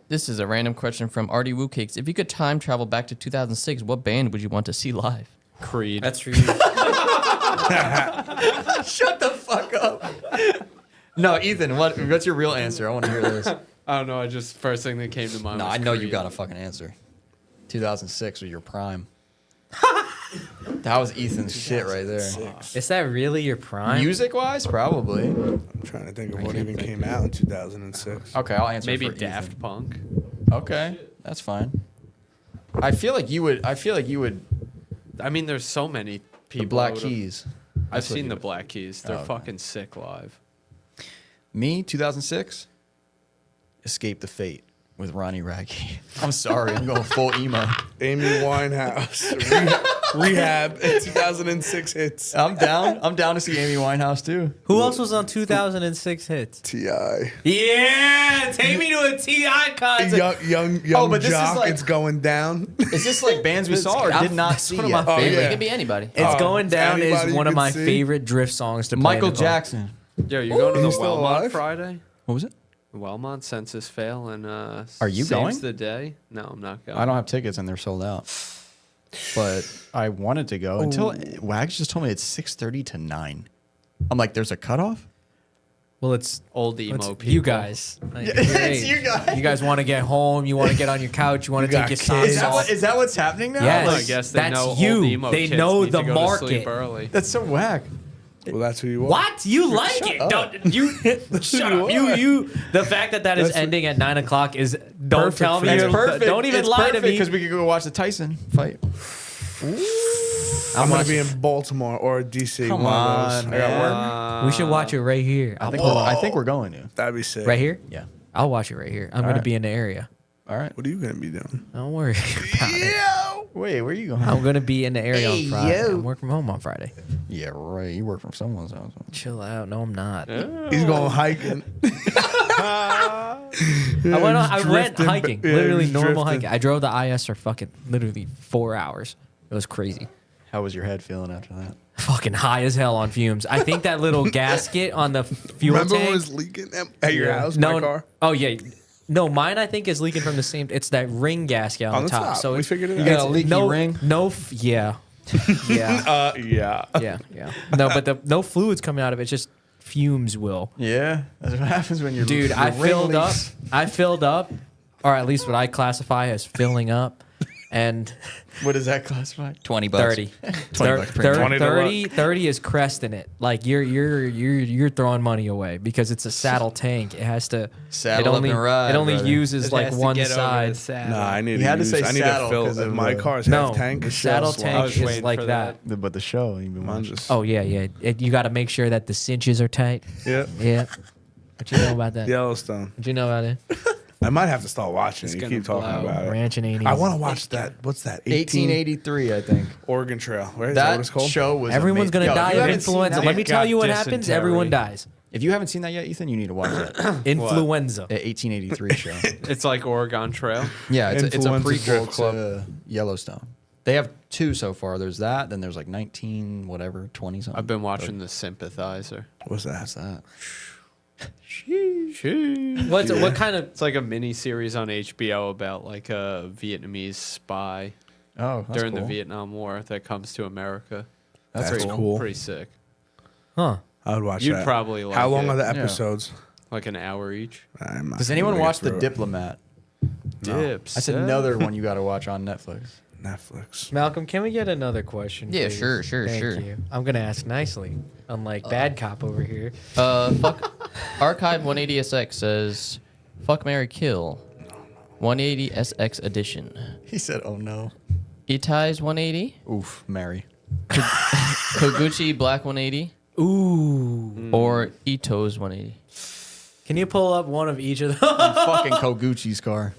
S7: This is a random question from Artie Woo Cakes. If you could time travel back to 2006, what band would you want to see live?
S5: Creed.
S3: That's for you.
S1: Shut the fuck up. No, Ethan, what's your real answer? I want to hear this.
S5: I don't know. I just first thing that came to mind.
S1: No,
S5: was
S1: I know you
S5: Creed.
S1: got a fucking answer. 2006 was your prime. That was Ethan's shit right there.
S3: Is that really your prime?
S1: Music wise, probably.
S4: I'm trying to think of what even came out in 2006.
S1: Okay, I'll answer
S5: Maybe
S1: for
S5: Daft
S1: Ethan.
S5: Punk.
S1: Okay, that's fine. I feel like you would.
S5: I mean, there's so many people.
S1: The Black
S5: I would've-
S1: Keys.
S5: I've
S1: That's what
S5: seen
S1: you
S5: the
S1: would-
S5: Black Keys. They're
S1: Oh, okay.
S5: fucking sick live.
S1: Me, 2006. Escape the Fate with Ronnie Radke. I'm sorry, I'm going full emo.
S4: Amy Winehouse, Rehab, 2006 hits.
S1: I'm down. I'm down to see Amy Winehouse too.
S3: Who else was on 2006 hits?
S4: T.I.
S3: Yeah, take me to a T.I. concert.
S4: Young
S1: Oh, but this is
S4: jock,
S1: like-
S4: it's going down.
S1: Is this like bands we saw or did not
S3: That's
S1: see
S3: one of
S1: yet?
S3: my
S4: Oh,
S3: favorite.
S4: yeah.
S7: It could be anybody.
S3: It's
S4: Oh,
S3: going down
S4: anybody
S3: is
S4: you
S3: one of
S4: can
S3: my
S4: see?
S3: favorite drift songs to play.
S1: Michael
S3: in the car.
S1: Jackson.
S5: Yo, you're going to
S4: He's
S5: the
S4: still
S5: Wellmont
S4: alive?
S5: Friday?
S1: What was it?
S5: Wellmont Census Fail and
S1: Are you
S5: saves
S1: going?
S5: the day? No, I'm not going.
S1: I don't have tickets and they're sold out. But I wanted to go until Wags just told me it's 6:30 to 9. I'm like, there's a cutoff?
S3: Well, it's
S5: Old emo
S3: it's
S5: people.
S3: you guys. Like,
S1: It's
S3: your age.
S1: you guys.
S3: You guys want to get home. You want to get on your couch. You want to
S4: You
S3: take your
S4: got
S3: socks
S4: kids.
S3: off.
S1: Is that what's happening now?
S3: Yes.
S5: Well,
S1: Like,
S5: I guess they
S3: That's
S5: know
S3: you.
S5: old emo
S3: They
S5: kids
S3: know
S5: need
S3: the
S5: to go to sleep
S3: market.
S5: early.
S1: that's so whack.
S4: Well, that's who you are.
S3: What? You like it? Don't you? Shut up. You. The fact that is
S4: That's-
S3: ending at 9 o'clock is. Don't
S4: Perfect
S3: tell
S4: for
S3: me.
S4: you.
S1: It's
S3: you're-
S1: perfect.
S3: Don't even
S1: It's
S3: lie to
S1: perfect
S3: me.
S1: because we could go watch the Tyson fight.
S4: I'm going to be in Baltimore or DC.
S1: Come
S4: one of
S1: on,
S4: those. I got work.
S5: Uh,
S3: We should watch it right here.
S1: I think we're going to.
S4: That'd be sick.
S3: Right here.
S1: Yeah.
S3: I'll watch it right here. I'm going
S1: right.
S3: to be in the area.
S1: All right.
S4: What are you going to be doing?
S3: Don't worry about it.
S1: Wait, where are you going?
S3: I'm going to be in the area
S1: Hey,
S3: on Friday.
S1: yo.
S3: I'm working from home on Friday.
S1: Yeah, right. You work from someone's house.
S3: Chill out. No, I'm not.
S4: He's going hiking.
S3: I went
S4: drifting,
S3: hiking.
S4: yeah,
S3: Literally
S4: he's
S3: normal
S4: drifting.
S3: hiking. I drove the IS for fucking literally 4 hours. It was crazy.
S1: How was your head feeling after that?
S3: Fucking high as hell on fumes. I think that little gasket on the fuel
S4: Remember when
S3: tank.
S4: it was leaking at your house,
S3: no,
S4: my car?
S3: Oh yeah. No, mine I think is leaking from the same. It's that ring gasket on,
S4: On
S3: the
S4: the
S3: top.
S4: top.
S3: So
S4: We
S3: it's,
S4: figured it
S1: You
S4: out.
S1: got a
S3: it's
S1: leaky
S3: no,
S1: ring?
S3: No, yeah, yeah,
S4: Yeah.
S3: yeah. No, but no fluids coming out of it. It's just fumes. Will.
S1: Yeah, that's what happens when you're.
S3: Dude,
S1: your
S3: I
S1: ring
S3: filled up.
S1: leaks.
S3: I filled up, or at least what I classify as filling up, and
S1: What does that classify?
S7: 20
S3: 30.
S1: 20 bucks per
S4: 20 to
S3: 30 is cresting it. Like you're throwing money away because it's a saddle tank. It has to
S1: Saddle
S3: it
S1: up
S3: only,
S1: and ride,
S3: It only
S1: brother.
S3: uses like one side.
S4: Nah, I need
S1: You
S4: to
S1: had to
S4: use,
S1: say
S4: I need
S1: saddle
S4: to
S1: 'cause
S4: fill.
S1: of
S4: My
S1: the-
S4: car's
S3: No,
S4: half tank.
S3: the
S4: it's
S3: saddle
S4: just
S3: tank
S5: I was
S3: is
S5: waiting
S3: like
S5: for
S3: that.
S1: But the show, you've been
S4: Mine's
S1: watching.
S4: just,
S3: Oh yeah. You got to make sure that the cinches are tight.
S4: yeah.
S3: Yeah. What you know about that?
S4: Yellowstone.
S3: What you know about it?
S4: I might have to start watching it. You
S5: gonna
S4: keep talking
S5: blow.
S4: about it.
S3: Ranching 80s.
S4: I want to watch that. What's that?
S1: 1883, I think.
S4: Oregon Trail. Right? Is that what it's
S1: That
S4: called?
S1: show was
S3: Everyone's
S1: amazing.
S3: gonna
S1: Yo, if
S3: die
S1: you
S3: of
S1: haven't seen
S3: influenza.
S1: that-
S3: Let me tell you what
S5: got
S3: happens.
S5: dysentery.
S3: Everyone dies.
S1: If you haven't seen that yet, Ethan, you need to watch that.
S3: Influenza.
S1: The 1883 show.
S5: It's like Oregon Trail.
S1: Yeah, it's a
S4: Influenza
S1: prequel
S4: Drift Club.
S1: to Yellowstone. They have 2 so far. There's that, then there's like 19, whatever, 20 something.
S5: I've been watching The Sympathizer.
S4: What's that?
S1: What's that?
S3: What kind of?
S5: It's like a mini series on HBO about like a Vietnamese spy
S1: Oh, that's
S5: during
S1: cool.
S5: the Vietnam War that comes to America.
S1: That's
S4: That's
S1: cool.
S4: cool.
S5: Pretty sick.
S3: Huh?
S4: I would watch
S5: You'd
S4: that.
S5: probably like
S4: How long
S5: it.
S4: are the
S1: Yeah.
S4: episodes?
S5: Like an hour each.
S4: I'm not
S1: Does
S4: gonna
S1: anyone
S4: get
S1: watch The
S4: through it.
S1: Diplomat?
S5: Dips.
S1: That's another one you got to watch on Netflix.
S4: Netflix.
S3: Malcolm, can we get another question?
S7: Yeah,
S3: please?
S7: sure,
S3: Thank
S7: sure.
S3: you. I'm gonna ask nicely, unlike Bad Cop over here.
S7: Fuck. Archive 180SX says, "Fuck, Mary Kill." 180SX edition.
S1: He said, "Oh no."
S7: Itai's 180.
S1: Oof, Mary.
S7: Koguchi Black 180.
S3: Ooh.
S7: Or Ito's 180.
S3: Can you pull up one of each of them?
S1: Fucking Koguchi's car.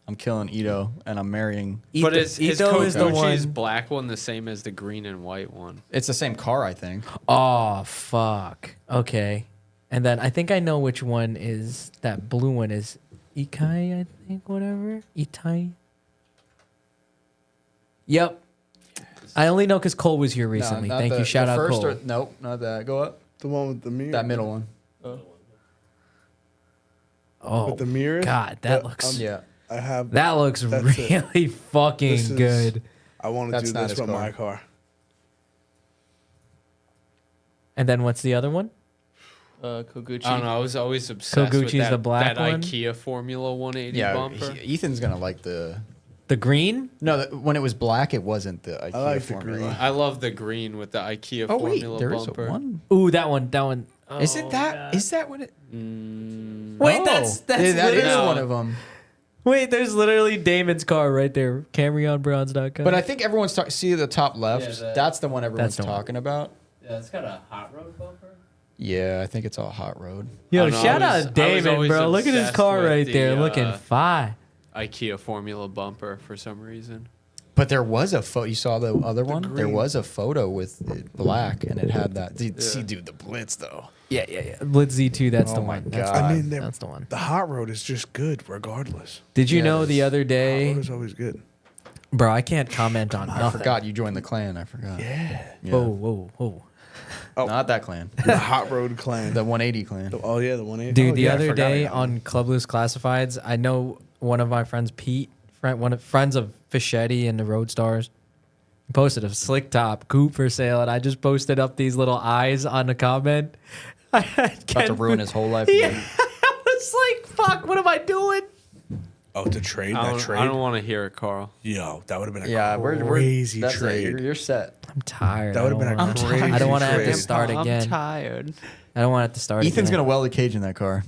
S1: I'm killing Ito, and I'm marrying.
S5: But is
S3: Ito is the
S5: Koguchi's
S3: one.
S5: black one the same as the green and white one?
S1: It's the same car, I think.
S3: Oh fuck. Okay. And then I think I know which one is that blue one is Ikai, I think, whatever. Itai. Yep. I only know because Cole was here recently.
S1: not
S3: Thank
S1: the-
S3: you. Shout
S1: the
S3: out
S1: first
S3: Cole.
S1: or- nope, not that. Go up.
S4: The one with the mirror.
S1: That middle one.
S3: Oh,
S4: With the mirror.
S3: God, that looks
S1: Yeah.
S4: I have.
S3: that looks
S4: That's it.
S3: really fucking
S4: This is-
S3: good.
S4: I want to
S1: That's
S4: do
S1: not
S4: this
S1: his
S4: with
S1: car.
S4: my car.
S3: And then what's the other one?
S7: Koguchi.
S5: I don't know. I was always obsessed
S3: Koguchi's
S5: with that,
S3: the black
S5: that
S3: one?
S5: IKEA Formula 180
S1: Yeah,
S5: bumper.
S1: Ethan's gonna like the.
S3: The green?
S1: No, when it was black, it wasn't the IKEA
S4: like the
S1: formula.
S4: green.
S5: I love the green with the IKEA
S1: Oh wait,
S5: Formula
S1: there is
S5: bumper.
S1: a one.
S3: Ooh, that one. That one.
S1: Is
S3: Oh,
S1: it that?
S3: God.
S1: Is that what it?
S3: Wait,
S1: Oh,
S3: that's
S1: yeah, that is
S3: literally-
S1: one of them.
S3: Wait, there's literally Damon's car right there. CamryOnBronze.com.
S1: But I think everyone's see the top left.
S7: Yeah,
S1: that's the one everyone's
S3: That's the one.
S1: talking about.
S7: Yeah, it's got a hot rod bumper.
S1: Yeah, I think it's all hot road.
S3: Yo,
S5: I don't know,
S3: shout
S5: I was
S3: out Damon,
S5: always
S3: bro. Look at his
S5: obsessed
S3: car
S5: with
S3: right
S5: the,
S3: there, looking fine.
S5: IKEA Formula bumper for some reason.
S1: But there was a photo. You saw the other one? There
S4: green.
S1: was a photo with it black, and it had that. See, dude, the Blitz though.
S3: Yeah. Blitz Z2, that's the
S1: Oh my
S3: one. That's,
S1: God.
S4: I mean,
S3: that's the one.
S4: the hot road is just good regardless.
S3: Did you
S1: Yeah,
S3: know
S1: it
S3: the
S1: is.
S3: other
S4: Hot
S3: day,
S4: road is always good.
S3: bro? I can't comment on
S1: I
S3: nothing.
S1: forgot you joined the clan. I forgot.
S4: Yeah.
S3: Whoa.
S1: Not that clan.
S4: The hot road clan.
S1: The 180 clan.
S4: Oh yeah, the 180.
S3: Dude,
S4: Oh,
S3: the
S4: yeah, I
S3: other
S4: forgot I
S3: day
S4: got one.
S3: on Club Loose Classifieds, I know one of my friends, Pete, friends of Fischetti and the Roadstars, posted a slick top coupe for sale, and I just posted up these little eyes on the comment.
S1: About to ruin his whole life.
S3: Yeah,
S1: again.
S3: I was like, "Fuck, what am I doing?"
S4: Oh, to trade
S5: I
S4: that
S5: don't,
S4: trade.
S5: I don't want to hear it, Carl.
S4: Yo, that would have been a
S1: Yeah,
S4: crazy
S1: that's it.
S4: trade.
S1: You're set.
S3: I'm tired.
S4: That would've been a crazy
S3: I don't want to have to
S4: trade.
S3: start again.
S5: tired.
S3: I don't want to have to start.
S1: Ethan's
S3: again.
S1: gonna weld a cage in that car.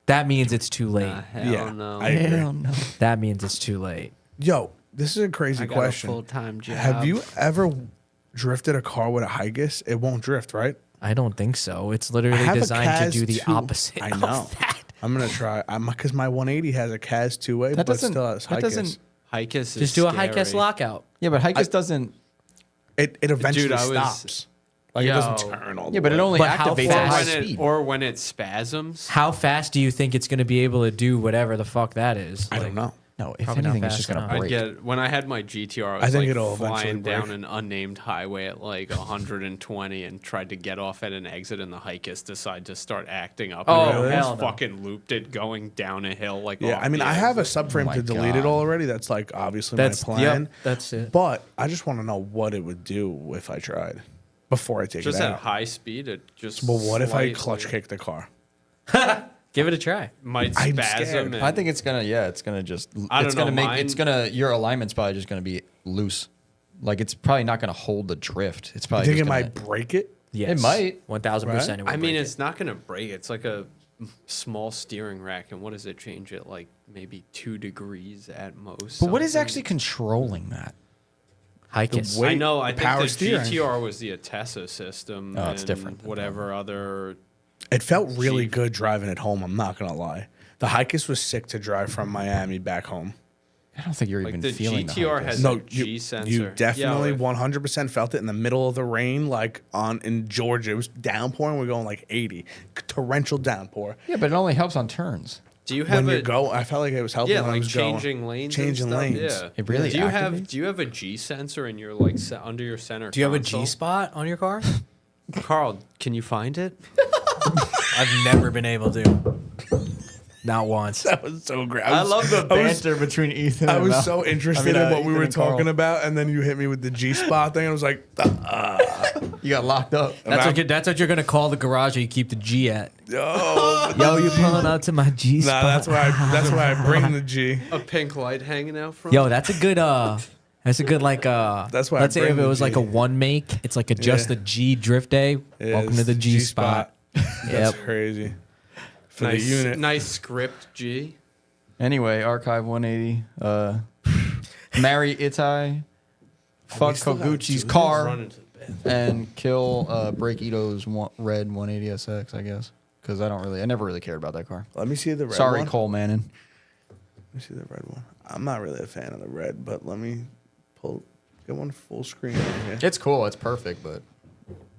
S3: That means it's too late.
S5: Hell
S4: Yeah,
S5: no.
S4: I agree.
S1: no.
S3: That means it's too late.
S4: Yo, this is a crazy
S5: I got
S4: question.
S5: a full-time job.
S4: Have you ever drifted a car with a Higas? It won't drift, right?
S3: I don't think so. It's
S4: I
S3: literally
S4: have a
S3: designed to
S4: Kaz
S3: do the
S4: 2.
S3: opposite.
S4: I
S3: of
S4: know.
S3: that.
S4: I'm gonna try. Because my 180 has a Kaz 2-way,
S1: That
S4: but
S1: doesn't.
S4: still has
S1: That
S4: Higas.
S1: doesn't.
S5: Hikes is
S3: Just do a high
S5: scary.
S3: cast lockout.
S1: Yeah, but Hikas doesn't.
S4: It eventually
S5: Dude, I was-
S4: stops. Like it
S5: Yo.
S4: doesn't turn all the
S1: Yeah, but
S4: way.
S1: it only
S3: But how
S1: activates
S5: Or
S1: at high
S3: fast-
S5: when,
S1: speed.
S5: or when it spasms.
S3: How fast do you think it's going to be able to do whatever the fuck that is?
S4: I don't know.
S1: No, if
S3: Probably not
S1: anything, it's
S3: fast
S1: just gonna
S3: enough.
S5: I'd
S1: break.
S5: get when I had my GTR. I was
S4: I think
S5: like
S4: it'll eventually
S5: flying down
S4: break.
S5: an unnamed highway at like 120 and tried to get off at an exit, and the Hikers decided to start acting up.
S3: Oh,
S5: and I almost
S3: hell no.
S5: fucking looped it going down a hill. Like
S4: Yeah,
S5: off
S4: I mean,
S5: the
S4: I have a
S5: exit.
S4: subframe
S1: my
S4: to delete it
S1: God.
S4: already. That's like obviously
S3: That's
S4: my plan.
S3: That's it.
S4: But I just want to know what it would do if I tried before I take
S5: just
S4: it
S5: at
S4: out.
S5: high speed. It just.
S4: But what if I
S5: slightly
S4: clutch kick the car?
S3: Give it a try.
S5: Might
S4: I'm
S5: spasm.
S4: scared.
S5: And
S1: I think it's gonna. Yeah, it's gonna just.
S5: I
S1: It's
S5: don't
S1: gonna
S5: know,
S1: make. It's
S5: mine-
S1: gonna. Your alignment's probably just gonna be loose. Like it's probably not gonna hold the drift. It's
S4: I
S1: probably.
S4: think
S1: just
S4: it
S1: gonna,
S4: might break it.
S3: Yes.
S1: It might.
S3: 1000%.
S5: I mean, it's not gonna break. It's like a small steering rack, and what does it change it like maybe 2 degrees at most?
S1: But what is
S5: something.
S1: actually controlling that?
S3: high kiss.
S4: weight-
S5: I know. I think
S4: power
S5: the
S4: steering.
S5: GTR was the Atessa system.
S1: Oh, it's
S5: and
S1: different than
S5: Whatever other.
S4: It felt really
S5: Jeep.
S4: good driving it home. I'm not gonna lie. The Hikers was sick to drive from Miami back home.
S1: I don't think you're
S5: Like
S1: even
S5: the
S1: feeling
S5: GTR
S1: the
S5: has
S1: Hikers.
S5: a G sensor.
S4: You definitely
S5: Yeah,
S4: 100% felt it in the middle of the rain, like in Georgia. It was downpouring. We're going like 80, torrential downpour.
S1: Yeah, but it only helps on turns.
S5: Do you have
S4: When
S5: a
S4: you go, I felt like it was helping.
S5: yeah,
S4: when I
S5: like
S4: was
S5: changing
S4: going.
S5: lanes?
S4: Changing
S5: and stuff?
S4: lanes.
S5: Yeah.
S1: It really
S5: Do you have
S1: activates?
S5: a G sensor in your like under your center?
S3: Do you have a
S5: console?
S3: G spot on your car?
S5: Carl, can you find it?
S3: I've never been able to. Not once.
S4: That was so great.
S1: I love the
S4: I was-
S1: banter between Ethan.
S4: I
S1: and
S4: was
S1: Mal.
S4: so interested
S1: I mean,
S4: in what we
S1: Ethan
S4: were
S1: and Carl.
S4: talking about, and then you hit me with the G spot thing. I was like,
S1: You got locked up.
S3: That's what you're gonna call the garage that you keep the G at.
S4: oh,
S3: Yo, you pulling out to my G
S4: nah,
S3: spot?
S4: that's why I bring the G.
S5: A pink light hanging out front.
S3: Yo, that's a good like
S4: That's why I
S3: let's say if
S4: bring
S3: it
S4: the
S3: was like
S4: G.
S3: a one make, it's like a just
S4: Yeah.
S3: a G drift day. Welcome to the G spot.
S4: That's crazy. For
S5: nice,
S4: the unit.
S5: nice script G.
S1: Anyway, Archive 180. Marry Itai. Fuck
S4: still gotta
S1: Koguchi's
S4: do
S1: car.
S5: Run into the bed.
S1: And kill Break Ito's red 180SX, I guess. Because I never really cared about that car.
S4: Let me see the red
S1: Sorry,
S4: one.
S1: Cole Manning.
S4: Let me see the red one. I'm not really a fan of the red, but let me get one full screen over here.
S1: It's cool. It's perfect, but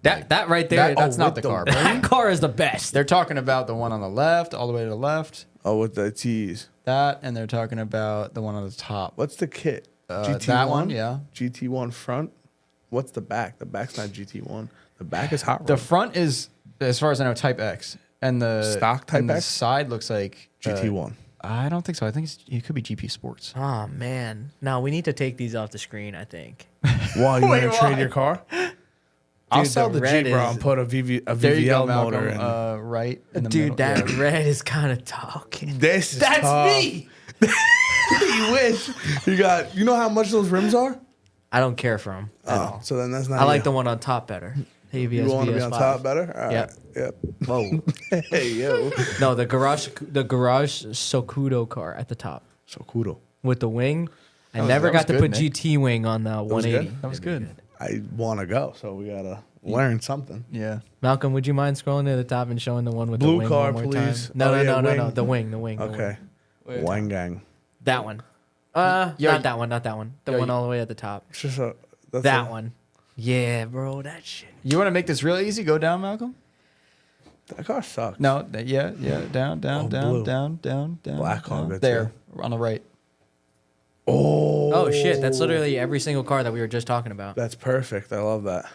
S3: That right there,
S1: that's not
S4: with
S1: the
S4: the
S1: car.
S4: red?
S1: bro.
S3: that car is the best.
S1: They're talking about the one on the left, all the way to the left.
S4: Oh, with the T's.
S1: That, and they're talking about the one on the top.
S4: What's the kit?
S1: That one, yeah.
S4: GT1 front. What's the back? The back's not GT1. The back is hot
S1: The
S4: rod.
S1: front is, as far as I know, Type X. And the
S4: Stock Type
S1: and the
S4: X?
S1: side looks like
S4: GT1.
S1: I don't think so. I think it could be GP Sports.
S3: Oh man, no, we need to take these off the screen. I think.
S4: Why you
S1: Wait,
S4: want to trade
S1: why?
S4: your car? I'll
S3: Dude,
S4: sell
S3: the
S4: the
S3: red
S4: G, bro,
S3: is-
S4: and put a
S1: There you go,
S4: VVL motor
S1: Malcolm.
S4: in.
S1: Right in the middle.
S3: Dude, that
S1: Yeah.
S3: red is kind of talking.
S4: This is tough. You wish. You know how much those rims are?
S3: I don't care for them.
S4: Oh, so then that's not
S3: I like
S4: you.
S3: the one on top better.
S4: You want to be on top better? All right.
S3: Yep.
S4: Yep.
S3: Whoa.
S4: Hey, yo.
S3: No, the garage Sokudo car at the top
S4: So kudo.
S3: with the wing. I
S1: was-
S3: never
S1: that was
S3: got to
S1: good,
S3: put
S1: Nick.
S3: GT wing on the
S4: was
S3: 180.
S4: good?
S1: That was good.
S4: I want to go, so we got to learn something.
S1: Yeah.
S3: Malcolm, would you mind scrolling to the top and showing the one with
S4: Blue
S3: the wing
S4: car,
S3: one more
S4: please.
S3: time? No,
S4: Oh,
S3: no,
S4: yeah,
S3: no, no, no.
S4: wing.
S3: The wing, the wing. the wing.
S4: Okay. Wang gang.
S3: That one.
S1: Yo,
S3: not that one, not that one. The
S1: yo,
S3: one
S1: you-
S3: all the way at the top.
S4: It's just a, that's
S3: That
S4: a-
S3: one. Yeah, bro, that shit.
S1: You want to make this real easy? Go down, Malcolm.
S4: That car sucks.
S1: No. Yeah. Down,
S4: Oh,
S1: down,
S4: blue.
S1: down.
S4: Black car,
S1: down.
S4: good
S1: There, on the right.
S3: Oh shit, that's literally every single car that we were just talking about.
S4: That's perfect. I love that.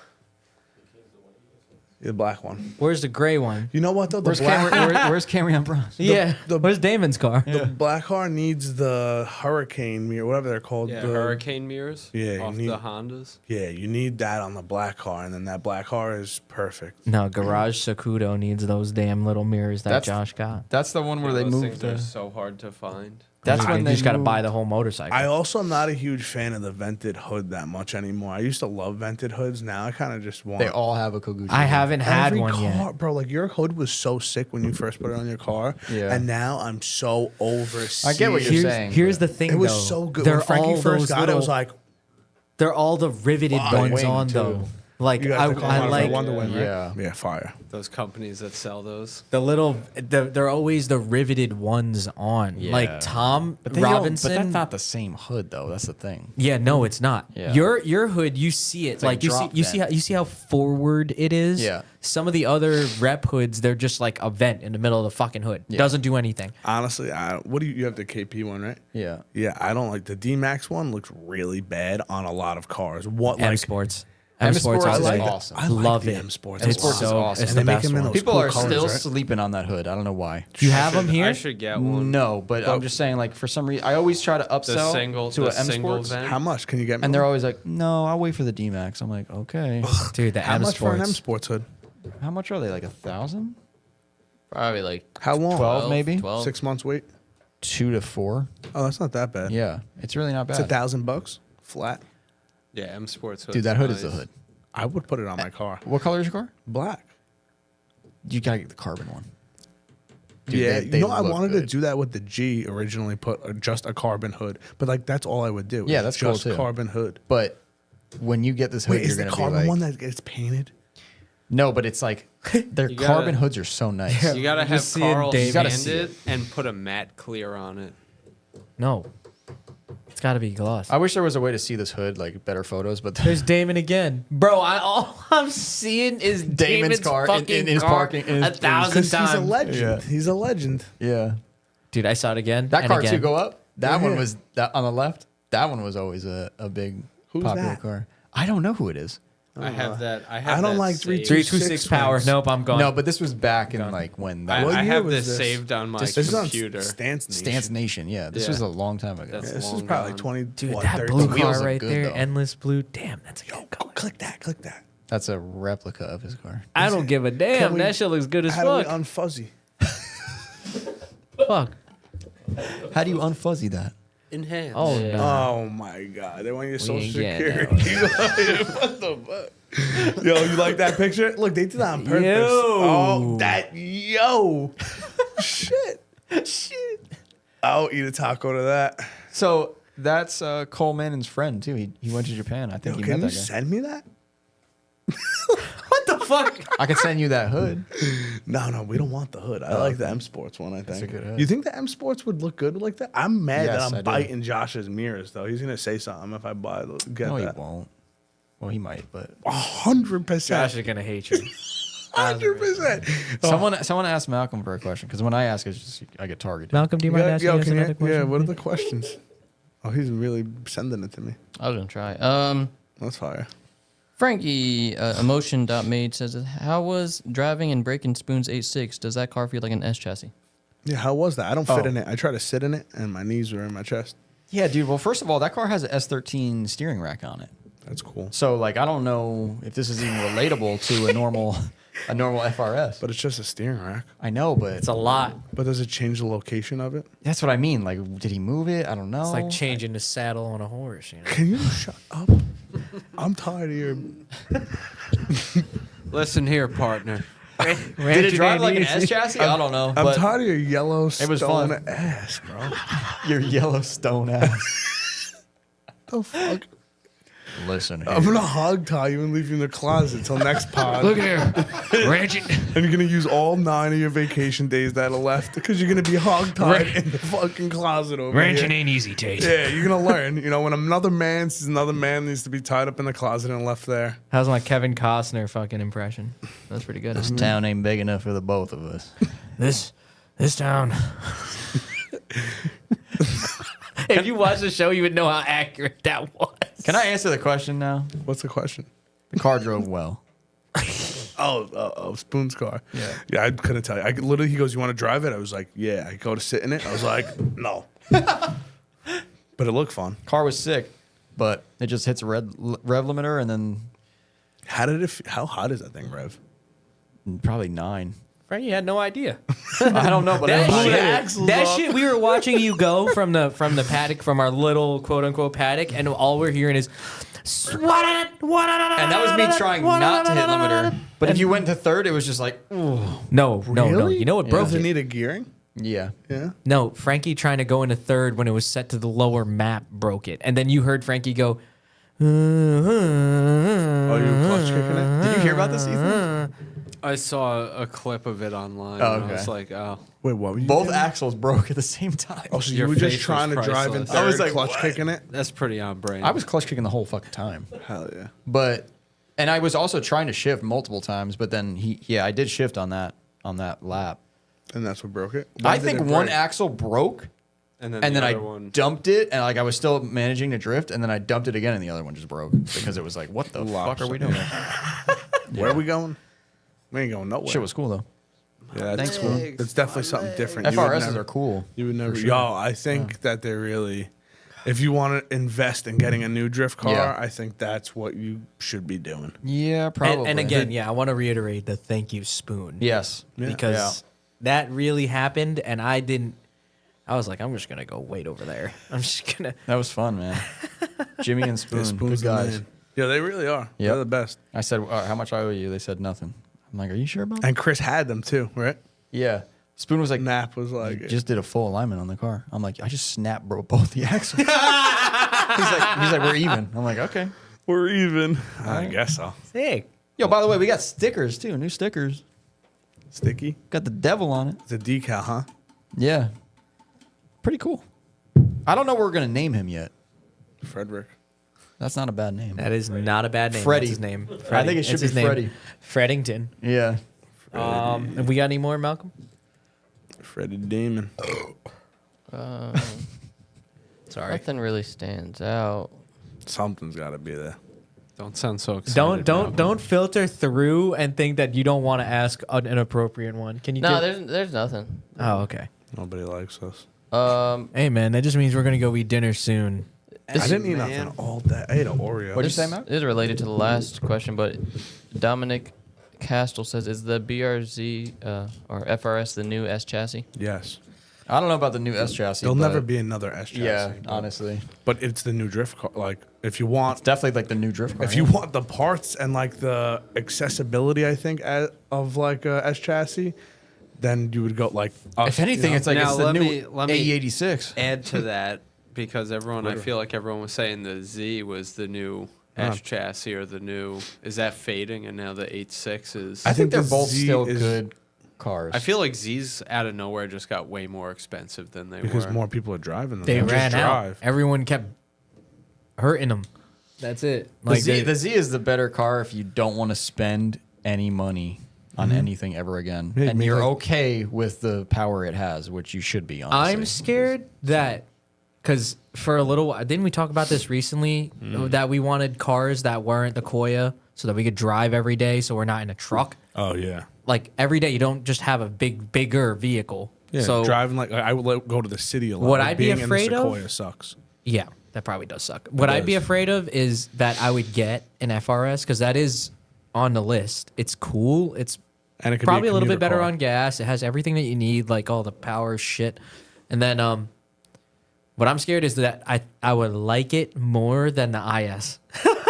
S4: The black one.
S3: Where's the gray one?
S4: You know what though? The
S1: Where's
S4: black,
S1: where's Cameron Bronze?
S3: Yeah.
S4: the-
S3: Where's Damon's car?
S4: the black car needs the hurricane mirror, whatever they're called.
S5: Yeah,
S4: the,
S5: hurricane mirrors.
S4: Yeah, you
S5: off
S4: need-
S5: the Hondas.
S4: Yeah, you need that on the black car, and then that black car is perfect.
S3: No, Garage Sakudo needs those damn little mirrors that
S1: That's-
S3: Josh got.
S1: That's the one where they
S5: Those
S1: moved
S5: things are
S1: the.
S5: so hard to find.
S1: That's
S3: You
S1: when they
S3: just got to
S1: moved-
S3: buy the whole motorcycle.
S4: I also am not a huge fan of the vented hood that much anymore. I used to love vented hoods. Now I kind of just want.
S1: They all have a Koguchi.
S3: I haven't had
S4: Every
S3: one
S4: car,
S3: yet.
S4: bro. Like your hood was so sick when you first put it on your car,
S1: Yeah.
S4: and now I'm so over.
S1: I get what you're
S3: Here's,
S1: saying,
S3: here's
S1: but
S3: the thing,
S4: It was
S3: though.
S4: so good
S3: They're
S4: when Frankie
S3: all
S4: first
S3: those
S4: got it. It
S3: little-
S4: was like
S3: they're all the riveted
S4: Wow.
S3: ones
S1: Wing,
S3: on
S1: too.
S3: though. Like
S4: you got the
S3: I like
S4: Wonder Wing, right?
S1: Yeah.
S4: Yeah, fire.
S5: Those companies that sell those.
S3: the little. They're always the riveted ones on.
S1: Yeah.
S3: Like Tom
S1: But they don't-
S3: Robinson.
S1: But that's not the same hood, though. That's the thing.
S3: Yeah, no, it's not.
S1: Yeah.
S3: Your hood, you see it.
S1: It's like
S3: Like
S1: a drop vent.
S3: you see how forward it is.
S1: Yeah.
S3: Some of the other rep hoods, they're just like a vent in the middle of the fucking hood.
S1: Yeah.
S3: Doesn't do anything.
S4: Honestly, what do you have the KP one, right?
S1: Yeah.
S4: Yeah, I don't like the D Max one. Looks really bad on a lot of cars. What
S3: M
S4: like
S3: Sports.
S1: M
S3: M
S1: Sports
S3: Sports
S1: is
S3: is
S1: like
S3: like
S1: awesome.
S4: I like
S3: Love
S4: the
S3: it.
S4: M Sports.
S3: M
S4: a
S3: Sports
S4: lot.
S3: is
S1: awesome.
S3: It's
S4: And
S3: the
S4: they make
S3: best
S4: them in
S3: one.
S4: those
S1: People
S4: cool
S1: are
S4: colors,
S1: still
S4: right?
S1: sleeping on that hood. I don't know why.
S3: You have them
S5: I
S3: here?
S5: should get one.
S1: No, but I'm just saying, like, for some reason, I always try to upsell to
S5: the
S1: an M
S5: single
S1: Sports,
S5: vent.
S4: How much can you get? Me
S1: and they're
S4: one?
S1: always like, "No, I'll wait for the D Max." I'm like, "Okay."
S3: Dude, the
S4: how
S3: M
S4: much for an M
S3: Sports.
S4: Sports hood?
S1: How much are they? Like 1,000?
S7: Probably like
S4: How long?
S1: 12 maybe?
S7: 12.
S4: 6 months wait.
S1: 2 to 4.
S4: Oh, that's not that bad.
S1: Yeah, it's really not
S4: It's
S1: bad.
S4: $1,000 flat.
S5: Yeah, M Sports.
S1: Dude, that hood is the
S5: nice.
S1: hood.
S4: I would put it on my car.
S1: What color is your car?
S4: Black.
S1: You gotta get the carbon one. Dude,
S4: yeah,
S1: they
S4: you know, I
S1: look
S4: wanted
S1: good.
S4: to do that with the G originally. Put just a carbon hood, but like that's all I would do.
S1: Yeah,
S4: is
S1: that's cool,
S4: just
S1: too.
S4: carbon hood.
S1: But when you get this hood,
S4: Wait, is
S1: you're
S4: the
S1: gonna
S4: carbon
S1: be like,
S4: one that gets painted?
S1: No, but it's like their
S5: You
S1: carbon
S5: gotta-
S1: hoods are so nice.
S5: You gotta have
S3: Just seeing
S5: Carl
S3: Dave-
S1: You gotta
S5: sand
S1: see
S5: it and put a matte clear on it.
S3: No. It's got to be gloss.
S1: I wish there was a way to see this hood, like better photos, but
S3: There's Damon again. Bro, all I'm seeing is
S1: Damon's car in
S3: fucking
S1: his
S3: car
S1: parking- in his-
S3: 1,000
S4: Because
S3: times.
S4: he's a legend.
S1: Yeah.
S4: He's a legend.
S1: yeah.
S3: Dude, I saw it again.
S1: That
S3: and
S1: car
S3: again.
S1: too go up. That one
S4: Yeah.
S1: was that on the left. That one was always a big
S4: Who's
S1: popular
S4: that?
S1: car. I don't know who it is.
S5: I have that. I have.
S4: I don't
S5: that
S4: like
S5: saved.
S3: 326 power.
S4: ones.
S3: Nope, I'm gone.
S1: No, but this was back in like when that
S4: What
S5: I
S4: year
S5: have
S4: was
S5: this
S4: this?
S5: saved on my
S4: This is on
S5: computer.
S4: Stance Nation.
S1: Stance Nation. Yeah, this
S5: Yeah.
S1: was a long time ago.
S5: That's
S4: This is
S5: long
S4: probably
S5: gone.
S4: 20.
S3: Dude,
S4: what,
S3: that
S4: 30
S3: blue
S1: wheels
S3: car
S1: look
S3: right
S1: good,
S3: there,
S1: though.
S3: endless blue. Damn, that's a good color.
S4: Click that. Click that.
S1: That's a replica of his car.
S3: I don't give a damn.
S4: Can we-
S3: That shit looks good as
S4: How do
S3: fuck.
S4: we unfuzzy?
S3: Fuck.
S1: How do you unfuzzy that?
S5: Enhance.
S3: Oh, no.
S4: Oh my God! They want your social
S3: ain't getting
S4: security. What the fuck? Yo, you like that picture? Look, they did that on purpose.
S3: Yo.
S4: Oh, that shit. I'll eat a taco to that.
S1: So that's Cole Mannon's friend too. He went to Japan. I think
S4: Yo,
S1: he
S4: can
S1: met
S4: you
S1: that guy.
S4: send me that?
S3: What the fuck?
S1: I could send you that hood.
S4: No, we don't want the hood. I like the M Sports one. I think.
S1: a good hood.
S4: You think the M Sports would look good like that? I'm mad
S1: Yes,
S4: that
S1: I
S4: I'm
S1: do.
S4: biting Josh's mirrors though. He's gonna say something if I get
S1: No,
S4: that.
S1: he won't. Well, he might, but
S4: 100%.
S3: Josh is gonna hate you.
S4: 100%.
S1: someone asked Malcolm for a question because when I ask, it's just I get targeted.
S3: Malcolm, do you mind
S4: Yeah,
S3: asking
S4: yo,
S3: us
S4: can
S3: another
S4: you,
S3: question?
S4: yeah, what are the questions? Oh, he's really sending it to me.
S7: I was gonna try.
S4: That's fire.
S7: Frankie, emotion.made says, how was driving and breaking Spoon's 8.6? Does that car feel like an S chassis?
S4: Yeah, how was that? I don't fit
S1: Oh.
S4: in it. I try to sit in it, and my knees were in my chest.
S1: Yeah, dude. Well, first of all, that car has an S13 steering rack on it.
S4: That's cool.
S1: So, like, I don't know if this is even relatable to a normal FRS.
S4: But it's just a steering rack.
S1: I know, but
S3: It's a lot.
S4: But does it change the location of it?
S1: that's what I mean. Like, did he move it? I don't know.
S3: It's like changing the saddle on a horse. You know?
S4: Can you shut up? I'm tired of your.
S5: Listen here, partner.
S1: Did it drive like an S chassis? I don't know.
S4: I'm
S1: but
S4: tired of your Yellowstone
S1: was fun.
S4: ass, bro.
S1: Your Yellowstone ass.
S4: The fuck?
S1: Listen,
S4: I'm gonna hog tie you and leave you in the closet till next pod.
S3: Look here, ranching.
S4: And you're gonna use all 9 of your vacation days that are left because you're gonna be hog tied in the fucking closet over
S3: Ranching
S4: here.
S3: ain't easy, Tate.
S4: Yeah, you're gonna learn. You know, when another man sees another man needs to be tied up in the closet and left there.
S3: How's my Kevin Costner fucking impression? That's pretty good.
S1: this town ain't big enough for the both of us.
S3: This town. If you watch the show, you would know how accurate that was.
S1: Can I answer the question now?
S4: What's the question?
S1: The car drove well.
S4: Oh, Spoon's car. Yeah, I couldn't tell you. I literally, he goes, "You want to drive it?" I was like, "Yeah." I go to sit in it. I was like, "No," but it looked fun.
S1: Car was sick, but it just hits a rev limiter and then
S4: How did it? How hot is that thing, Rev?
S1: probably 9.
S3: Frankie had no idea.
S1: I don't know, but
S3: That,
S1: everybody-
S3: shit, that shit, we were watching you go from the paddock, from our little quote unquote paddock, and all we're hearing is,
S1: and that was me trying not to hit limiter. But if you went to third, it was just like, ooh.
S3: No. You know what broke
S4: Does it
S3: it?
S4: need a gearing?
S1: Yeah.
S4: Yeah.
S3: No, Frankie trying to go into third when it was set to the lower map broke it, and then you heard Frankie go.
S4: Oh, you were clutch kicking it?
S1: Did you hear about this, Ethan?
S5: I saw a clip of it online.
S1: Oh,
S5: And I
S1: okay.
S5: was like, oh.
S4: Wait, what were you
S1: Both
S4: doing?
S1: axles broke at the same time.
S4: Oh, so
S5: Your
S4: you were just
S5: face
S4: trying to
S5: was
S4: drive in
S5: priceless.
S4: third,
S1: I was like,
S4: clutch
S1: what?
S4: kicking it?
S5: That's pretty on brand.
S1: I was clutch kicking the whole fucking time.
S4: Hell yeah.
S1: And I was also trying to shift multiple times, but then I did shift on that lap.
S4: And that's what broke it? When
S1: I
S4: did
S1: think
S4: it
S1: one
S4: break?
S1: axle broke,
S5: and
S1: and then
S5: the
S1: I
S5: other one.
S1: dumped it, and like I was still managing to drift, and then I dumped it again, and the other one just broke because it was like, what the fuck are we doing?
S4: Where are we going? We ain't going nowhere.
S1: Shit was cool though.
S4: Yeah, that's
S1: Thanks,
S4: cool.
S1: man.
S4: It's definitely something different. You would
S1: FRSs
S4: never-
S1: are cool.
S4: You would never.
S1: for sure.
S4: Yo, I think that they're really. If you want to invest in getting a new drift car,
S1: Yeah.
S4: I think that's what you should be doing.
S1: Yeah, probably.
S3: And again, I want to reiterate the thank you, Spoon.
S1: yes,
S3: Because that really happened, and I was like, I'm just gonna go wait over there. I'm just gonna.
S1: that was fun, man. Jimmy and Spoon,
S4: Spoon's
S1: good
S4: the
S1: guys.
S4: man. Yeah, they really are.
S1: Yep.
S4: They're the best.
S1: I said, how much I owe you? They said nothing. I'm like, are you sure about that?
S4: And Chris had them too, right?
S1: Yeah. Spoon was like,
S4: Nap was
S1: you
S4: like,
S1: just did a full alignment on the car. I'm like, I just snapped both the axles. he's like, we're even. I'm like, okay.
S4: we're even. I guess so.
S3: Sick.
S1: Yo, by the way, we got stickers too. New stickers.
S4: Sticky.
S1: Got the devil on it.
S4: It's a decal, huh?
S1: Yeah. Pretty cool. I don't know what we're gonna name him yet.
S4: Frederick.
S1: That's not a bad name.
S3: That is not a bad name.
S1: Freddie.
S3: That's his name.
S1: I think it should
S3: It's
S1: be
S3: his name.
S1: Freddie.
S3: Freddington.
S1: Yeah.
S3: Have we got any more, Malcolm?
S4: Freddie Damon.
S3: Sorry.
S7: Nothing really stands out.
S4: Something's got to be there.
S5: Don't sound so excited.
S3: Don't filter through and think that you don't want to ask an inappropriate one. Can you?
S7: No,
S3: do-
S7: there's nothing.
S3: Oh, okay.
S4: Nobody likes us.
S3: Hey man, that just means we're gonna go eat dinner soon.
S4: I didn't eat nothing all day. I ate an Oreo.
S1: What'd you say, Matt?
S7: This is related to the last question, but Dominic Castle says, "Is the BRZ or FRS the new S chassis?"
S4: Yes.
S1: I don't know about the new S chassis.
S4: There'll
S1: but
S4: never be another S chassis.
S1: Yeah, honestly,
S4: But it's the new drift car. Like, if you want,
S1: it's definitely like the new drift car.
S4: if you want the parts and like the accessibility, I think of like a S chassis, then you would go like.
S1: if anything, it's like
S5: Now,
S1: it's the
S5: let
S1: new
S5: me- let me-
S1: AE86.
S5: Add to that because I feel like everyone was saying the Z was the new S chassis or the new. Is that fading? And now the 8.6 is.
S1: I think they're
S4: the
S1: both
S4: Z
S1: still
S4: is-
S1: good cars.
S5: I feel like Z's out of nowhere just got way more expensive than they
S4: because
S5: were.
S4: more people are driving them.
S3: They
S4: Just
S3: ran out.
S4: drive.
S3: Everyone kept hurting them. That's it. Like
S1: the Z is the better car if you don't want to spend any money on anything ever again,
S4: Yeah,
S1: and
S4: make
S1: you're
S4: like-
S1: okay with the power it has, which you should be. Honestly.
S3: I'm scared that because for a little while, didn't we talk about this recently? That we wanted cars that weren't the Koya so that we could drive every day, so we're not in a truck.
S4: Oh yeah.
S3: Like every day, you don't just have a bigger vehicle.
S4: Yeah.
S3: So
S4: driving like I would go to the city a lot.
S3: What
S4: Like,
S3: I'd be
S4: being
S3: afraid
S4: in the
S3: of-
S4: Sequoia sucks.
S3: yeah, that probably does suck. What I'd be
S4: does.
S3: afraid of is that I would get an FRS because that is on the list. It's cool. It's
S4: And it could
S3: probably
S4: be
S3: a little bit
S4: commuter
S3: better
S4: car.
S3: on gas. It has everything that you need, like all the power shit. And then what I'm scared is that I would like it more than the IS.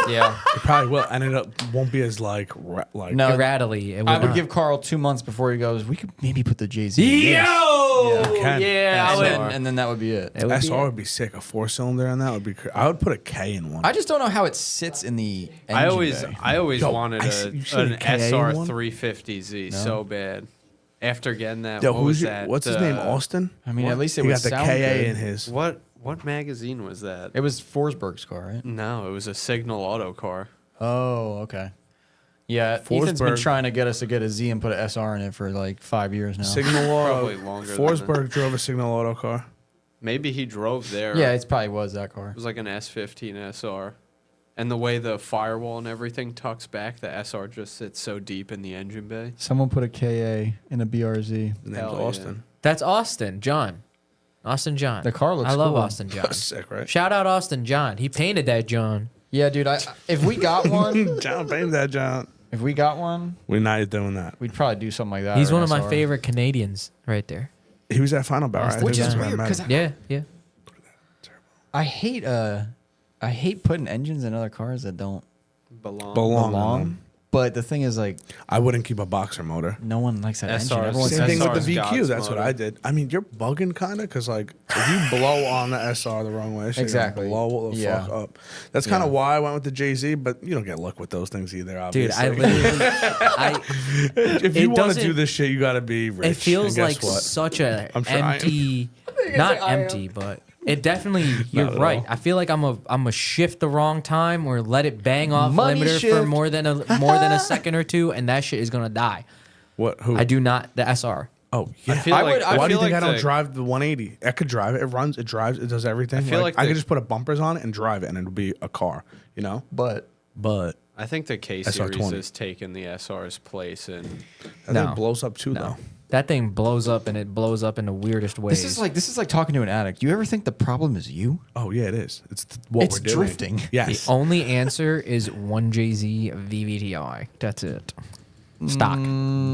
S7: Yeah.
S4: It probably will, and it won't be as like
S1: No,
S3: Rattly. It
S1: I would
S3: not.
S1: give Carl 2 months before he goes. We could maybe put the JZ.
S3: Yo!
S4: You can.
S3: Yeah, I would.
S1: and then that would be it.
S3: It would be
S4: SR
S3: it.
S4: would be sick. A 4-cylinder on that would be. I would put a K in one.
S1: I just don't know how it sits in the.
S5: I
S1: engine
S5: always
S1: bay.
S4: Yo,
S5: wanted
S4: you seen
S5: an
S4: a KA
S5: SR
S4: one?
S5: 350Z so bad. After getting that,
S4: Yo,
S5: what was
S4: who's your,
S5: that?
S4: what's his name? Austin.
S1: I mean, at least it
S4: He
S1: was
S4: got the
S1: sound
S4: KA
S1: good.
S4: in his.
S5: What magazine was that?
S1: It was Forsberg's car, right?
S5: No, it was a Signal Auto car.
S1: Oh, okay. Yeah, Ethan's been
S4: Forsberg.
S1: trying to get us to get a Z and put an SR in it for like 5 years now.
S4: Signal
S5: Probably
S4: Auto.
S5: longer than
S4: Forsberg drove a Signal Auto car.
S5: Maybe he drove there.
S1: Yeah, it probably was that car.
S5: It was like an S15 SR. And the way the firewall and everything tucks back, the SR just sits so deep in the engine bay.
S1: Someone put a KA in a BRZ.
S4: His name's
S5: Hell yeah.
S4: Austin.
S3: That's Austin John. Austin John.
S1: The car looks
S3: I love
S1: cool.
S3: Austin John.
S4: That's sick, right?
S3: Shout out Austin John. He painted that John.
S1: Yeah, dude. If we got one,
S4: John, paint that, John.
S1: if we got one,
S4: We're not doing that.
S1: we'd probably do something like that.
S3: He's
S1: or
S3: one
S1: an
S3: of my
S1: SR.
S3: favorite Canadians right there.
S4: He was at Final Bout. Right?
S3: Which
S4: This
S3: is
S4: where I
S1: weird,
S4: met
S1: 'cause
S4: him.
S3: Yeah.
S1: I hate putting engines in other cars that don't
S5: Belong.
S4: Belong. in
S1: belong.
S4: them.
S1: But the thing is, like,
S4: I wouldn't keep a boxer motor.
S1: no one likes that engine.
S5: SRs.
S1: Everyone
S4: Same
S1: says
S4: thing with the
S5: SR's
S4: VQ.
S5: God's
S4: That's what
S5: motor.
S4: I did. I mean, you're bugging kind of because like if you blow on the SR the wrong way, shit,
S1: Exactly.
S4: blow the
S1: Yeah.
S4: fuck up. That's kind of
S1: Yeah.
S4: why I went with the JZ. But you don't get luck with those things either.
S3: Dude,
S4: Obviously.
S3: I literally
S4: if
S3: it
S4: you want to
S3: doesn't-
S4: do this shit, you got to be rich.
S3: it feels
S4: And guess
S3: like
S4: what?
S3: such a
S4: I'm trying.
S3: empty not empty, but it definitely you're
S4: Not at
S3: right.
S4: all.
S3: I feel like I'm a shift the wrong time or let it bang off
S1: Money
S3: limiter for
S1: shift.
S3: more than a second or two and that shit is gonna die.
S4: What? Who?
S3: I do not the SR.
S4: Oh yeah.
S5: feel
S1: I
S5: like,
S1: would-
S4: Why do you
S5: feel
S4: think I
S5: like
S4: don't
S5: the-
S4: drive the 180? I could drive it. It runs. It drives. It does everything.
S5: I feel like
S4: I
S5: the-
S4: could just put a bumpers on it and drive it, and it'll be a car. You know.
S1: but
S4: But
S5: I think the K series
S4: SR20.
S5: has taken the SR's place, and
S4: that
S3: No.
S4: thing blows up too,
S3: No.
S4: though.
S3: That thing blows up and it blows up in the weirdest ways.
S1: this is like talking to an addict. Do you ever think the problem is you?
S4: Oh yeah, it is. It's what
S1: It's
S4: we're doing.
S1: drifting.
S4: Yes.
S3: The only answer is 1JZ VVTi. That's it. Stock.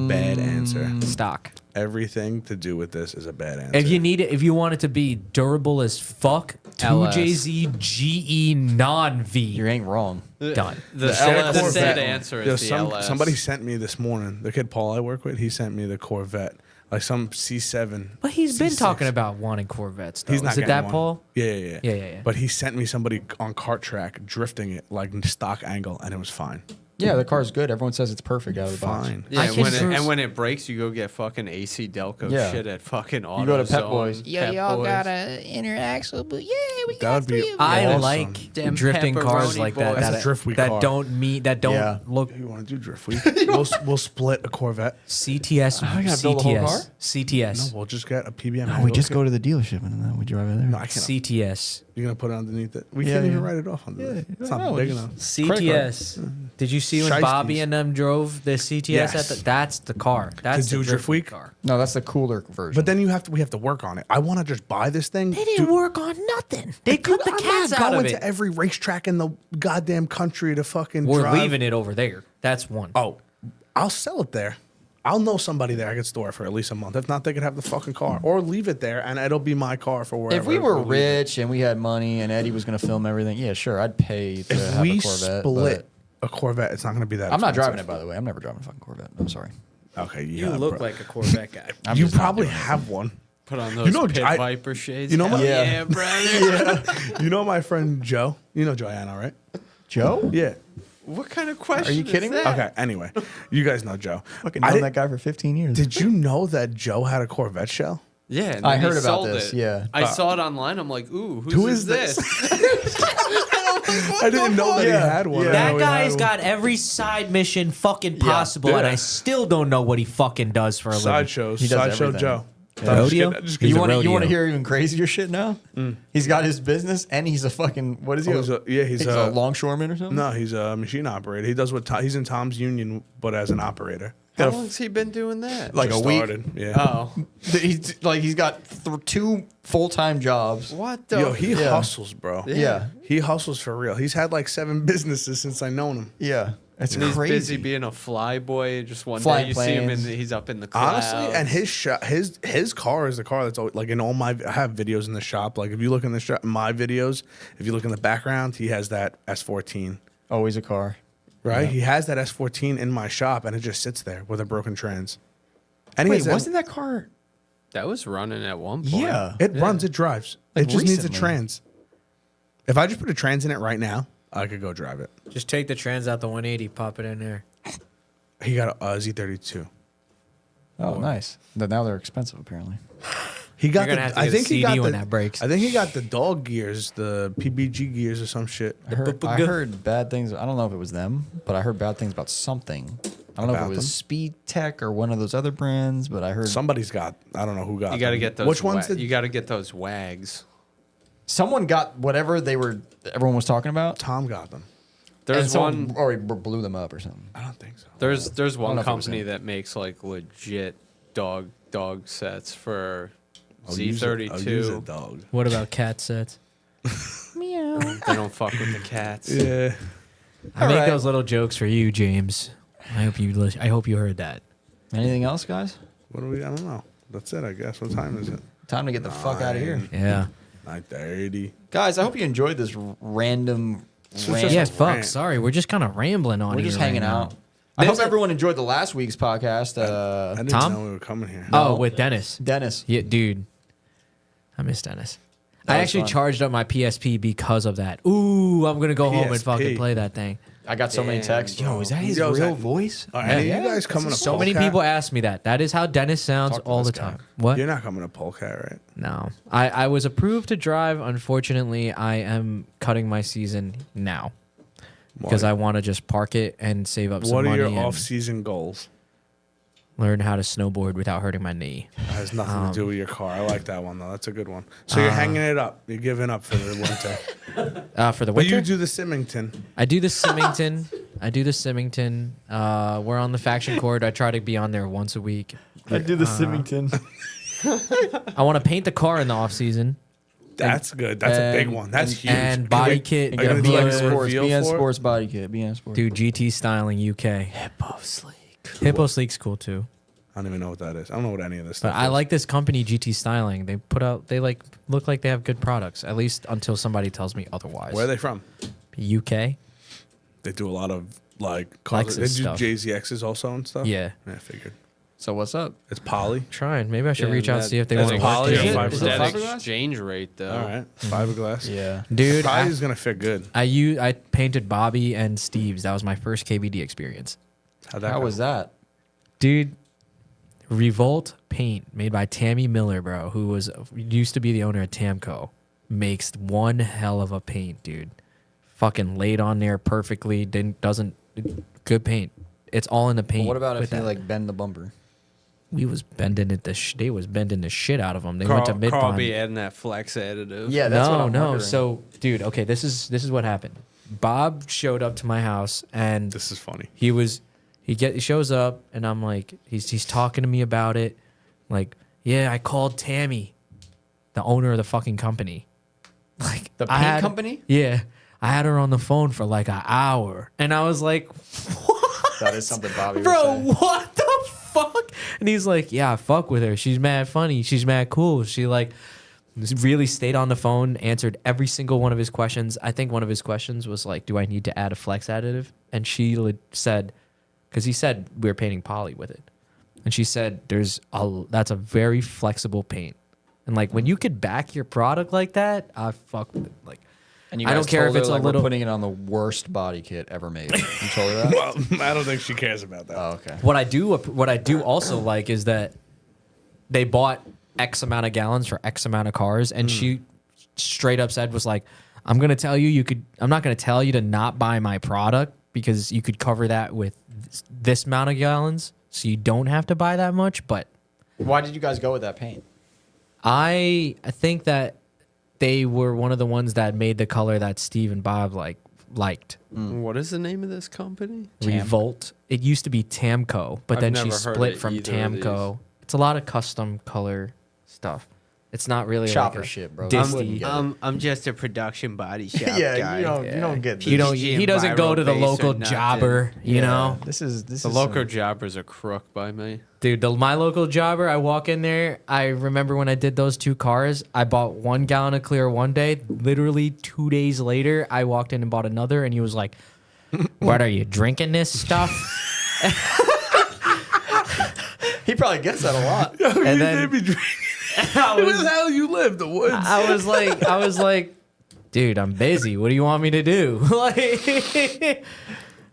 S4: Bad answer.
S3: Stock.
S4: Everything to do with this is a bad answer.
S3: If you need it, if you want it to be durable as fuck,
S7: LS.
S3: 2JZ GE non-V.
S1: You ain't wrong.
S3: Done.
S5: the
S4: Corvette-
S5: sad answer is
S4: Yo,
S5: the LS.
S4: somebody sent me this morning. The kid Paul I work with, he sent me the Corvette, like some C7.
S3: But he's been
S4: C6.
S3: talking about wanting Corvettes. Though.
S4: He's not
S3: Is it
S4: getting
S3: that
S4: one.
S3: Paul?
S4: Yeah.
S3: Yeah.
S4: But he sent me somebody on kart track drifting it like stock angle, and it was fine.
S1: Yeah, the car's good. Everyone says it's perfect out of the box.
S4: Fine.
S5: Yeah,
S3: I can
S5: and when it breaks, you go get fucking AC Delco
S1: Yeah.
S5: shit at fucking AutoZone.
S1: You go to Pep Boys.
S5: Pep Boys.
S2: an inner axle, but yeah, we
S4: That would be
S3: I
S4: awesome.
S3: like
S5: Damn
S3: drifting cars
S5: pepperoni
S3: like that.
S5: boys.
S4: That's a
S3: That,
S4: drift week
S3: that
S4: car.
S3: don't
S1: Yeah.
S3: look
S4: You want to do drift week? we'll split a Corvette.
S3: CTS.
S1: Oh, you gotta build a whole car?
S3: CTS.
S4: No, we'll just get a PBM.
S1: No, we just go to the dealership and then we drive it there.
S4: No, I can't.
S3: CTS.
S4: You're gonna put it underneath it. We
S1: Yeah,
S4: can't even
S1: yeah.
S4: write it off under it. It's
S1: I
S4: not
S1: know,
S4: big
S1: just-
S4: enough.
S3: CTS. Did you see when
S4: Shiesties.
S3: Bobby and them drove the CTS
S4: Yes.
S3: at the? That's the car. That's
S4: do
S3: the
S4: drift week?
S3: car.
S1: No, that's the cooler version.
S4: But then we have to work on it. I want to just buy this thing.
S3: They didn't work on nothing. They cut the cats
S4: I'm not
S3: out of
S4: going
S3: it.
S4: to every racetrack in the goddamn country to fucking
S3: We're
S4: drive.
S3: leaving it over there. That's one.
S4: Oh, I'll sell it there. I'll know somebody there I could store it for at least a month. If not, they could have the fucking car or leave it there, and it'll be my car for wherever.
S1: if we were
S4: we'll leave it.
S1: rich and we had money and Eddie was going to film everything, yeah, sure, I'd pay to
S4: If
S1: have
S4: we
S1: a Corvette.
S4: split a Corvette, it's not going to be that.
S1: I'm not driving it,
S4: expensive.
S1: by the way. I'm never driving a fucking Corvette. I'm sorry.
S4: Okay,
S3: You
S4: yeah,
S3: look like a Corvette guy.
S1: I'm
S4: you
S1: just not
S4: probably
S1: doing it.
S4: have one.
S5: Put on those
S4: know,
S5: Pit
S4: I-
S5: Viper shades.
S4: you know
S5: Hell
S4: my-
S5: yeah, brother.
S4: You know my friend Joe. You know Joanna, right?
S1: Joe?
S4: Yeah.
S5: What kind of question?
S1: Are you kidding me?
S5: is that?
S4: Okay. Anyway, you guys know Joe.
S1: Fucking
S4: I
S1: known
S4: did-
S1: that guy for 15 years.
S4: Did you know that Joe had a Corvette shell?
S5: Yeah, and
S1: I
S5: then he
S1: heard about
S5: sold
S1: this,
S5: it.
S1: yeah.
S5: I saw it online. I'm like, ooh,
S4: Who
S5: who's
S4: is
S5: this?
S4: I didn't know that he had one.
S1: Yeah.
S4: I
S3: That
S4: know he had
S3: guy's
S4: one.
S3: got every side mission fucking possible,
S4: Yeah.
S3: and I still don't know what he fucking does for a living.
S4: sideshows.
S1: He does
S4: Sideshow
S1: everything.
S4: Joe.
S1: Yeah.
S4: I'm just
S3: Rodeo?
S4: kidding, I'm just
S3: He's
S1: You
S4: kidding.
S3: a
S1: want to
S3: rodeo.
S1: hear even crazier shit now? He's got his business and he's a fucking what is he?
S4: Oh, he's
S1: a longshoreman or something.
S4: No, he's a machine operator. He does what he's in Tom's Union, but as an operator.
S5: How long's he been doing that?
S1: Like
S4: Just
S1: a week.
S4: started. Yeah.
S5: Oh,
S1: He's got 2 full-time jobs.
S5: what the?
S4: Yo, he
S1: Yeah.
S4: hustles, bro.
S1: Yeah,
S4: He hustles for real. He's had like 7 businesses since I known him.
S1: yeah. It's
S5: And he's
S1: crazy.
S5: busy being a fly boy. Just one
S1: Flying
S5: day you see him
S1: planes.
S5: and he's up in the clouds.
S4: Honestly, and his car is the car that's always, like in all my I have videos in the shop. Like if you look in the shop, my videos, if you look in the background, he has that S14.
S1: Always a car.
S4: Right? He has that S14 in my shop, and it just sits there with a broken trans. And he
S1: Wait,
S4: has that-
S1: wasn't that car?
S5: that was running at one point.
S1: Yeah.
S4: It runs, it drives.
S1: Like
S4: it just needs a
S1: recently.
S4: trans. If I just put a trans in it right now, I could go drive it.
S3: Just take the trans out the 180, pop it in there.
S4: He got a Z32.
S1: Oh, nice. Now they're expensive, apparently.
S4: He got
S3: You're gonna
S4: the,
S3: have to
S4: I
S3: get a
S4: think he
S3: CD
S4: got
S3: when
S4: the,
S3: that breaks.
S4: I think he got the dog gears, the PBG gears or some shit.
S1: I heard bad things. I don't know if it was them, but I heard bad things about something. I don't know if
S4: About
S1: it was
S4: them?
S1: Speed Tech or one of those other brands, but I heard
S4: Somebody's got. I don't know who got.
S5: You got to
S4: them.
S5: get those.
S4: Which ones did
S5: You got to get those wags.
S1: someone got whatever everyone was talking about.
S4: Tom got them?
S5: There's
S1: and someone
S5: one.
S1: or blew them up or something.
S4: I don't think so.
S5: There's
S1: know
S5: one
S1: if it was
S5: company
S1: him.
S5: that makes like legit dog sets for
S4: I'll use it- I'll use
S5: Z32.
S4: it, dog.
S3: What about cat sets?
S5: They don't fuck with the cats.
S4: Yeah.
S3: I make
S1: right.
S3: those little jokes for you, James. I hope you heard that.
S1: Anything else, guys?
S4: What do we? I don't know. That's it. I guess. What time is it?
S1: Time to get the fuck out of here,
S3: Yeah.
S4: 9:30.
S1: guys. I hope you enjoyed this random.
S4: just
S3: Yeah,
S4: a
S3: fuck.
S4: rant.
S3: Sorry, we're just kind of rambling on
S1: We're
S3: here
S1: just
S3: right
S1: hanging
S3: now.
S1: out. I hope everyone enjoyed the last week's podcast.
S4: I didn't
S3: Tom?
S4: know we were coming here.
S3: Oh, with Dennis.
S1: Dennis.
S3: Yeah, dude. I miss Dennis.
S1: That
S3: I
S1: was
S3: actually
S1: fun.
S3: charged up my PSP because of that. Ooh, I'm gonna go home and
S4: PSP.
S3: fucking play that thing.
S1: I got so many
S5: Damn,
S1: texts. Yo,
S5: bro.
S1: is that his
S4: Yo, is
S1: real
S4: that-
S1: voice?
S4: Are any
S3: Yeah.
S4: of you guys coming to
S3: So many
S4: Polecat?
S3: people ask me that. That is how Dennis sounds
S1: Talk to
S3: all
S1: this
S3: the
S1: guy.
S3: time. What?
S4: You're not coming to Polecat, right?
S3: No. I was approved to drive. Unfortunately, I am cutting my season now because I want to just park it and save up some
S4: What are
S3: money
S4: your
S3: and
S4: off-season goals?
S3: learn how to snowboard without hurting my knee.
S4: That has nothing to do with your car. I like that one though. That's a good one. So you're hanging it up. You're giving up for the winter.
S3: For the
S4: But
S3: winter,
S4: you do the Symington.
S3: I do the Symington. We're on the faction court. I try to be on there once a week.
S1: I do the Symington.
S3: I want to paint the car in the off season.
S4: That's good. That's a big one. That's huge.
S3: And body kit.
S1: And
S4: Are
S1: get a
S4: you gonna do, like,
S1: BN
S4: a
S1: Sports,
S4: reveal
S1: BN
S4: for it?
S1: Sports body kit, BN Sports.
S3: Dude, GT styling UK.
S1: Hippo Sleek.
S3: Hippo Sleek's cool too.
S4: I don't even know what that is. I don't know what any of this
S3: But
S4: stuff
S3: I
S4: is.
S3: like this company, GT Styling. They like look like they have good products. At least until somebody tells me otherwise.
S4: Where are they from?
S3: UK.
S4: They do a lot of like cars.
S3: Lexus
S4: They do
S3: stuff.
S4: JZXs also and stuff.
S3: Yeah.
S4: I figured.
S1: So what's up?
S4: It's poly.
S3: Trying. Maybe I should reach out and see if they
S4: that's
S3: want to
S4: poly
S3: work
S4: or
S3: together.
S4: fiberglass?
S5: Is that
S1: fiberglass?
S5: exchange rate though?
S4: All right. Fiberglass.
S1: Yeah.
S3: Dude,
S4: Poly's gonna fit good.
S3: I painted Bobby and Steve's. That was my first KBD experience.
S4: How'd that
S1: How
S4: go?
S1: was that?
S3: Dude, Revolt paint made by Tammy Miller, bro, who used to be the owner of Tamco, makes one hell of a paint, dude. Fucking laid on there perfectly. Good paint. It's all in the paint.
S1: Well, what about if
S3: with
S1: you
S3: that.
S1: like bend the bumper?
S3: We was bending it. They was bending the shit out of them. They went to mid
S5: Carl be adding that flex additive.
S1: Yeah, that's what I'm
S3: no.
S1: wondering.
S3: So, dude, okay, this is what happened. Bob showed up to my house and
S4: This is funny.
S3: he shows up and I'm like, he's talking to me about it. Like, yeah, I called Tammy, the owner of the fucking company. Like
S1: The
S3: I
S1: paint
S3: had-
S1: company?
S3: Yeah. I had her on the phone for like an hour. And I was like,
S1: That is something Bobby would
S3: bro,
S1: say.
S3: what the fuck? And he's like, yeah, I fuck with her. She's mad funny. She's mad cool. She like really stayed on the phone, answered every single one of his questions. I think one of his questions was like, do I need to add a flex additive? And she said, because he said we were painting poly with it. And she said, that's a very flexible paint. And like when you could back your product like that, I fuck with it. Like,
S1: And you
S3: I
S1: guys
S3: don't care
S1: told
S3: if it's
S1: her,
S3: a
S1: like,
S3: little-
S1: we're putting it on the worst body kit ever made. You told her that?
S4: Well, I don't think she cares about that.
S1: Oh, okay.
S3: What I do also like is that they bought X amount of gallons for X amount of cars, and she straight up said was like, I'm not gonna tell you to not buy my product because you could cover that with this amount of gallons, so you don't have to buy that much. But
S1: Why did you guys go with that paint?
S3: I think that they were one of the ones that made the color that Steve and Bob liked.
S5: What is the name of this company?
S3: Revolt. It used to be Tamco, but
S5: I've
S3: then she
S5: never heard
S3: split
S5: of
S3: from
S5: either of
S3: Tamco. It's a lot of custom color stuff. It's not really
S1: Chopper
S3: like a
S1: shit, bro.
S3: Disty.
S1: Wouldn't get it.
S5: I'm just a production body shop
S1: Yeah,
S5: guy.
S1: you don't get this.
S3: You don't.
S5: PG
S3: He doesn't go to the
S5: enviro base
S3: local
S5: or nothing.
S3: jobber. You know,
S1: This is
S5: The local jobber's a crook by me.
S3: dude. My local jobber. I walk in there. I remember when I did those two cars. I bought 1 gallon of clear one day. Literally 2 days later, I walked in and bought another, and he was like, "What are you drinking this stuff?"
S1: He probably gets that a lot.
S3: And then
S4: Maybe drinking.
S3: I
S4: Where
S3: was,
S4: the hell you live? The woods.
S3: I was like, dude, I'm busy. What do you want me to do? Like,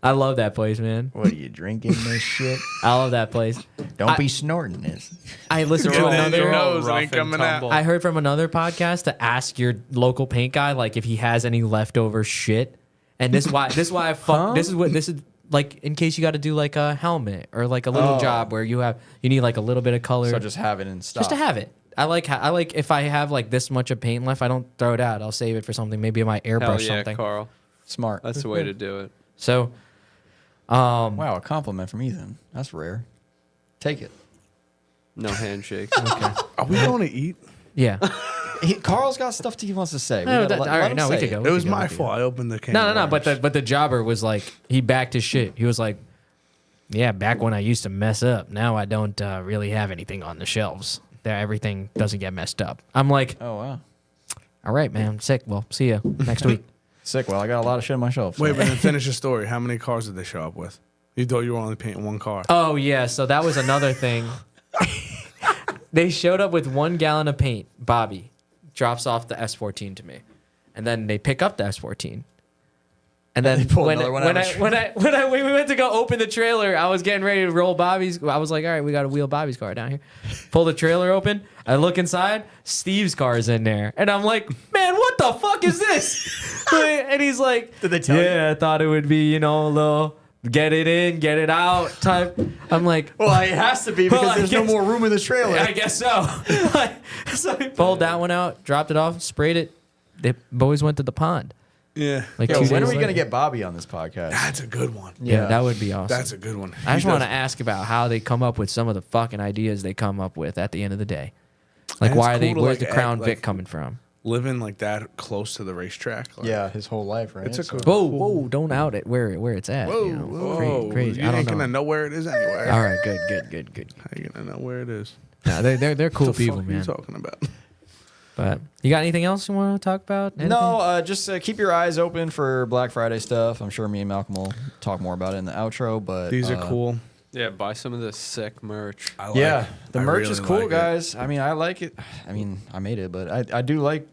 S3: I love that place, man.
S1: What are you drinking this shit?
S3: I love that place.
S1: Don't be snorting this.
S3: I listened to
S4: Throw it in your
S3: another.
S4: nose.
S5: Rough
S4: ain't
S5: and
S4: coming out.
S5: tumble.
S3: I heard from another podcast to ask your local paint guy like if he has any leftover shit. And this is why I fuck. This is like in case you got to do like a helmet or like a little
S1: Oh.
S3: job where you need like a little bit of color.
S1: So just have it in stock.
S3: just to have it. I like if I have like this much of paint left, I don't throw it out. I'll save it for something. Maybe I might airbrush
S5: Hell yeah,
S3: something.
S5: Carl.
S1: Smart.
S5: That's the way to do it.
S3: So,
S1: Wow, a compliment from Ethan. That's rare. Take it.
S5: No handshakes.
S4: Are we going to eat?
S3: yeah.
S1: Carl's got stuff he wants to say.
S3: No,
S1: Gotta
S3: all
S1: let
S3: right,
S1: him
S3: no, we
S1: say
S3: could
S1: it.
S3: go.
S4: It was my fault. I opened the can.
S3: No,
S4: of
S3: but
S4: worms.
S3: the jobber was like, he backed his shit. He was like, yeah, back when I used to mess up, now I don't really have anything on the shelves. Everything doesn't get messed up. I'm like,
S1: Oh, wow.
S3: all right, man, sick. Well, see you next week.
S1: Sick. Well, I got a lot of shit on my shelf.
S4: Wait, but then finish the story. How many cars did they show up with? You thought you were only painting one car.
S3: Oh yeah, so that was another thing. They showed up with 1 gallon of paint. Bobby drops off the S14 to me, and then they pick up the S14. And then
S1: they pull
S3: when
S1: another one out of the
S3: we went to go open the trailer, I was getting ready to roll Bobby's. I was like, all right, we got to wheel Bobby's car down here. Pull the trailer open. I look inside. Steve's car is in there, and I'm like, man, what the fuck is this? And he's like,
S1: Did they tell you?
S3: Yeah, I thought it would be, a little get it in, get it out type. I'm like,
S1: Well, it has to be because
S3: Well, I
S1: there's no
S3: guess-
S1: more room in the trailer.
S3: I guess so. So he pulled that one out, dropped it off, sprayed it. The boys went to the pond.
S4: Yeah.
S3: Like
S1: Yo,
S3: 2
S1: when
S3: days
S1: are we
S3: later.
S1: going to get Bobby on this podcast?
S4: That's a good one.
S3: Yeah, that would be awesome.
S4: That's a good one.
S3: I just
S4: He
S3: want to
S4: does-
S3: ask about how they come up with some of the fucking ideas they come up with at the end of the day. Like,
S4: And
S3: why
S4: it's
S3: are they?
S4: cool to,
S3: Where's
S4: like,
S3: the Crown
S4: act,
S3: Vic
S4: like-
S3: coming from?
S4: living like that close to the racetrack. Like,
S1: Yeah, his whole life, right?
S4: It's a
S1: So-
S4: cool-
S3: Whoa, don't out it where it's at.
S4: Whoa,
S3: you know?
S4: whoa,
S3: Crazy.
S4: You
S3: I
S4: ain't
S3: don't
S4: gonna
S3: know.
S4: know where it is anyway.
S3: All right, good.
S4: How you gonna know where it is?
S3: Nah, they're cool
S4: What the
S3: people,
S4: fuck are you
S3: man.
S4: talking about?
S3: But you got anything else you want to talk about? Anything?
S1: No, just keep your eyes open for Black Friday stuff. I'm sure me and Malcolm will talk more about it in the outro. But
S4: These are cool.
S5: Yeah, buy some of this sick merch.
S1: Yeah, the
S4: I
S1: merch
S4: really
S1: is cool,
S4: like it.
S1: guys. I mean, I like it. I mean, I made it, but I do like.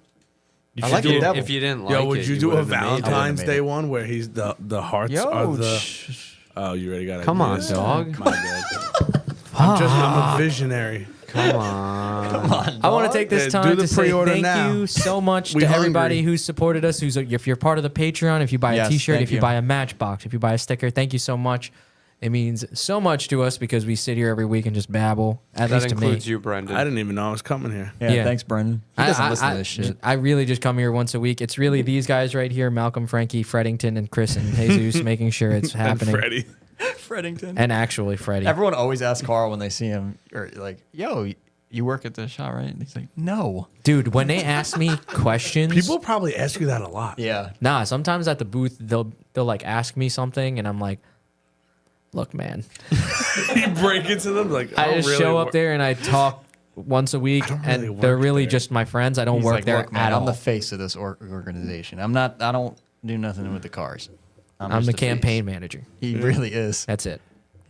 S1: I
S5: If
S1: like
S5: you,
S1: the devil.
S5: if you didn't like
S4: Yo,
S5: it,
S4: would you do a
S5: wouldn't have made it.
S4: Valentine's
S1: made
S4: Day
S1: it.
S4: one where he's the hearts are
S1: Yo,
S4: the? Oh, you already got it.
S5: Come on, dog.
S4: My bad. I'm a visionary.
S5: Come on.
S3: I want to take this
S4: Yeah, do
S3: time
S4: the
S3: to say
S4: pre-order
S3: thank
S4: now.
S3: you so much
S4: We
S3: to everybody
S4: hungry.
S3: who's supported us. If you're part of the Patreon, if you buy a
S1: Yes,
S3: T-shirt,
S1: thank
S3: if you
S1: you.
S3: buy a Matchbox, if you buy a sticker, thank you so much. It means so much to us because we sit here every week and just babble. At
S5: That
S3: least to me.
S5: includes you, Brendan.
S4: I didn't even know I was coming here.
S1: Yeah,
S3: Yeah.
S1: thanks, Brendan. He doesn't listen to this shit.
S3: I really just come here once a week. It's really these guys right here, Malcolm, Frankie, Freddington, and Chris and Jesus, making sure it's happening.
S4: Freddie.
S1: Freddington.
S3: And actually, Freddie.
S1: Everyone always asks Carl when they see him, or like, "Yo, you work at the shop, right?" And he's like, "No."
S3: Dude, when they ask me questions,
S4: People probably ask you that a lot.
S1: Yeah.
S3: nah. Sometimes at the booth, they'll like ask me something, and I'm like, "Look, man."
S4: You break into them like
S3: I
S4: don't
S3: just
S4: really
S3: show
S4: work-
S3: up there and I talk once a week,
S4: don't
S3: and
S4: really
S3: they're
S4: work
S3: really
S4: there.
S3: just my friends. I don't
S1: He's
S3: work
S1: like,
S3: there
S1: "Look, man,
S3: at
S1: I'm
S3: all.
S1: the face of this organization. I don't do nothing with the cars.
S3: I'm
S1: just
S3: the
S1: face."
S3: campaign manager.
S1: He really is.
S3: That's it.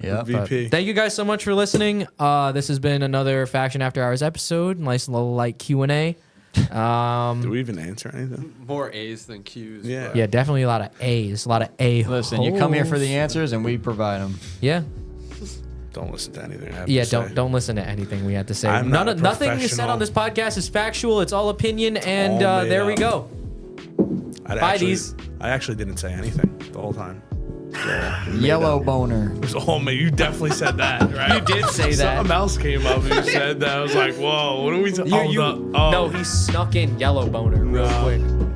S1: Yeah.
S3: But
S4: VP.
S3: thank you guys so much for listening. This has been another Faction After Hours episode. Nice little light Q&A.
S4: Do we even answer anything?
S5: More A's than Q's.
S4: Yeah.
S5: bro.
S3: Yeah, definitely a lot of A's, a lot of A.
S1: Listen, you come here for the answers, and we provide them.
S3: Yeah,
S4: Don't listen to anything I have
S3: yeah.
S4: to say.
S3: Don't listen to anything we had to say.
S4: I'm not a
S3: Nothing is said
S4: professional.
S3: on this podcast is factual. It's all opinion, and
S4: all made
S3: there we
S4: up.
S3: go.
S4: I actually didn't say anything the whole time.
S1: Yellow boner.
S4: It was all me. You definitely said that, right?
S3: You did say that.
S4: Something else came up and you said that. I was like, whoa, what are we talking
S3: No, he snuck in yellow boner real
S4: No.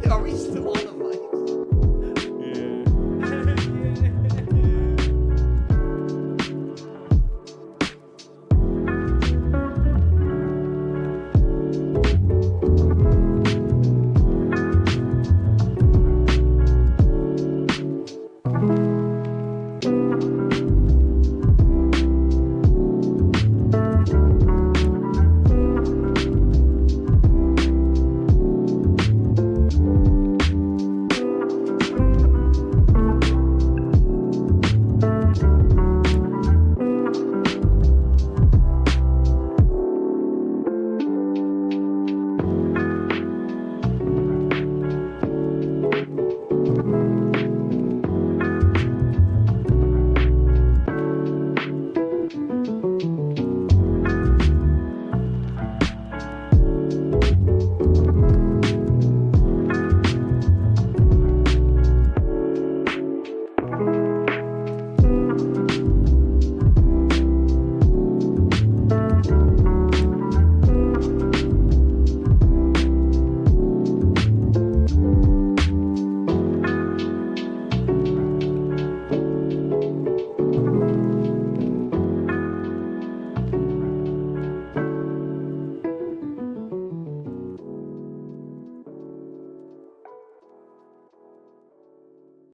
S3: quick.
S1: Are we still on?